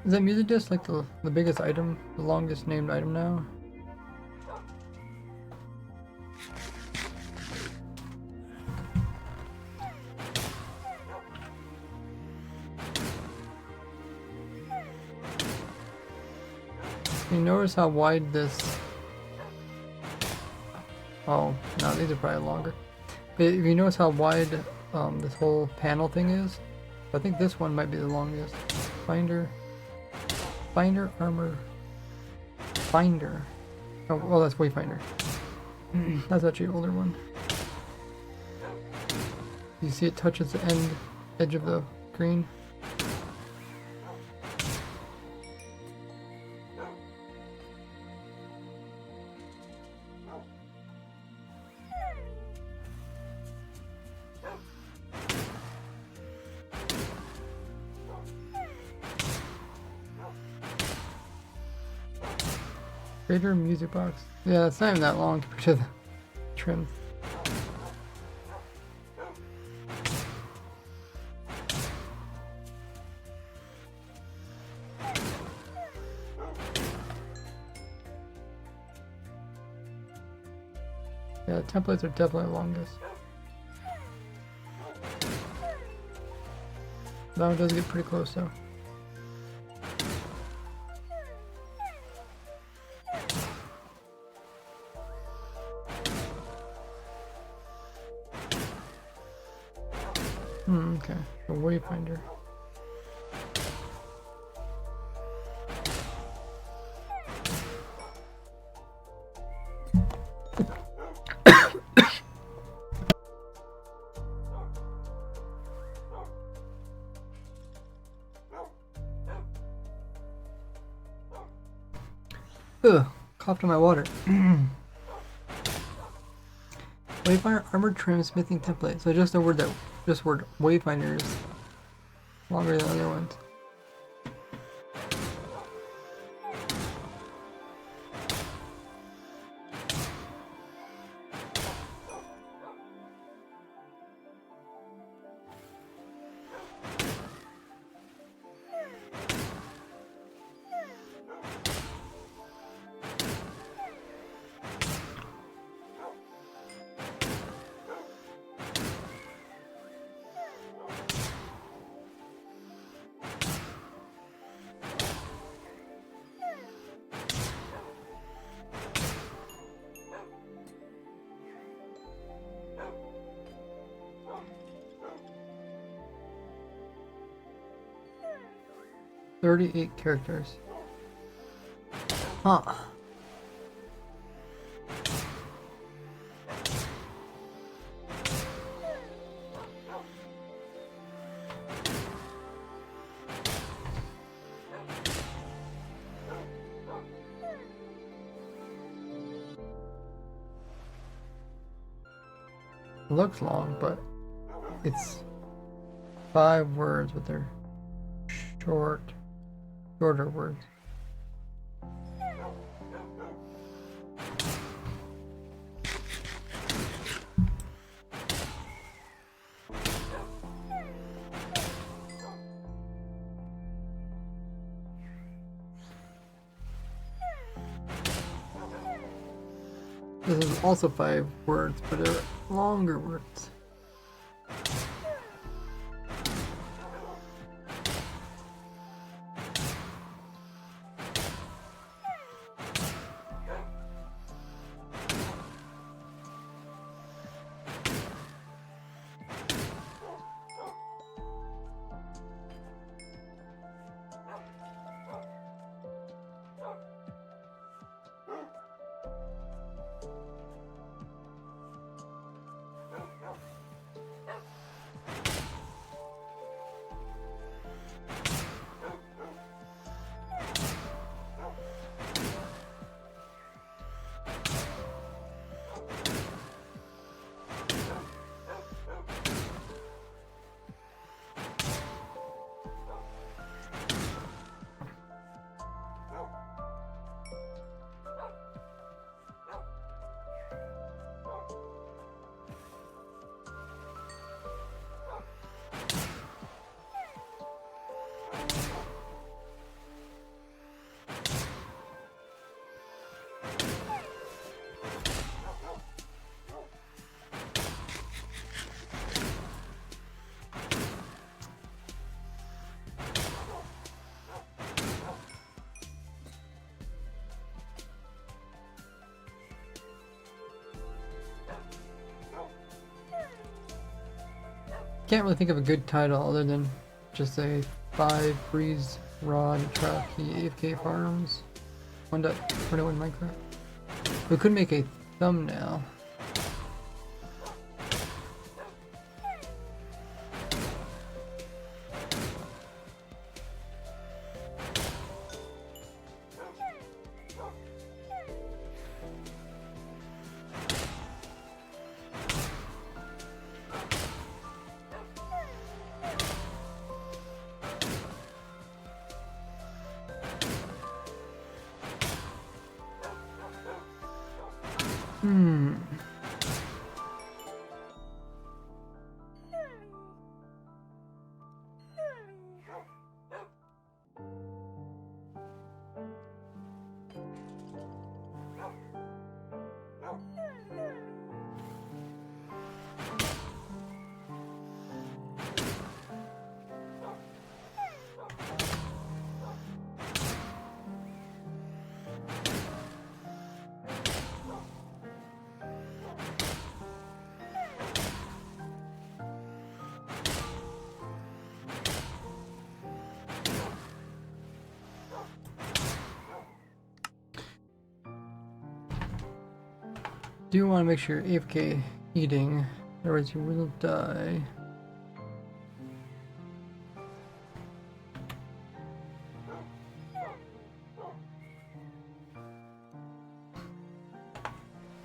Is that music disc like the biggest item, the longest named item now? You notice how wide this... Oh, no, these are probably longer. But if you notice how wide this whole panel thing is, I think this one might be the longest. Finder, armor, finder. Oh, well, that's Wayfinder. That's actually an older one. You see it touches the edge of the green. Greater music box. Yeah, it's not even that long compared to the trim. Yeah, the templates are definitely longest. That one does get pretty close though. Okay. A wayfinder. Ugh, coughed on my water. Wayfinder armored trim smithing template. So just the word wayfinder is longer than other ones. "38 characters. Huh. It looks long, but it's 5 words, but they're shorter words. This is also 5 words, but they're longer words. Can't really think of a good title other than just a 5 freeze rod trap key AFK farms 1.21 Minecraft. We could make a thumbnail. do want to make sure you're AFK eating, otherwise you will die.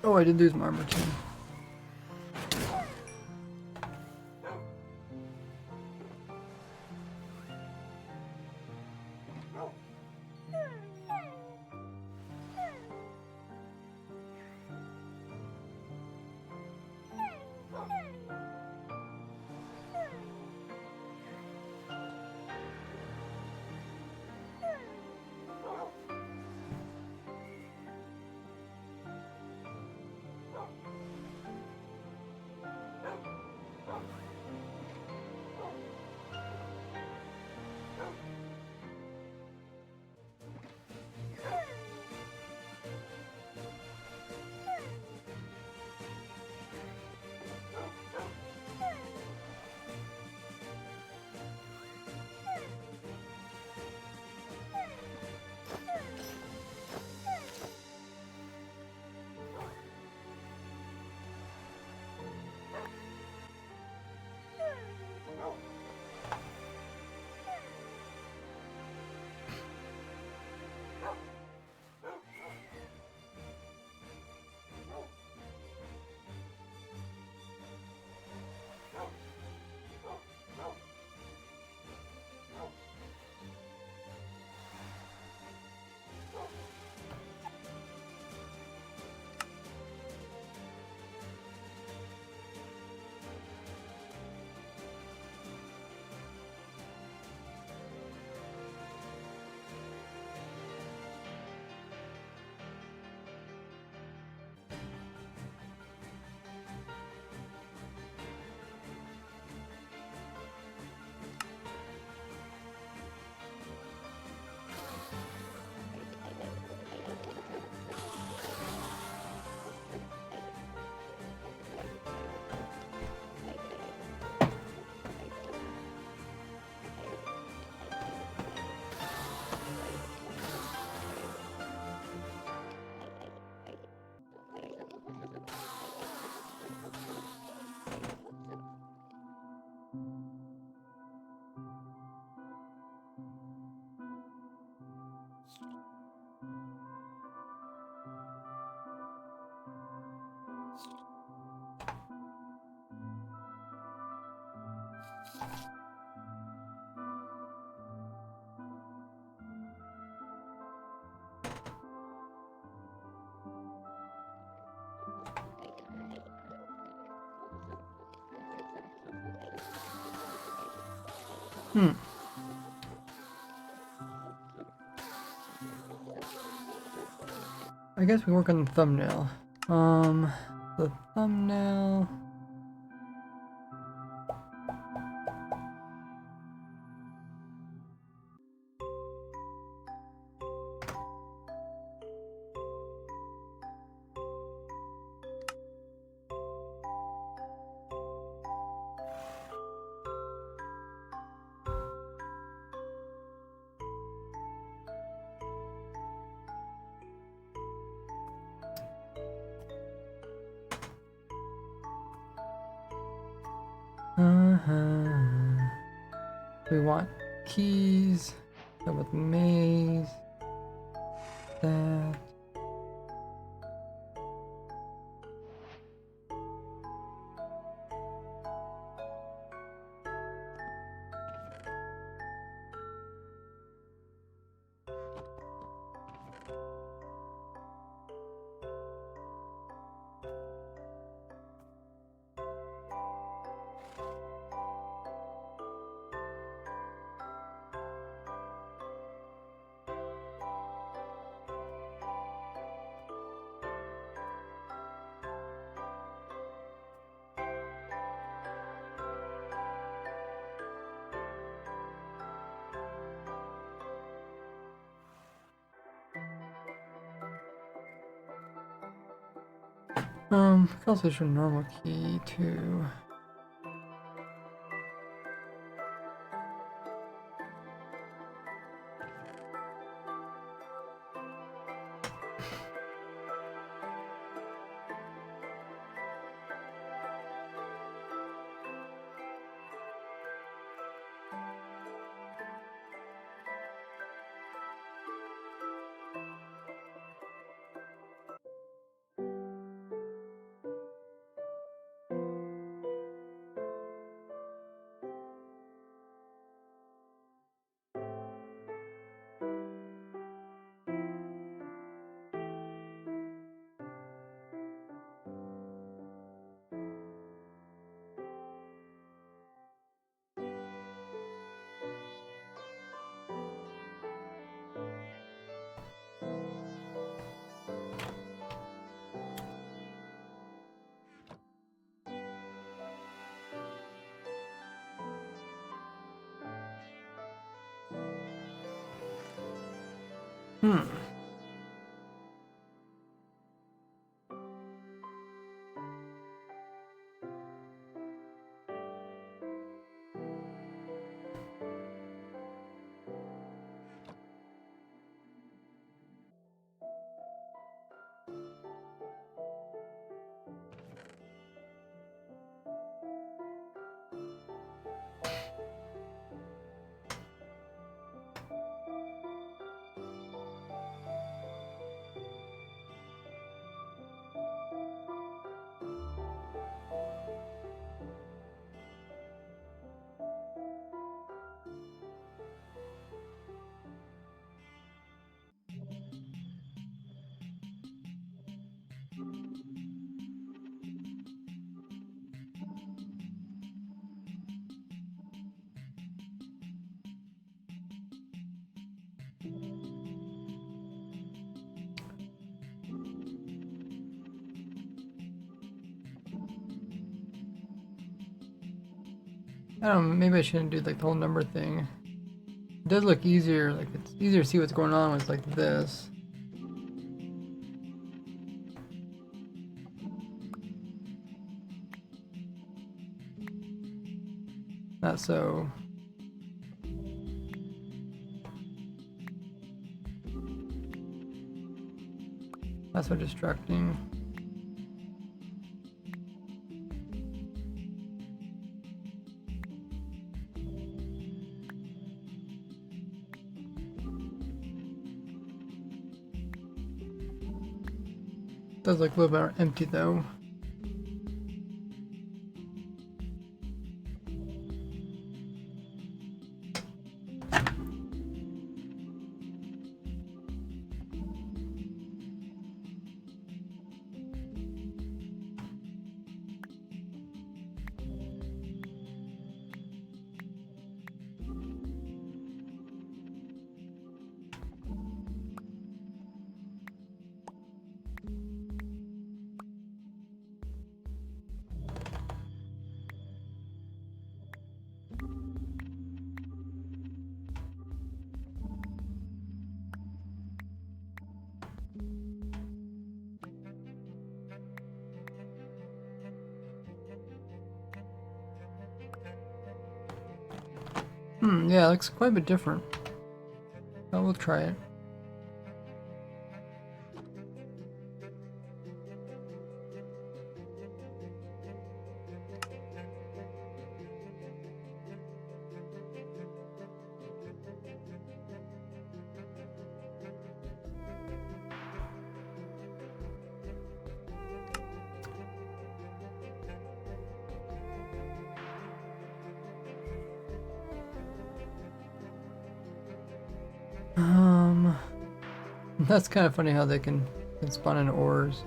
Oh, I did lose my armor too. I guess we work on the thumbnail. The thumbnail. We want keys. Go with maze. That. I could also issue a normal key too. Hmm. I don't know, maybe I shouldn't do like the whole number thing. It does look easier, like it's easier to see what's going on with like this. Not so. Not so distracting. Does look a little bit more empty though. Yeah, it looks quite a bit different. But we'll try it. That's kind of funny how they can spawn in ores.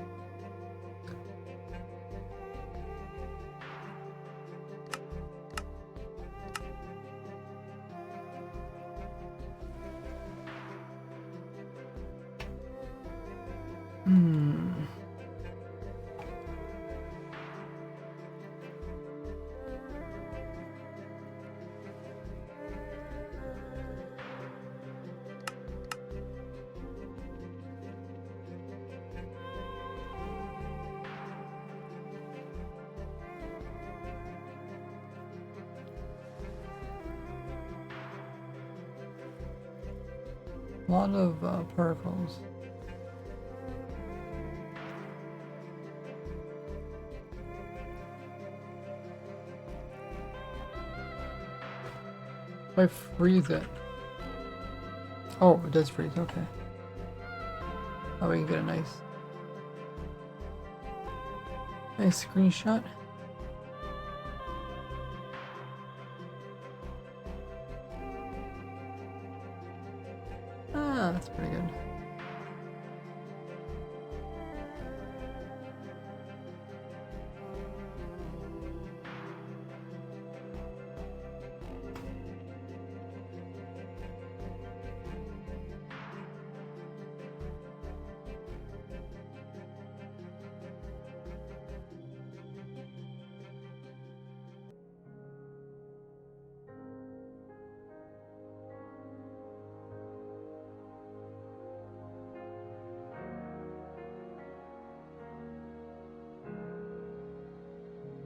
A lot of particles. If I freeze it. Oh, it does freeze, okay. Oh, we can get a nice screenshot. Ah, that's pretty good.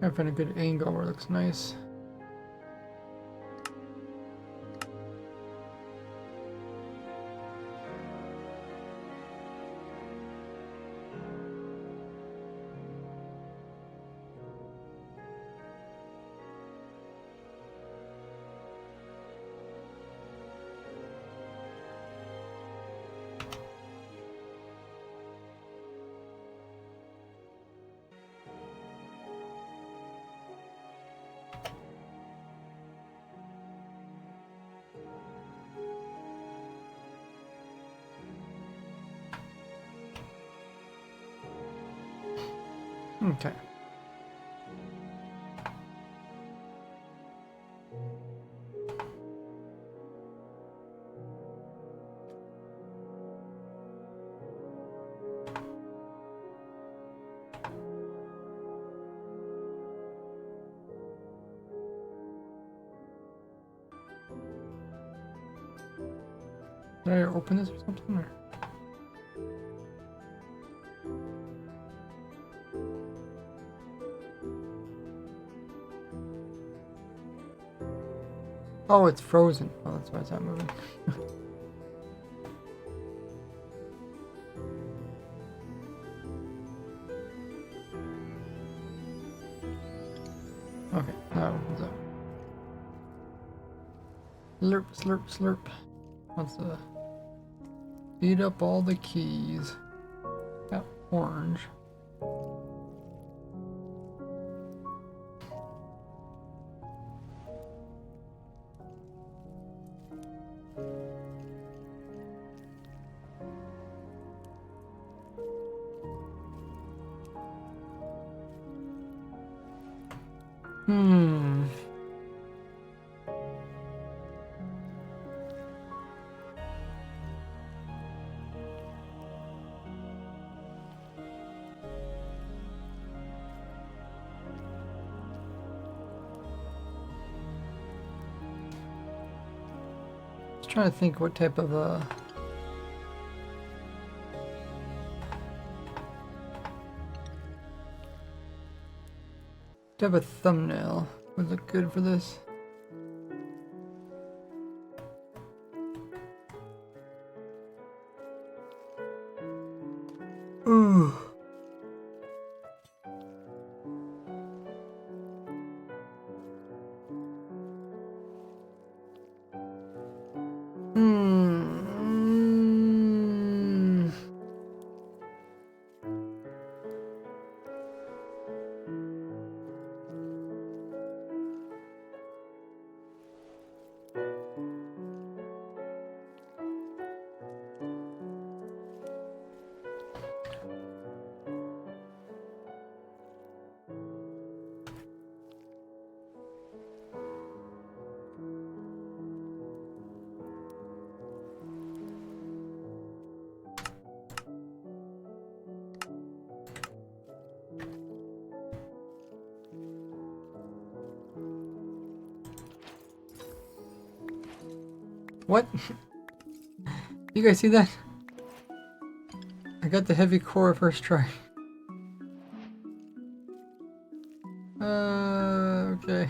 I find a good angle where it looks nice. Okay. Did I open this or something? Or? Oh, it's frozen. Oh, that's why it's not moving. Okay, now it opens up. Slurp, slurp, slurp. Wants to speed up all the keys. Got orange. Hmm. Just trying to think what type of thumbnail would look good for this. Ooh. Hmm. What? You guys see that? I got the heavy core first try. Okay.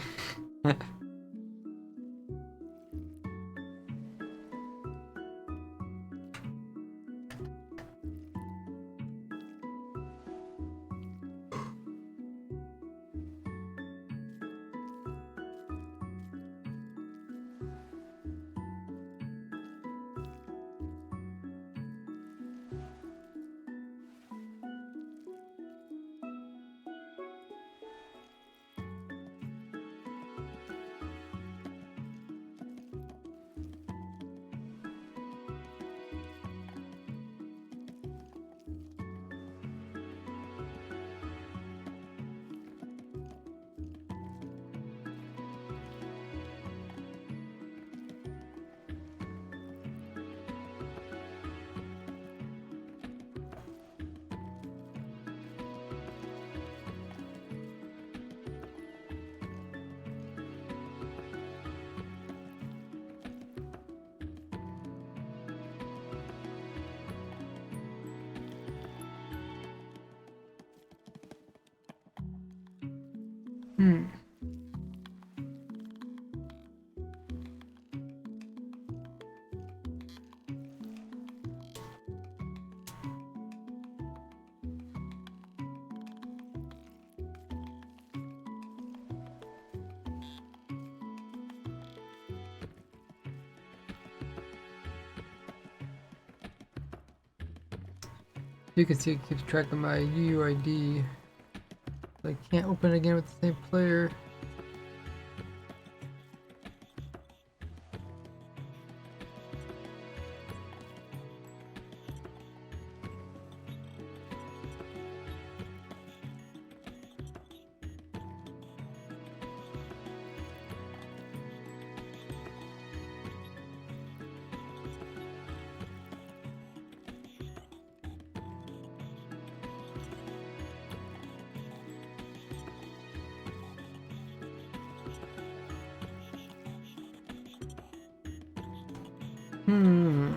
Hmm. You can see it keeps track of my UUID. I can't open it again with the same player. Hmm.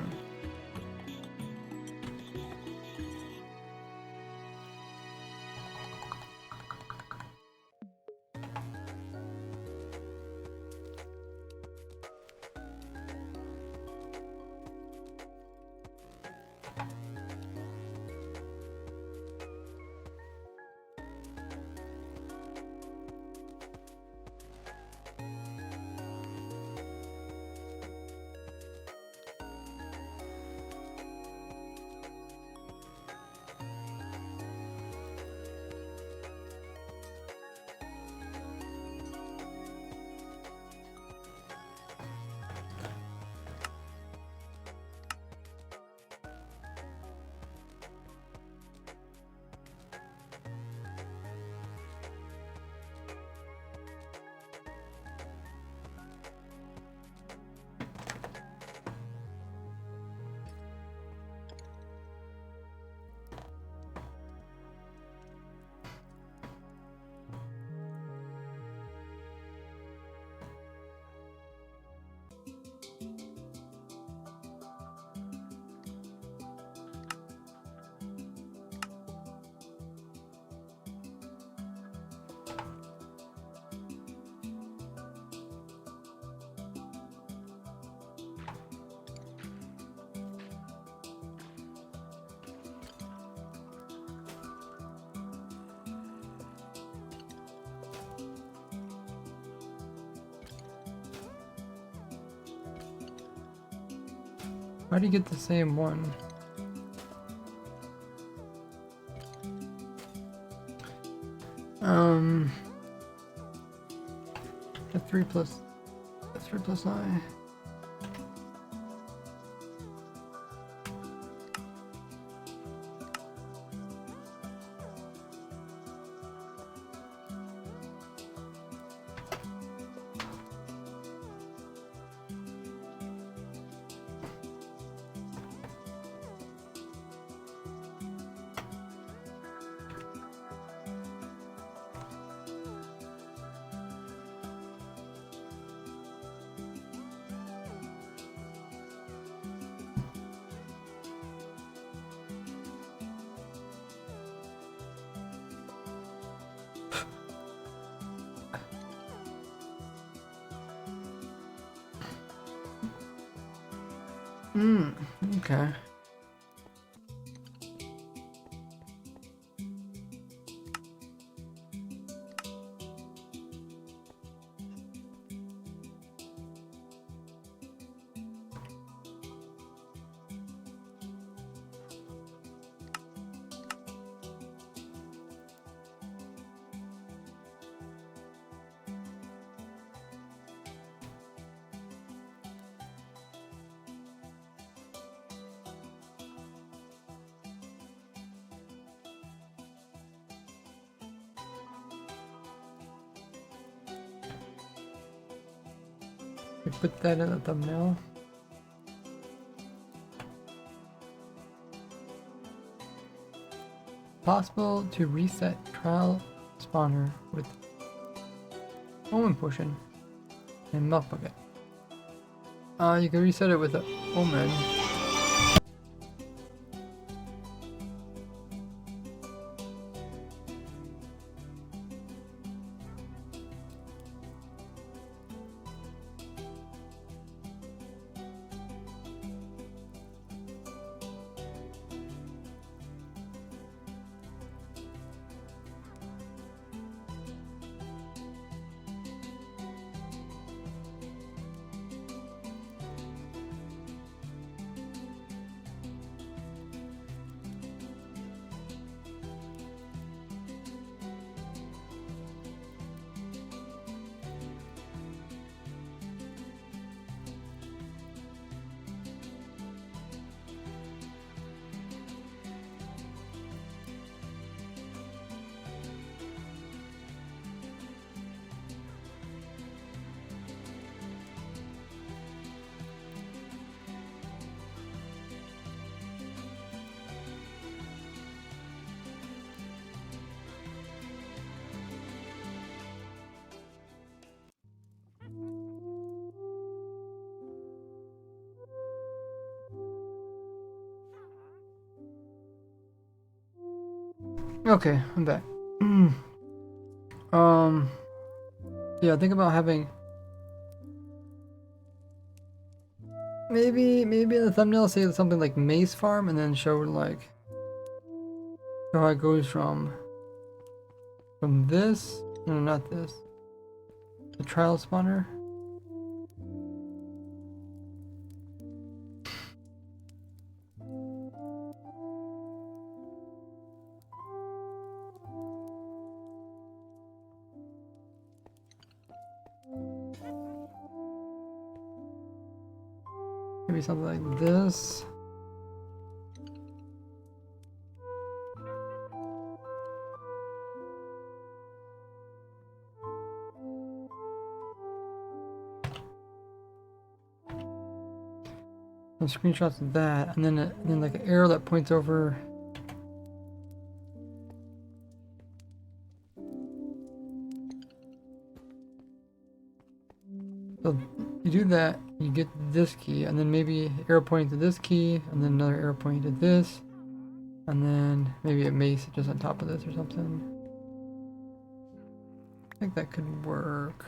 How do you get the same one? The 3 plus 9. Okay. We put that in the thumbnail. Possible to reset trial spawner with omen potion and milk bucket. You can reset it with an omen. Okay, I'm back. Yeah, think about having maybe in the thumbnail say something like Maze Farm and then show like how it goes from this, no, not this, the trial spawner. Maybe something like this. Some screenshots of that, and then like an arrow that points over. So you do that, you get this key, and then maybe arrow pointing to this key, and then another arrow pointing to this, and then maybe a mace just on top of this or something. I think that could work.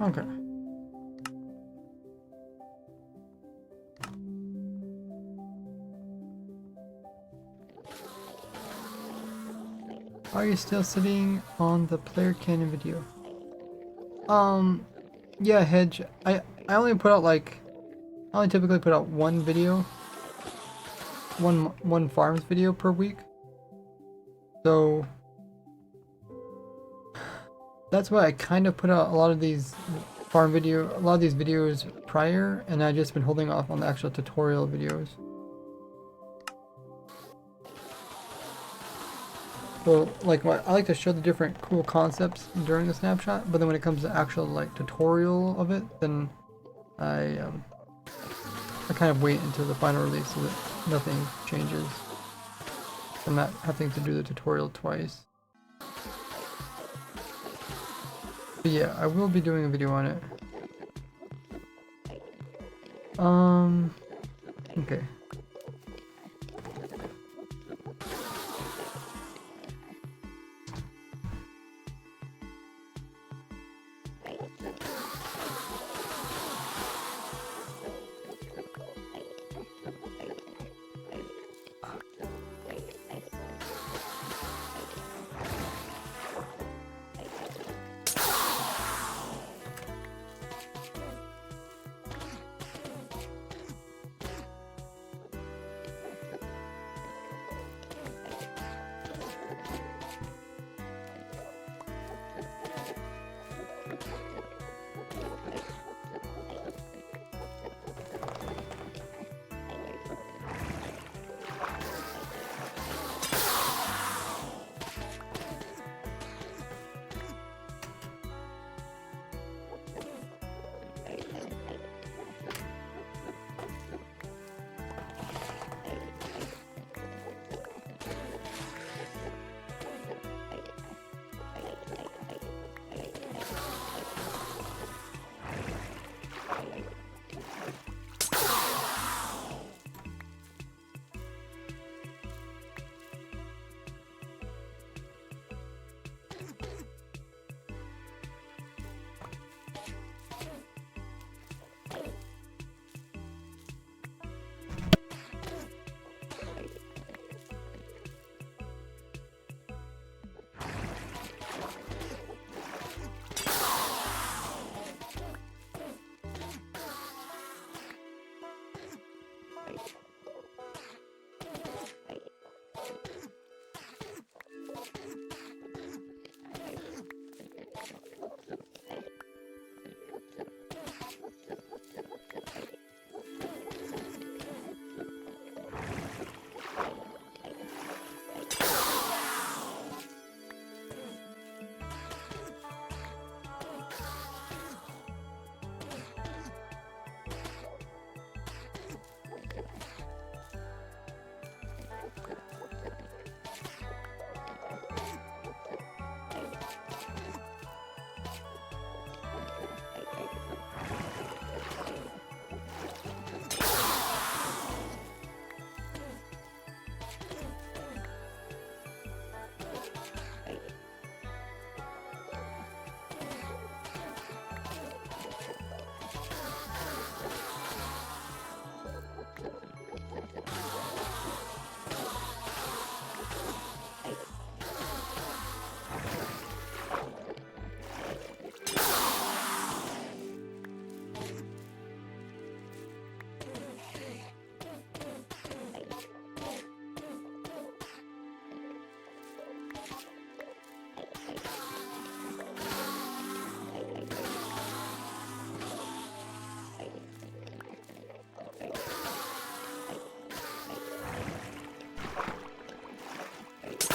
Okay. Are you still sitting on the player cannon video? Yeah, Hedge. I only put out like, I only typically put out one video, one farms video per week. So that's why I kind of put out a lot of these a lot of these videos prior, and I've just been holding off on the actual tutorial videos. So like, I like to show the different cool concepts during the snapshot, but then when it comes to actual like tutorial of it, then I kind of wait until the final release so that nothing changes. I'm not having to do the tutorial twice. But yeah, I will be doing a video on it. Okay.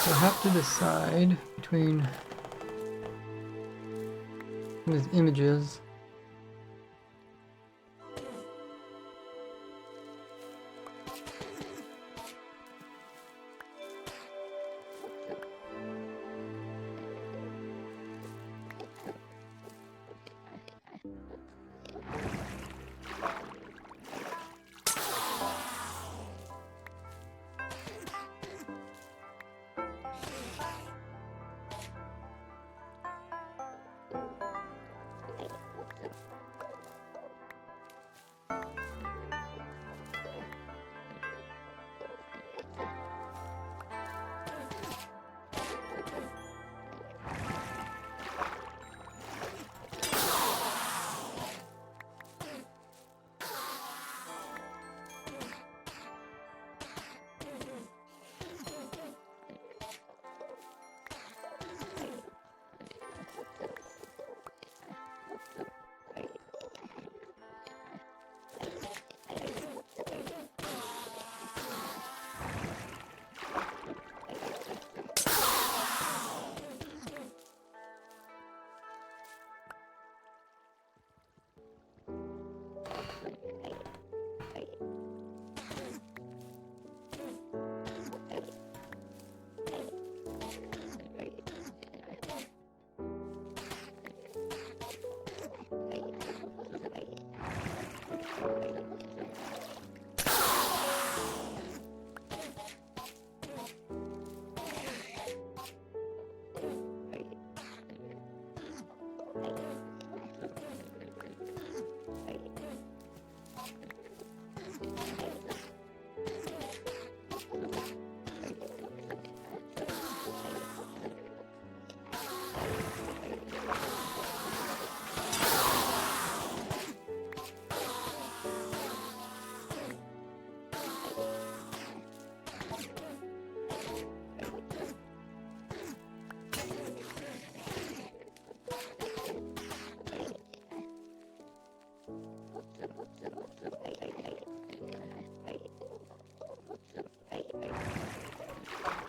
So I have to decide between these images.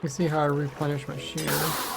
You see how I replenish my shield.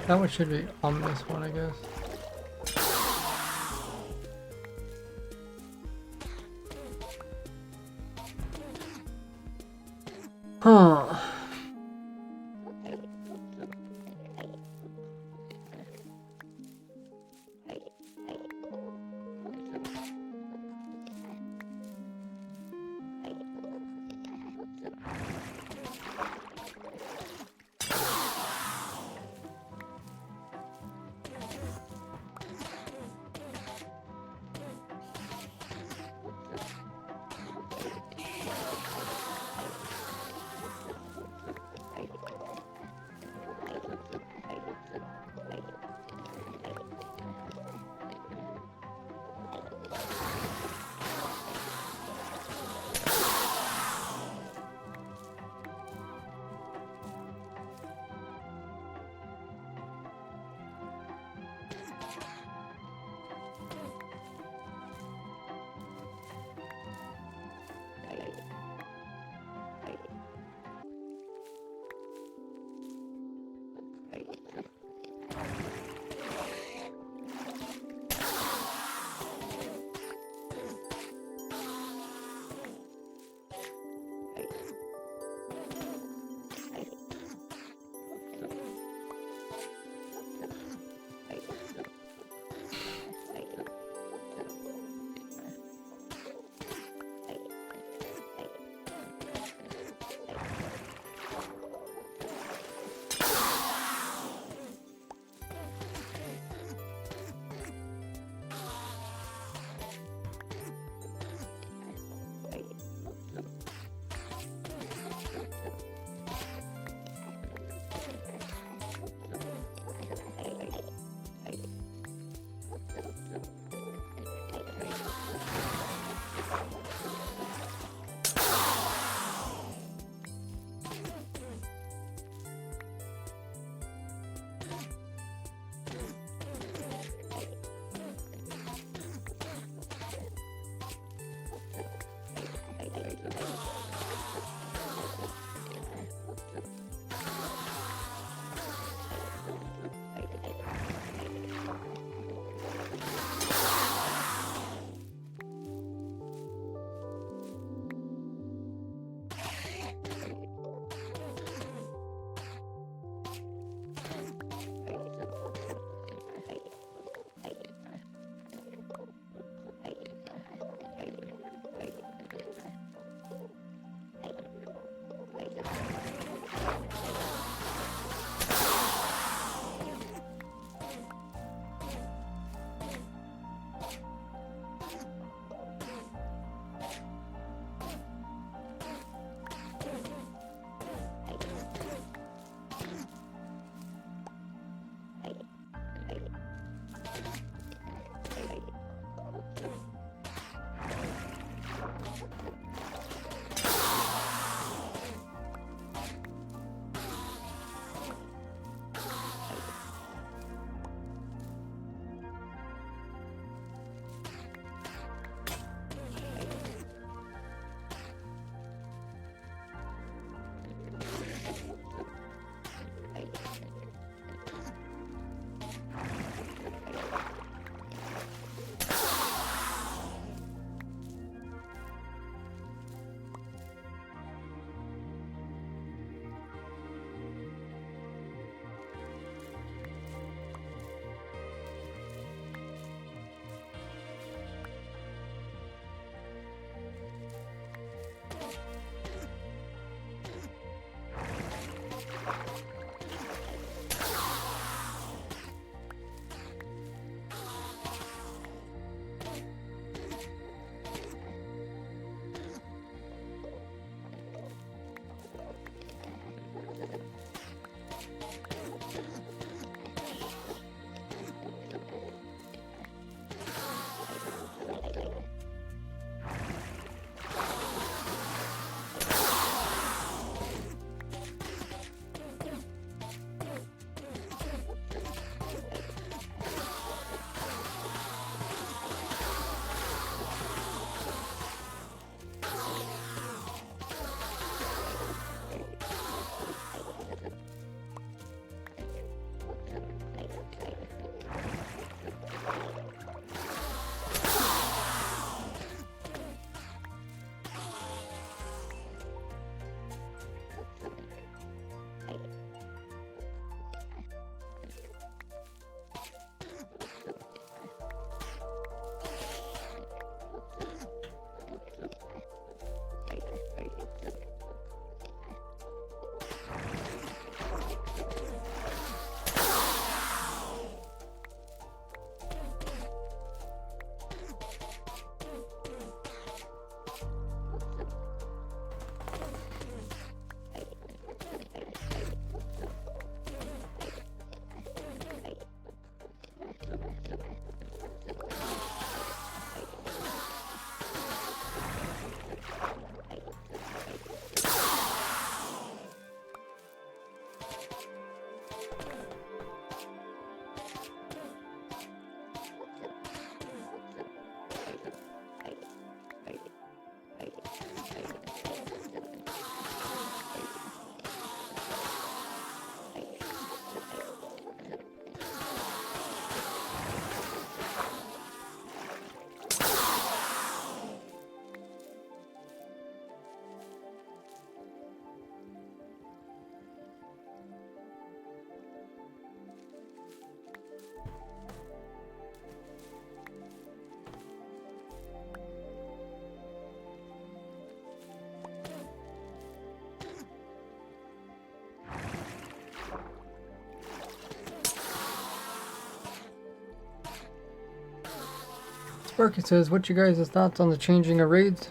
That one should be ominous one, I guess. Huh. Sparky says, what you guys' thoughts on the changing of raids?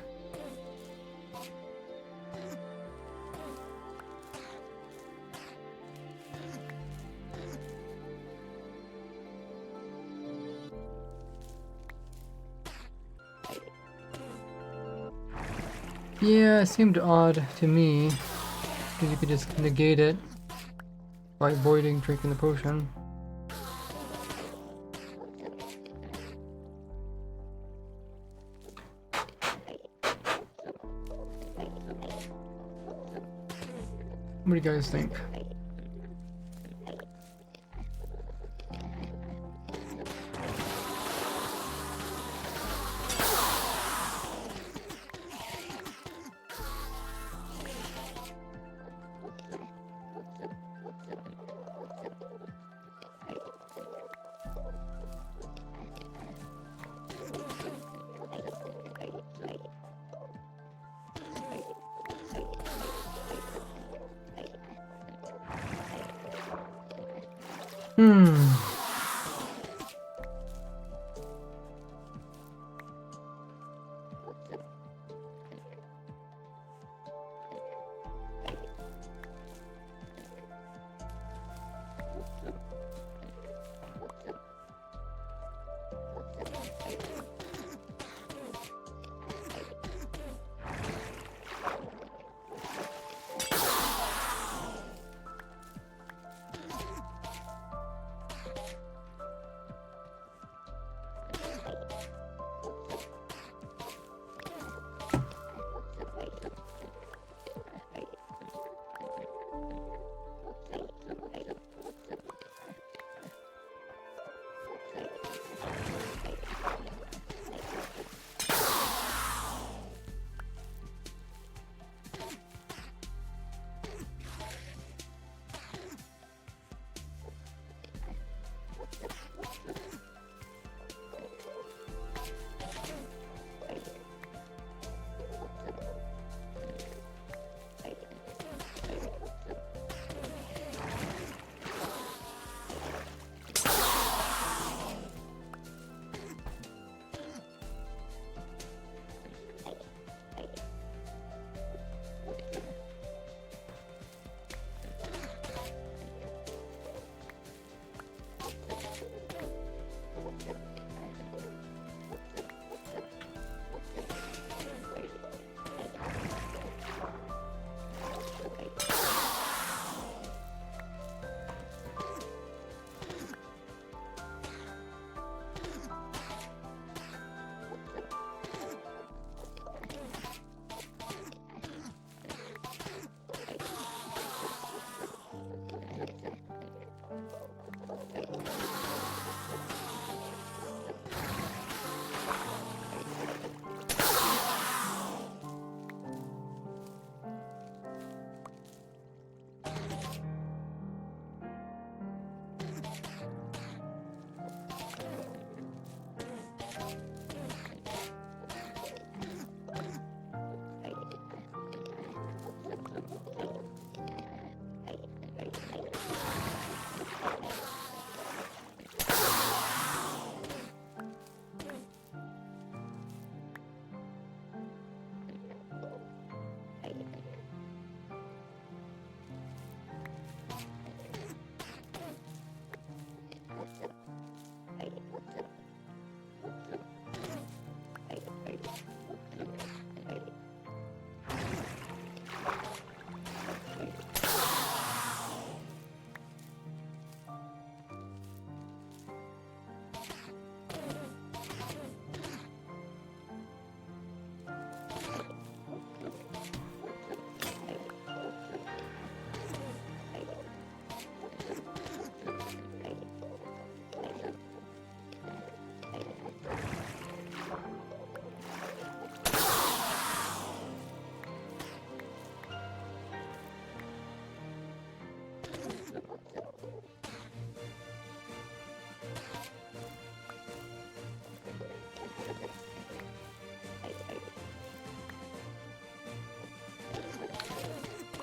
Yeah, it seemed odd to me, because you could just negate it by avoiding drinking the potion. What do you guys think?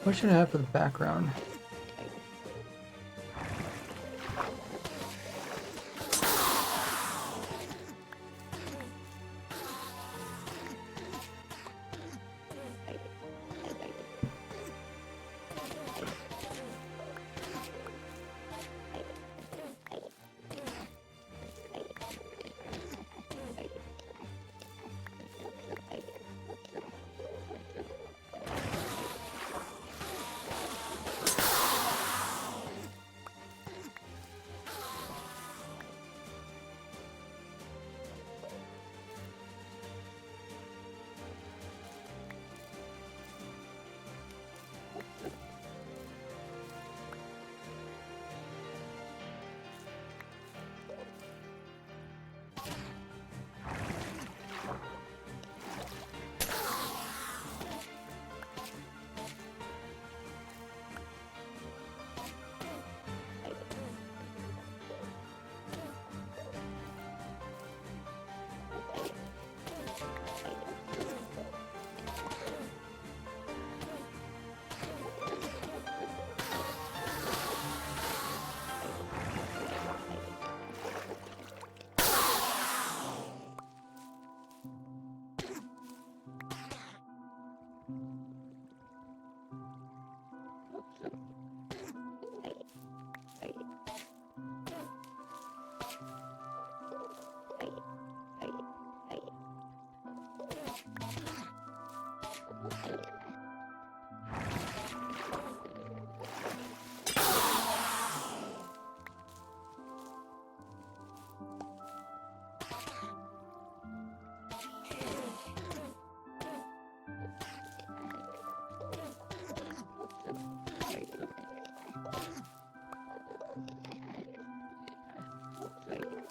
What should I have for the background?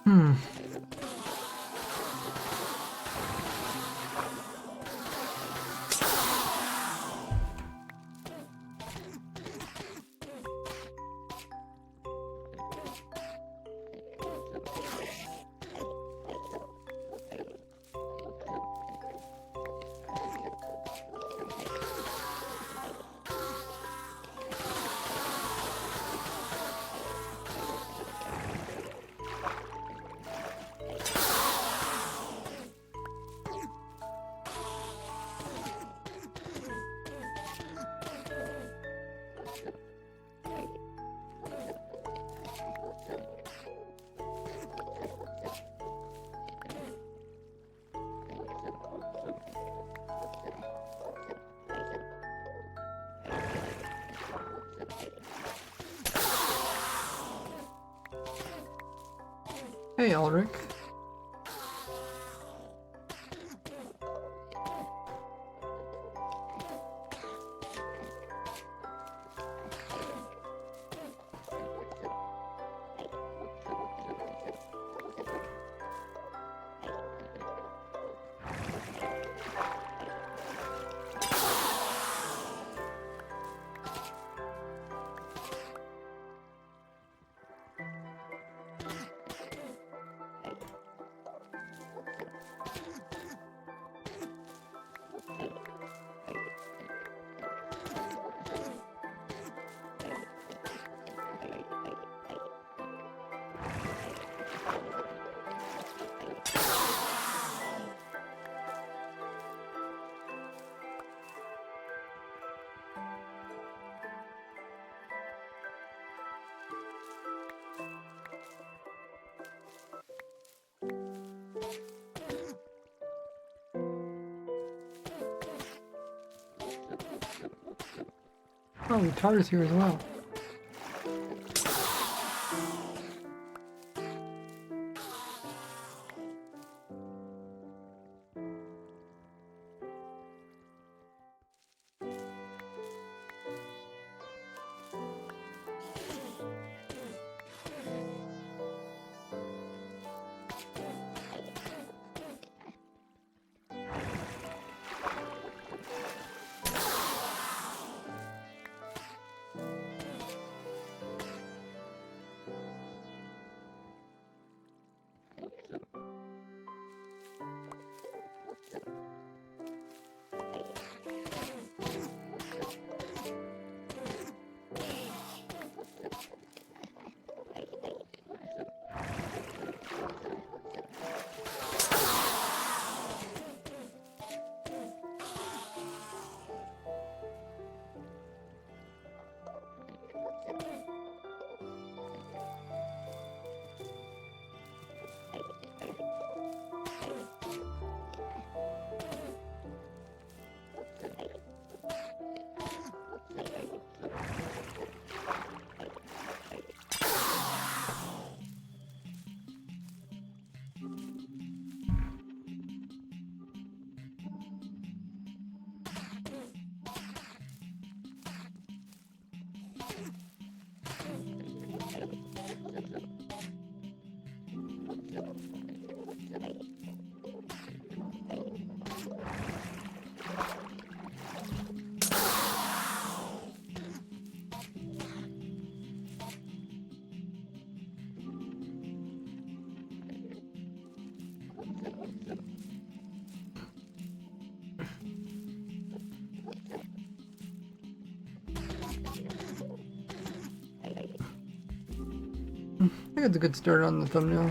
Hmm. Hey, Ulrich. Oh, the Tartar's here as well. I think it's a good start on the thumbnail.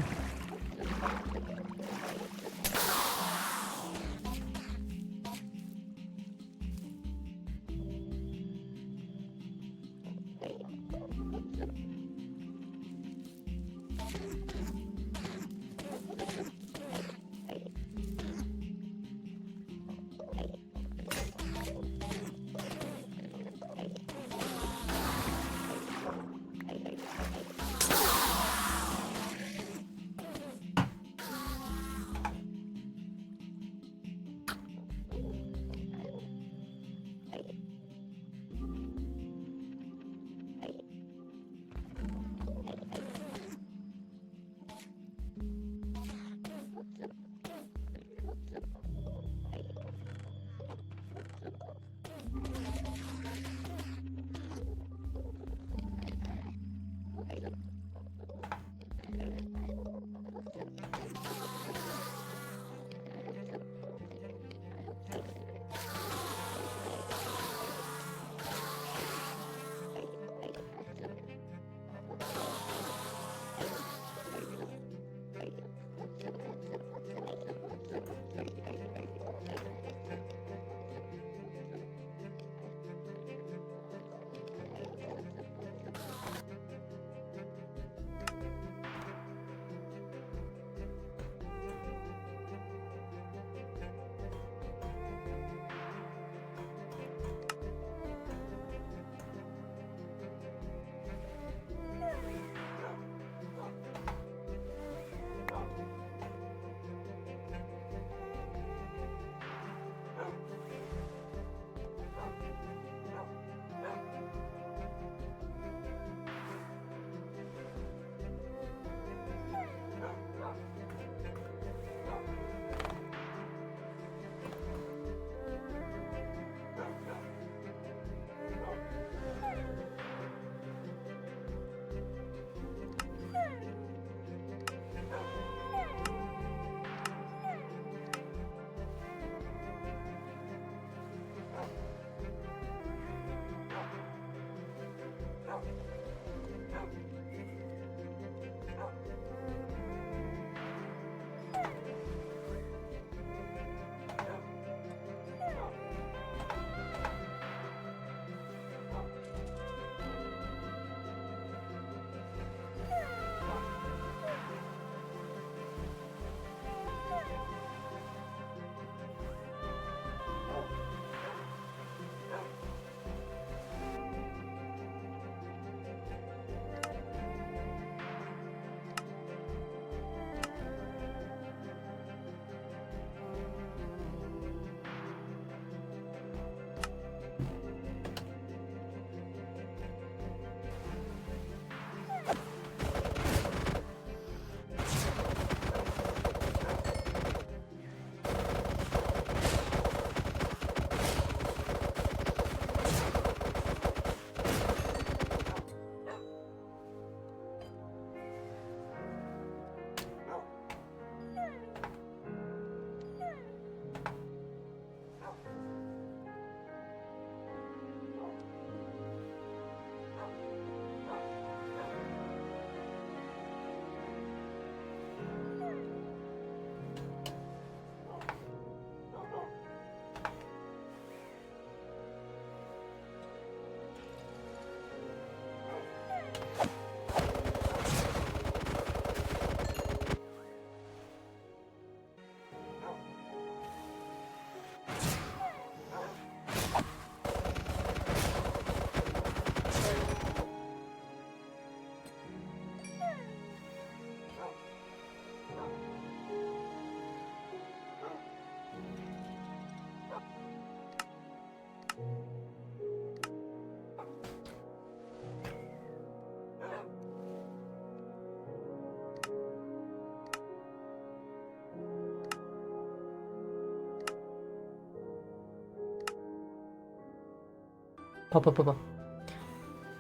Pop.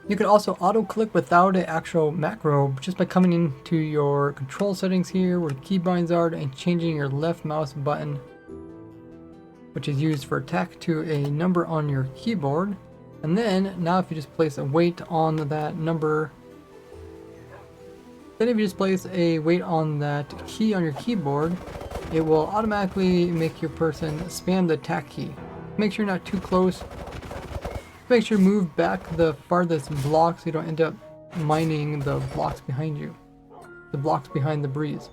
You can also auto-click without an actual macro just by coming into your control settings here where the keybinds are and changing your left mouse button, which is used for attack, to a number on your keyboard. And then now if you just place a weight on that number, then if you just place a weight on that key on your keyboard, it will automatically make your person spam the attack key. Make sure you're not too close. Make sure you move back the farthest block so you don't end up mining the blocks behind you. The blocks behind the breeze.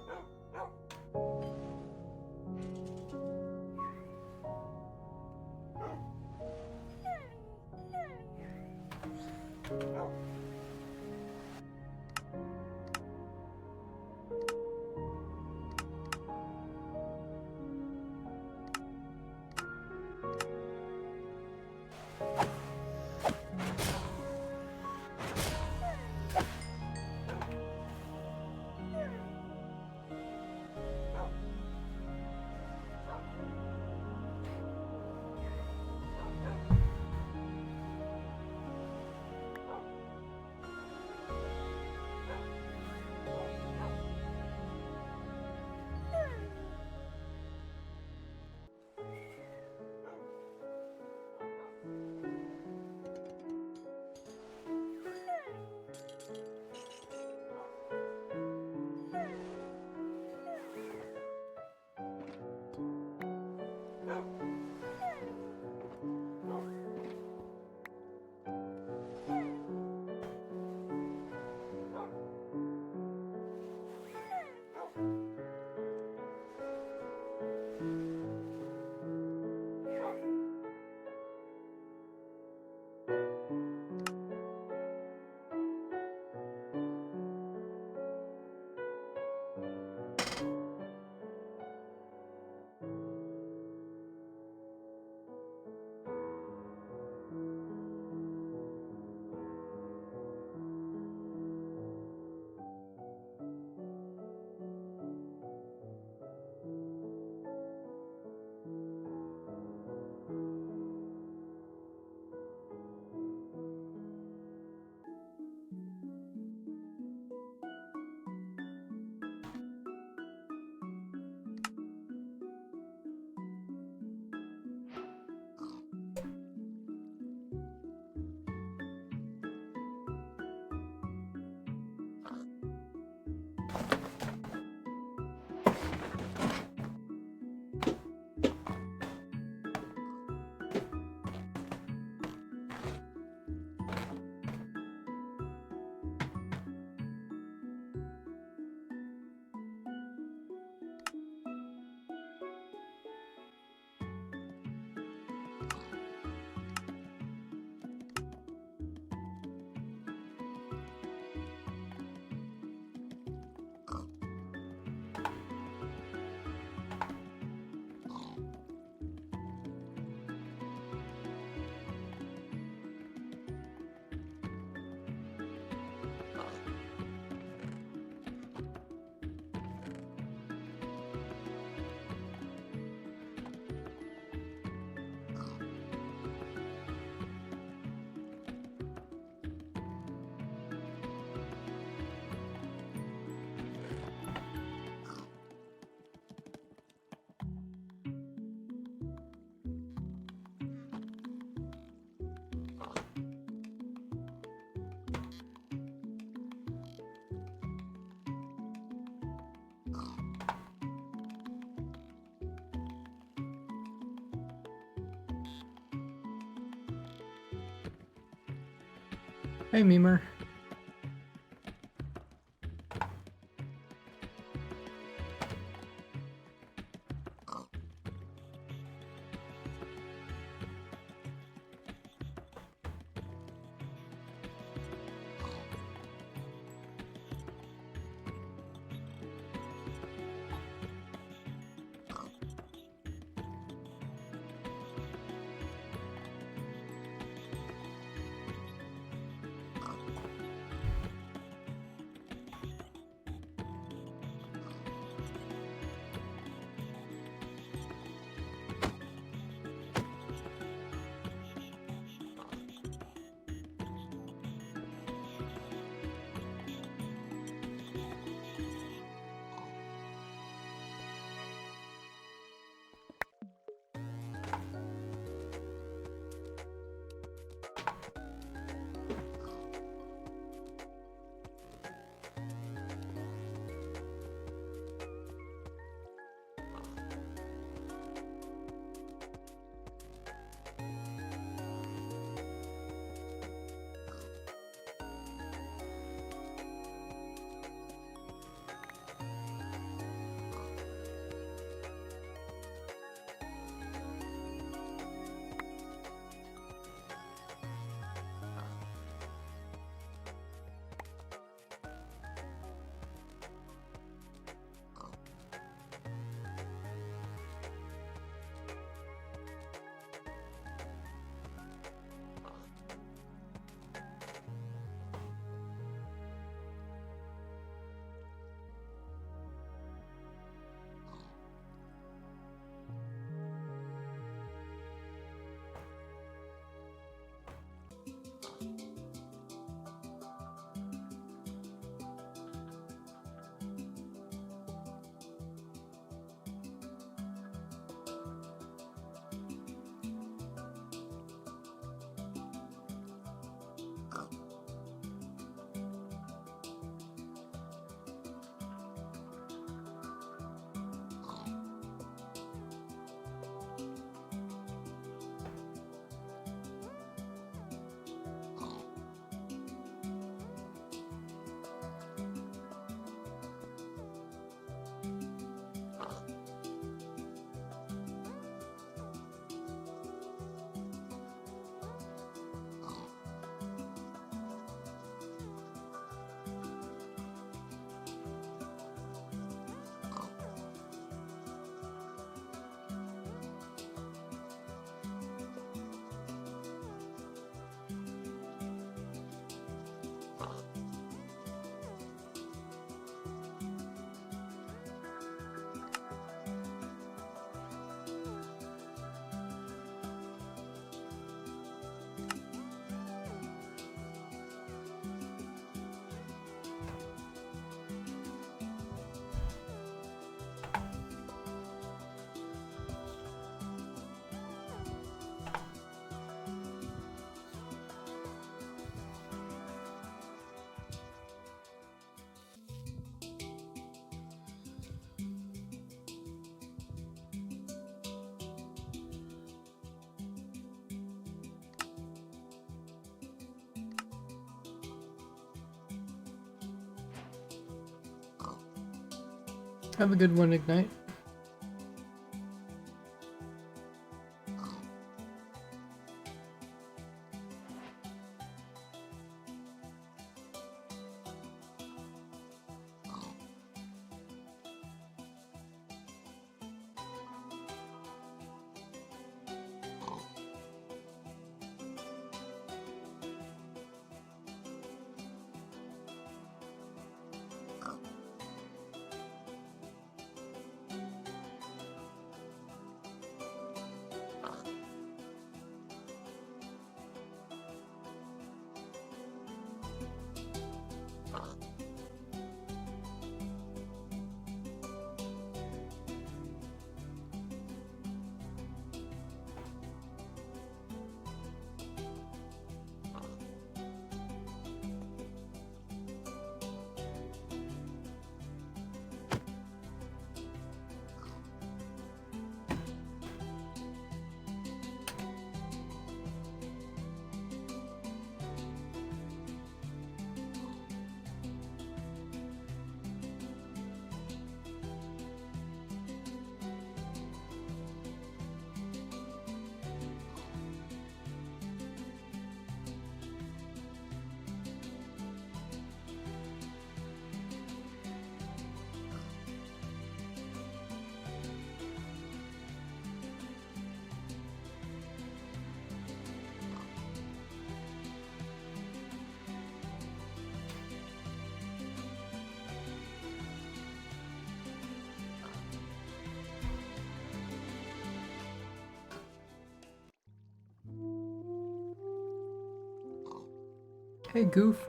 Hey, Memer. Have a good one, Ignite. Hey, Goof.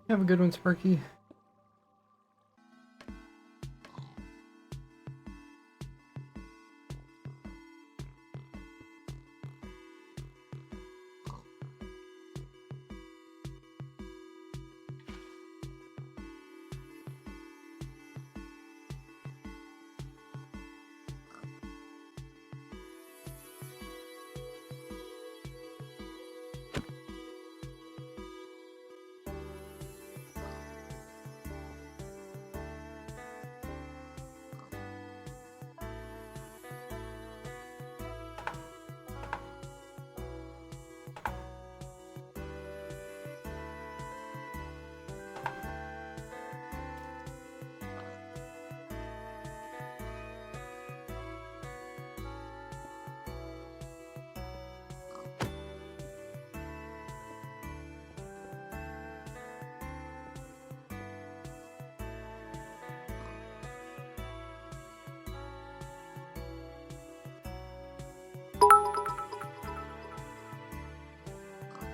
Have a good one, Sparky.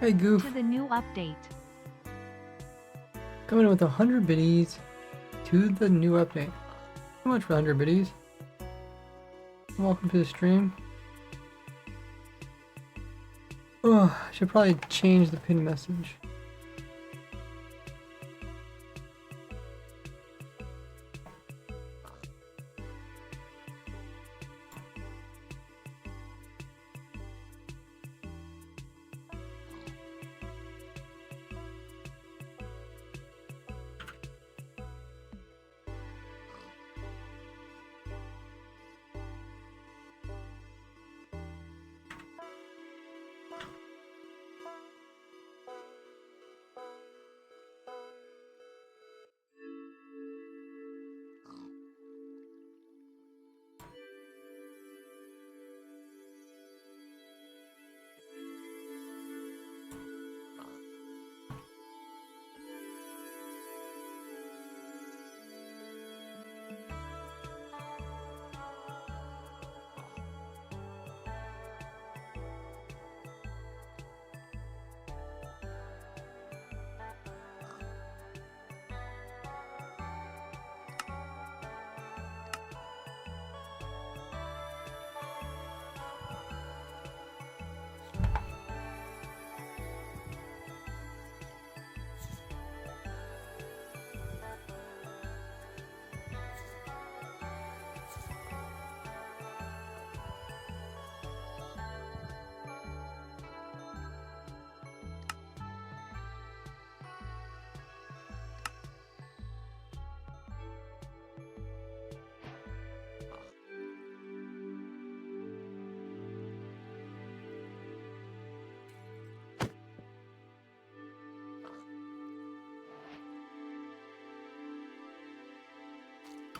Hey Goof. To the new update. Coming in with 100 biddies to the new update. So much for 100 biddies. Welcome to the stream. Oh, I should probably change the pin message.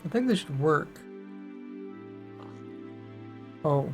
I think this should work. Oh.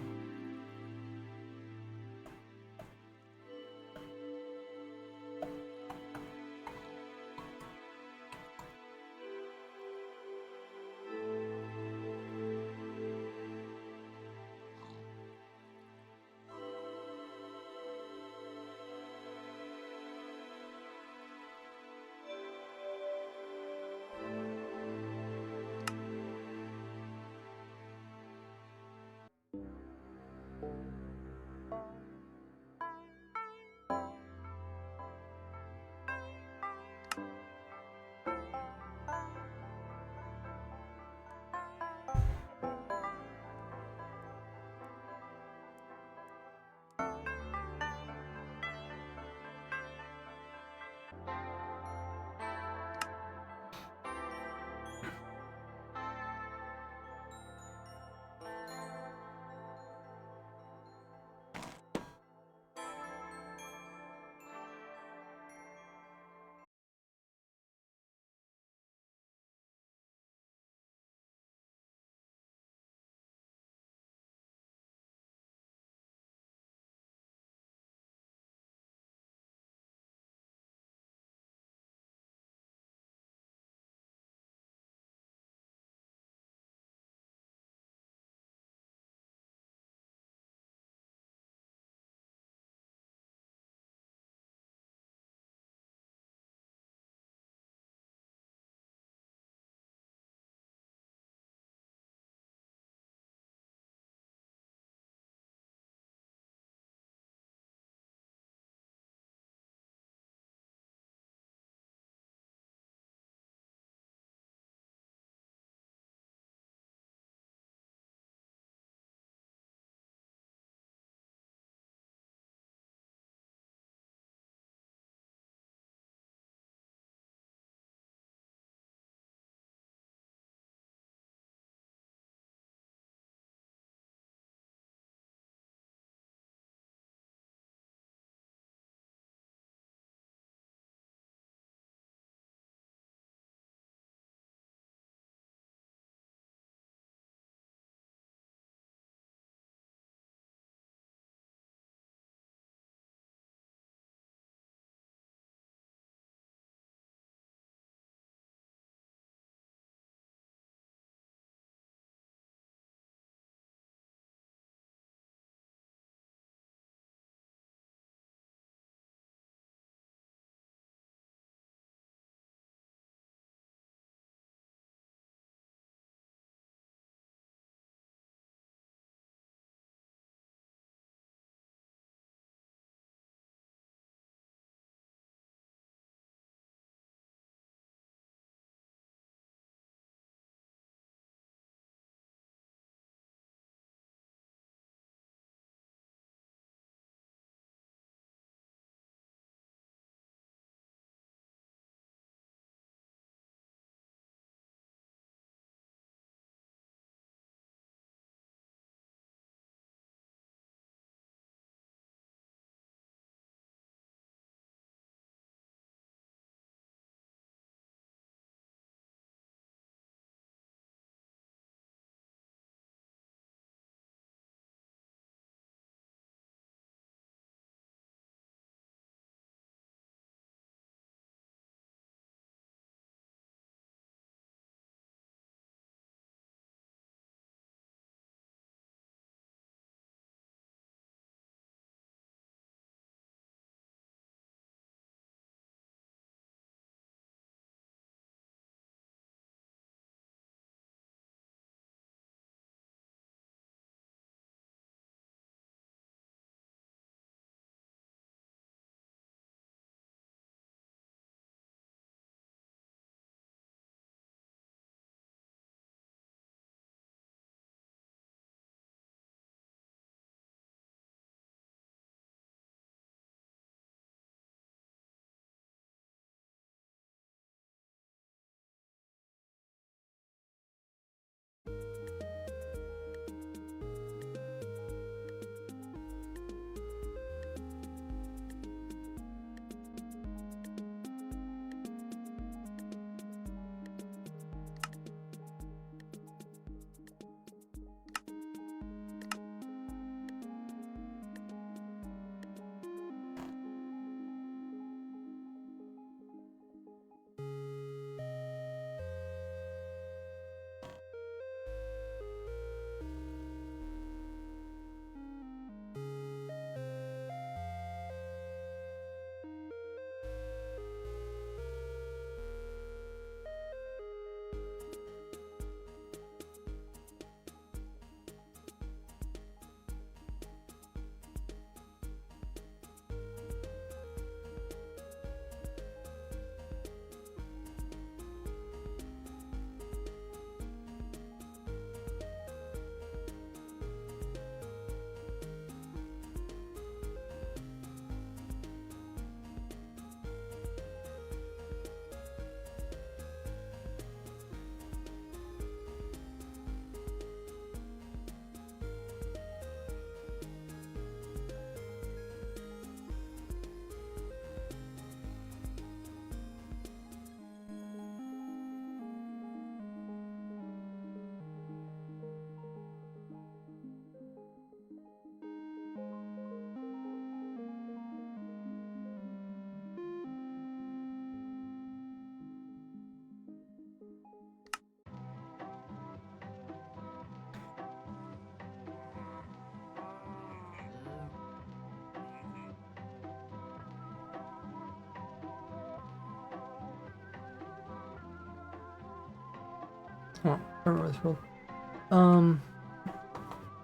Oh, I remember this world.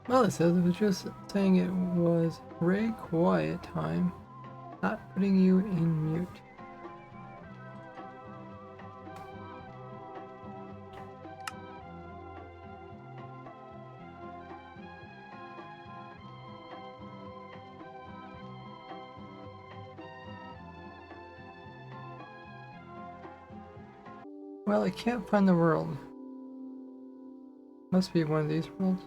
Well, it says it was just saying it was very quiet time, not putting you in mute. Well, I can't find the world. Must be one of these worlds.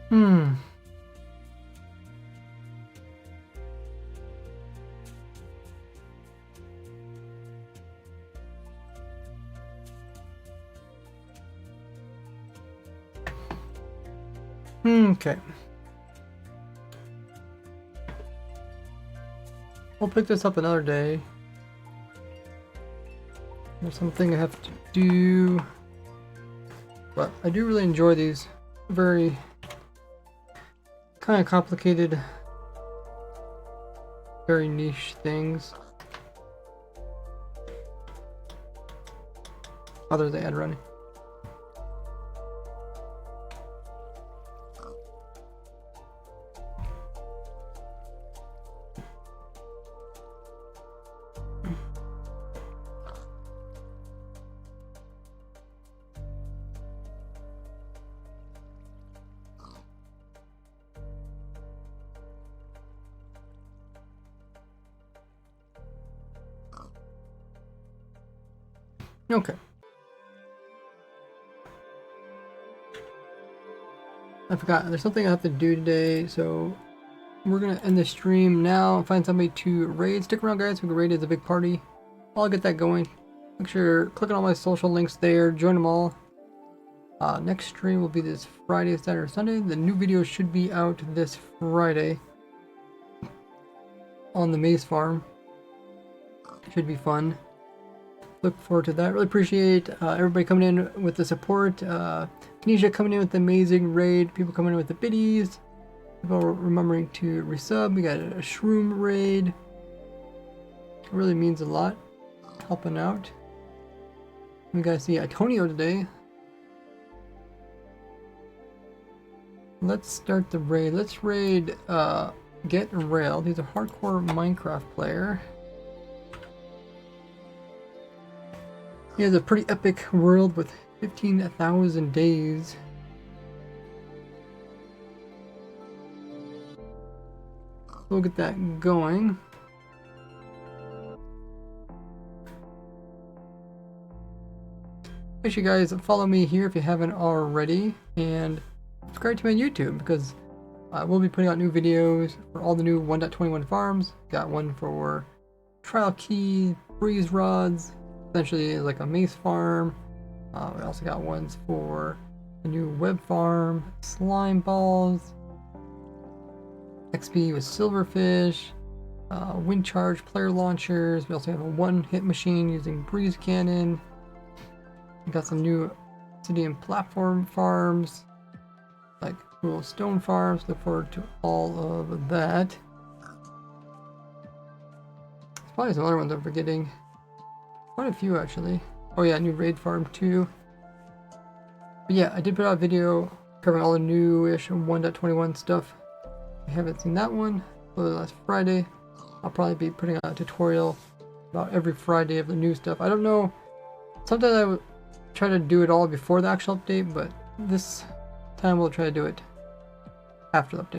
Hmm. Okay. I'll pick this up another day. There's something I have to do. But I do really enjoy these very kind of complicated, very niche things. Oh, there's the ad running. Okay. I forgot. There's something I have to do today, so we're gonna end the stream now and find somebody to raid. Stick around, guys. We can raid as a big party. I'll get that going. Make sure click on all my social links there. Join them all. Next stream will be this Friday, Saturday, Sunday. The new video should be out this Friday on the maize farm. Should be fun. Look forward to that. Really appreciate everybody coming in with the support. Tanisha coming in with the amazing raid. People coming in with the biddies. People remembering to resub. We got a shroom raid. It really means a lot. Helping out. We got to see Antonio today. Let's start the raid. Let's raid Get Railed. He's a hardcore Minecraft player. He has a pretty epic world with 15,000 days. We'll get that going. Make sure you guys follow me here if you haven't already, and subscribe to my YouTube because we'll be putting out new videos for all the new 1.21 farms. Got one for trial key, breeze rods, essentially like a mace farm. We also got ones for a new web farm, slime balls, XP with silverfish, wind charge player launchers. We also have a one-hit machine using breeze cannon. We got some new obsidian platform farms, like cool stone farms. Look forward to all of that. There's probably some other ones I'm forgetting. Quite a few actually. Oh yeah, new raid farm too. But yeah, I did put out a video covering all the new-ish 1.21 stuff. If you haven't seen that one, last Friday. I'll probably be putting out a tutorial about every Friday of the new stuff. I don't know. Sometimes I would try to do it all before the actual update, but this time we'll try to do it after the update.